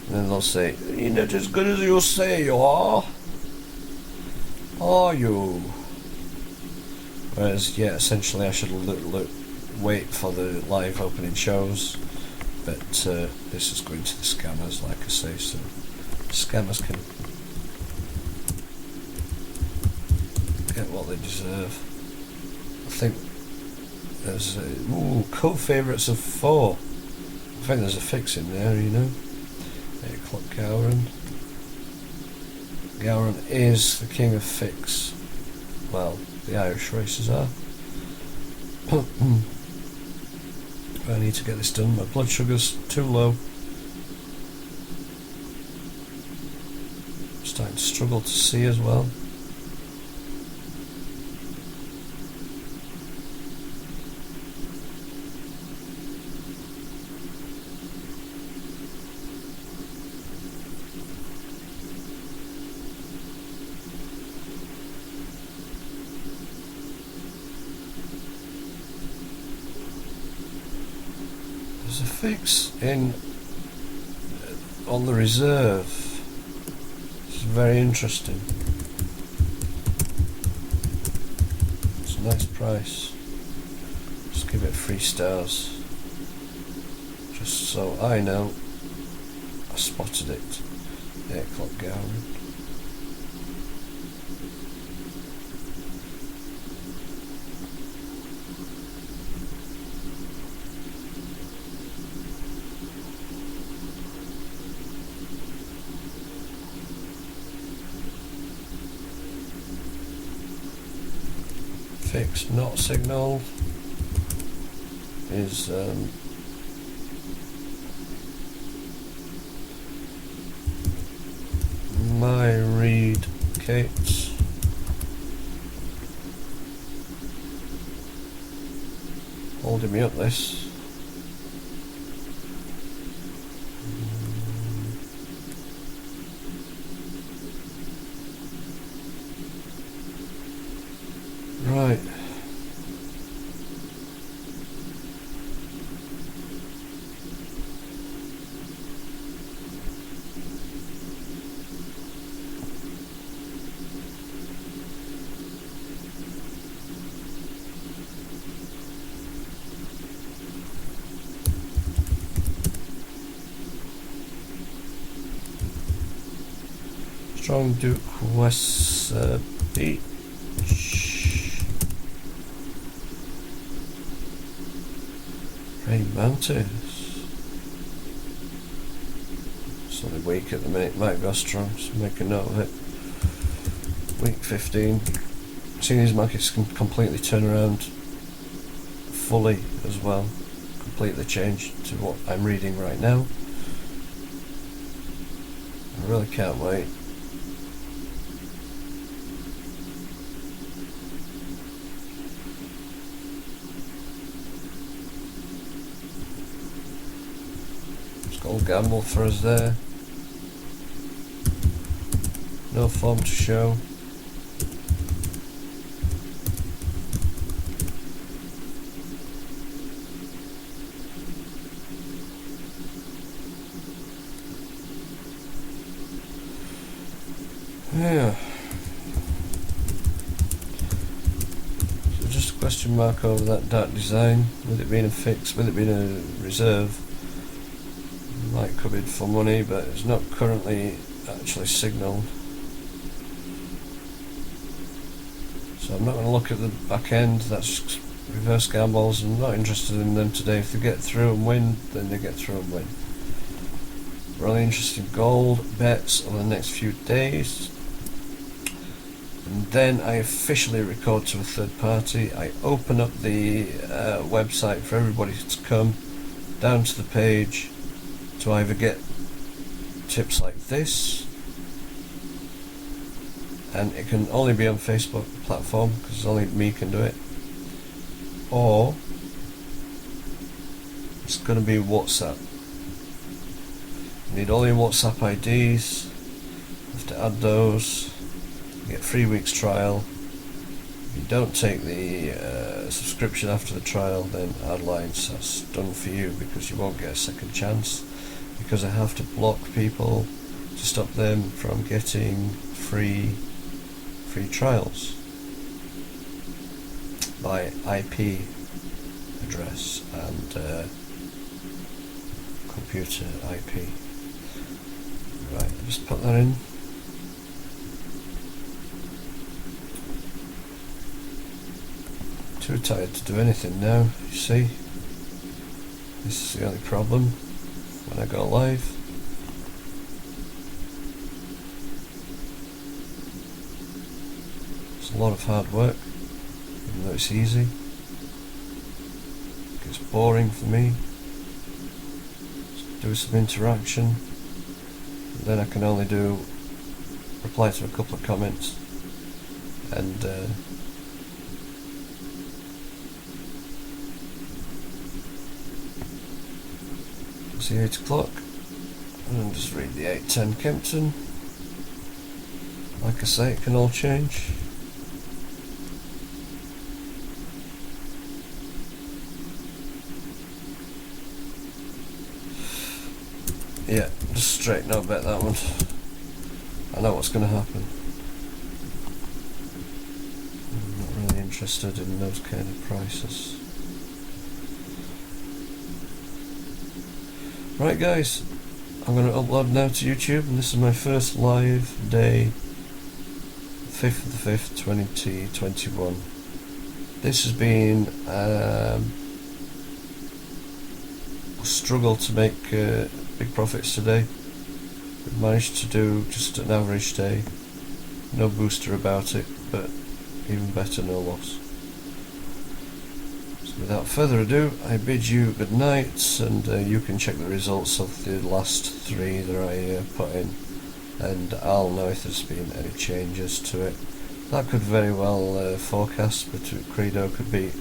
And then they'll say, "You're not as good as you say you are you?" Whereas, yeah, essentially I should wait for the live opening shows. But this is going to the scammers, like I say, so scammers can get what they deserve. I think there's co-favourites of 4. I think there's a fix in there, you know. 8 o'clock Gowran. Gowran is the king of fix. Well, the Irish races are. I need to get this done. My blood sugar's too low. Starting to struggle to see as well. There's a fix in on the reserve. It's very interesting. It's a nice price. Just give it 3 stars. Just so I know I spotted it. 8 o'clock Gowran. Fix not signal is my read Kate. Holding me up this. Right. Strong Duke West Beach. Rain Mountains. It's only weak at the minute, might go strong, so make a note of it. Week 15. Seeing these markets can completely turn around fully as well. Completely change to what I'm reading right now. I really can't wait. Gold gamble for us there. No form to show. Yeah. So just a question mark over that dark design. With it being a fix, with it being a reserve, might come in for money, but it's not currently actually signalled. So I'm not going to look at the back end. That's reverse gambles. I'm not interested in them today. If they get through and win, then they get through and win. We're only interested in gold bets over the next few days. And then I officially record to a third party. I open up the website for everybody to come down to the page to either get tips like this, and it can only be on Facebook platform because only me can do it, or it's going to be WhatsApp. You need all your WhatsApp IDs, you have to add those. You get 3 weeks trial. If you don't take the subscription after the trial, then Adlines, that's done for you because you won't get a second chance, because I have to block people to stop them from getting free trials by IP address and computer IP. Right, just put that in. Too tired to do anything now, you see. This is the only problem when I go live. It's a lot of hard work, even though it's easy. It gets boring for me. Just do some interaction, and then I can only reply to a couple of comments and see 8 o'clock and just read the 8:10 Kempton. Like I say, it can all change. Yeah, just straight no bet that one. I know what's going to happen. I'm not really interested in those kind of prices. Right guys, I'm going to upload now to YouTube, and this is my first live day, 5th of the 5th, 2021. This has been a struggle to make big profits today. We've managed to do just an average day, no booster about it, but even better, no loss. Without further ado, I bid you good night, and you can check the results of the last 3 that I put in, and I'll know if there's been any changes to it. That could very well forecast, but Credo could beat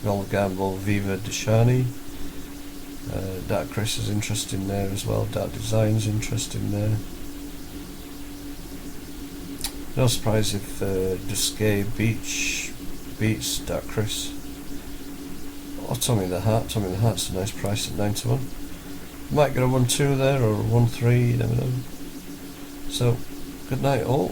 Gold Gamble, Viva Deshani. Dark Chris is interesting there as well, Dark Design's interesting there. No surprise if Duskay Beach beats Dark Chris. Or Tommy the Heart's a nice price at 9-1. Might get a 1-2 there or a 1-3, you never know. So, good night all.